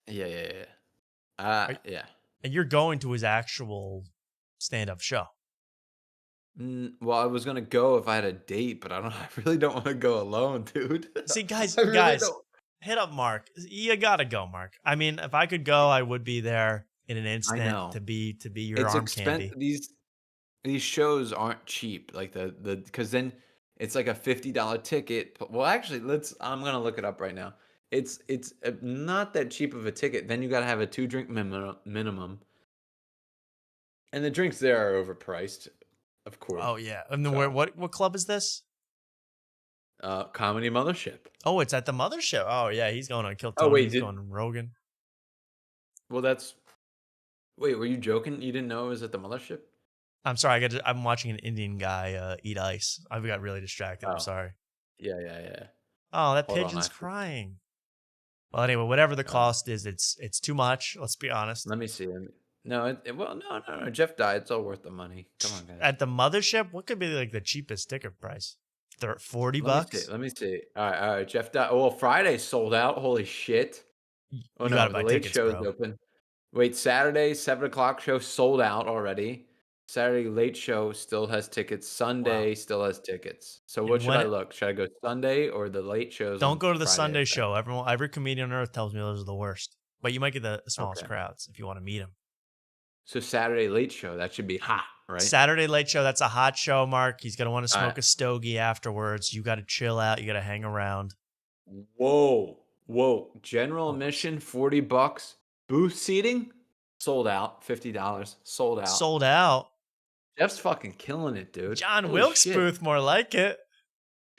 Yeah. Yeah. And you're going to his actual stand-up show. Well, I was gonna go if I had a date, but I really don't want to go alone, dude. See, guys, really don't. hit up Mark. You gotta go, Mark. I mean, if I could go, I would be there in an instant to be your arm candy. These shows aren't cheap, like because then it's like a $50 ticket. Well, actually, I'm gonna look it up right now. It's not that cheap of a ticket. Then you gotta have a 2-drink minimum, and the drinks there are overpriced. Of course. Oh yeah, and then what club is this? Comedy Mothership. Oh, it's at the Mothership. Oh yeah, he's going on Kill Tony. Oh wait, he's going on Rogan. Well, wait, were you joking? You didn't know it was at the Mothership? I'm sorry. I'm watching an Indian guy eat ice. I got really distracted. I'm sorry. Yeah. Oh, that pigeon's crying. Well, anyway, whatever the cost is, it's too much. Let's be honest. Let me see. No. Jeff Dye. It's all worth the money. Come on, guys. At the Mothership, what could be like the cheapest ticket price? $40. Let me see. All right. Jeff Dye. Oh, well, Friday sold out. Holy shit. Oh you no, gotta the buy late tickets, show's bro. open. Wait, Saturday 7:00 show sold out already. Saturday late show still has tickets. Sunday still has tickets. So what should I look? Should I go Sunday or the late shows? Don't go to the Sunday show. Every comedian on earth tells me those are the worst. But you might get the smallest crowds if you want to meet them. So Saturday late show, that should be hot, right? Saturday late show, that's a hot show, Mark. He's gonna want to smoke a stogie afterwards. You got to chill out. You got to hang around. Whoa. General admission, $40. Booth seating, sold out. $50, sold out. Sold out. Jeff's fucking killing it, dude. John Holy Wilkes shit. Booth, more like it.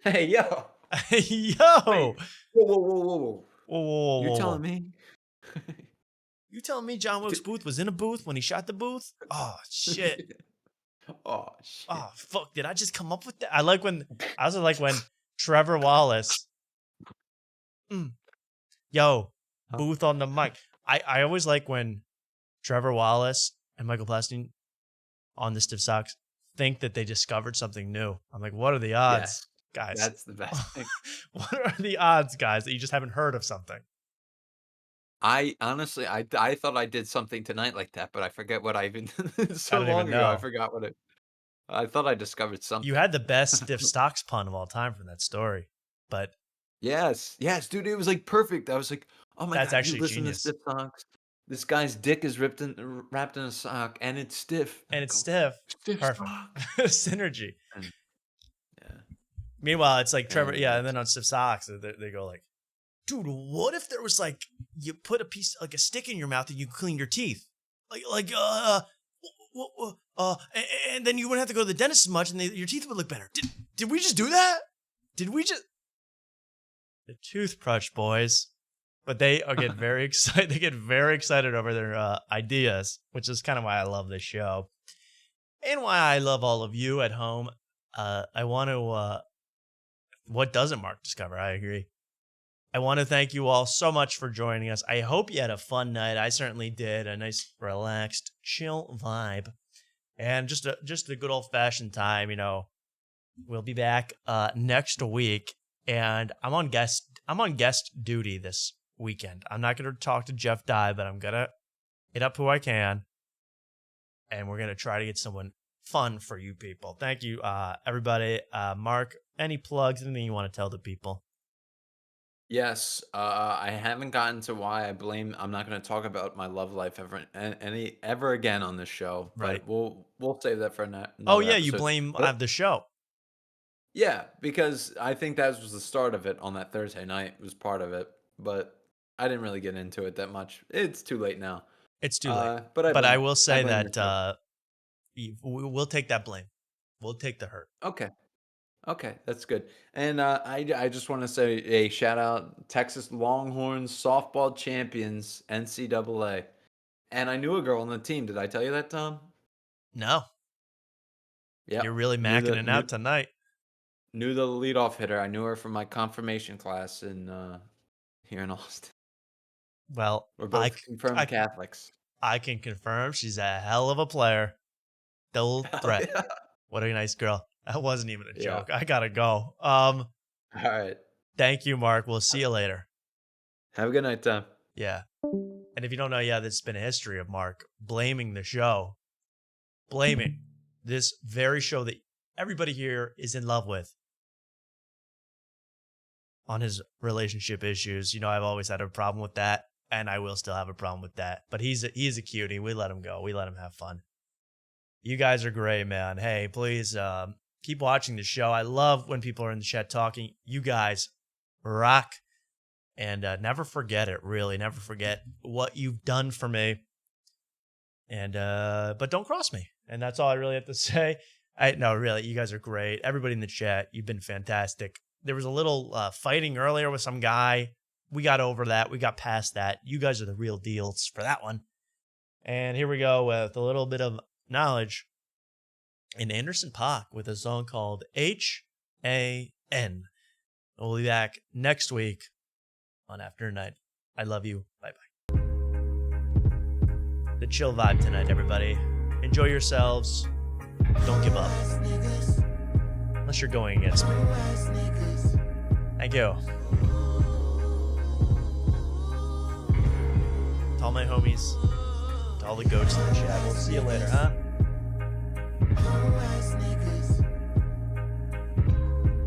Hey, yo. Yo. Whoa. You're telling me? You telling me John Wilkes Booth was in a booth when he shot the booth? Oh, shit. Oh, shit. Oh, fuck. Did I just come up with that? I also like when Trevor Wallace. Yo, Booth on the mic. I always like when Trevor Wallace and Michael Plastin on the Stiff Socks think that they discovered something new. I'm like, what are the odds, guys? That's the best thing. What are the odds, guys, that you just haven't heard of something? I honestly, I thought I did something tonight like that, but I forget what I even so I don't long even ago. know. I forgot what it. I thought I discovered something. You had the best Stiff Stocks pun of all time from that story, but yes, dude, it was like perfect. I was like, oh my That's god, actually you listen genius. to Stiff Socks. This guy's dick is wrapped in a sock, and it's stiff. And it's stiff. Stiff Perfect. sock. Synergy. Yeah. Meanwhile, it's like Trevor, and then on Stiff Socks, they go like, dude, what if there was like, you put a stick in your mouth and you clean your teeth? And then you wouldn't have to go to the dentist as much and your teeth would look better. Did we just do that? Did we just? The toothbrush boys. But they get very excited. They get very excited over their ideas, which is kind of why I love this show, and why I love all of you at home. I want to. What doesn't Mark discover? I agree. I want to thank you all so much for joining us. I hope you had a fun night. I certainly did. A nice, relaxed, chill vibe, and just a good old fashioned time. We'll be back next week, and I'm on guest duty this weekend. I'm not going to talk to Jeff Dye, but I'm going to hit up who I can, and we're going to try to get someone fun for you people. Thank you, everybody. Mark, any plugs, anything you want to tell the people? Yes, I haven't gotten to why I blame. I'm not going to talk about my love life ever again on this show. Right. But we'll save that for another Oh yeah, you episode. blame But- the show. Yeah, because I think that was the start of it on that Thursday night. Was part of it, but I didn't really get into it that much. It's too late now. It's too late. But I I blame- will say blame the that we'll take that blame. We'll take the hurt. Okay. Okay, that's good. And I just want to say a shout out Texas Longhorns softball champions NCAA. And I knew a girl on the team. Did I tell you that, Tom? No. Yeah. You're really macking it out tonight. Knew the leadoff hitter. I knew her from my confirmation class in here in Austin. Well, We're both confirmed Catholics. I can confirm she's a hell of a player. Double threat. Yeah. What a nice girl. That wasn't even a Yeah. joke. I gotta go. All right. Thank you, Mark. We'll see you later. Have a good night, Tom. Yeah. And if you don't know, yeah, there's been a history of Mark blaming the show, blaming this very show that everybody here is in love with on his relationship issues. You know, I've always had a problem with that, and I will still have a problem with that. But he's a cutie. We let him go. We let him have fun. You guys are great, man. Hey, please keep watching the show. I love when people are in the chat talking. You guys rock. And never forget it, really. Never forget what you've done for me. And but don't cross me. And that's all I really have to say. No, really, you guys are great. Everybody in the chat, you've been fantastic. There was a little fighting earlier with some guy. We got over that. We got past that. You guys are the real deals for that one. And here we go with a little bit of knowledge in Anderson .Paak with a song called H-A-N. We'll be back next week on After Night. I love you. Bye-bye. The chill vibe tonight, everybody. Enjoy yourselves. Don't give up. Unless you're going against me. Thank you. To all my homies, to all the goats in the chat. We'll see you later, huh?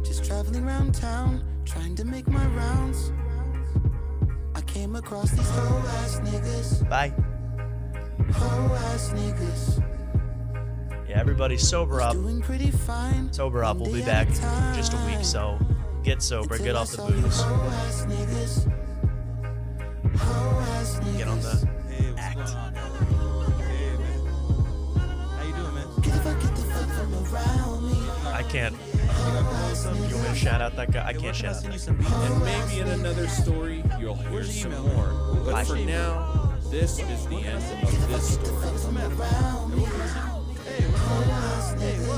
Just traveling around town, trying to make my rounds. I came across these whole ass niggas. Bye. Whole ass niggas. Yeah, everybody sober up. Doing pretty fine. Sober up. We'll be back in just a week, so get sober, get off the booze. Whole ass niggas. Whole ass niggas. Get on the act. How you doing, man? Get the fuck from around me. I can't. You want me to shout out that guy? I can't shout out that guy. And maybe in another story, you'll hear some more. But for now, this is the end of this story. Hey, look.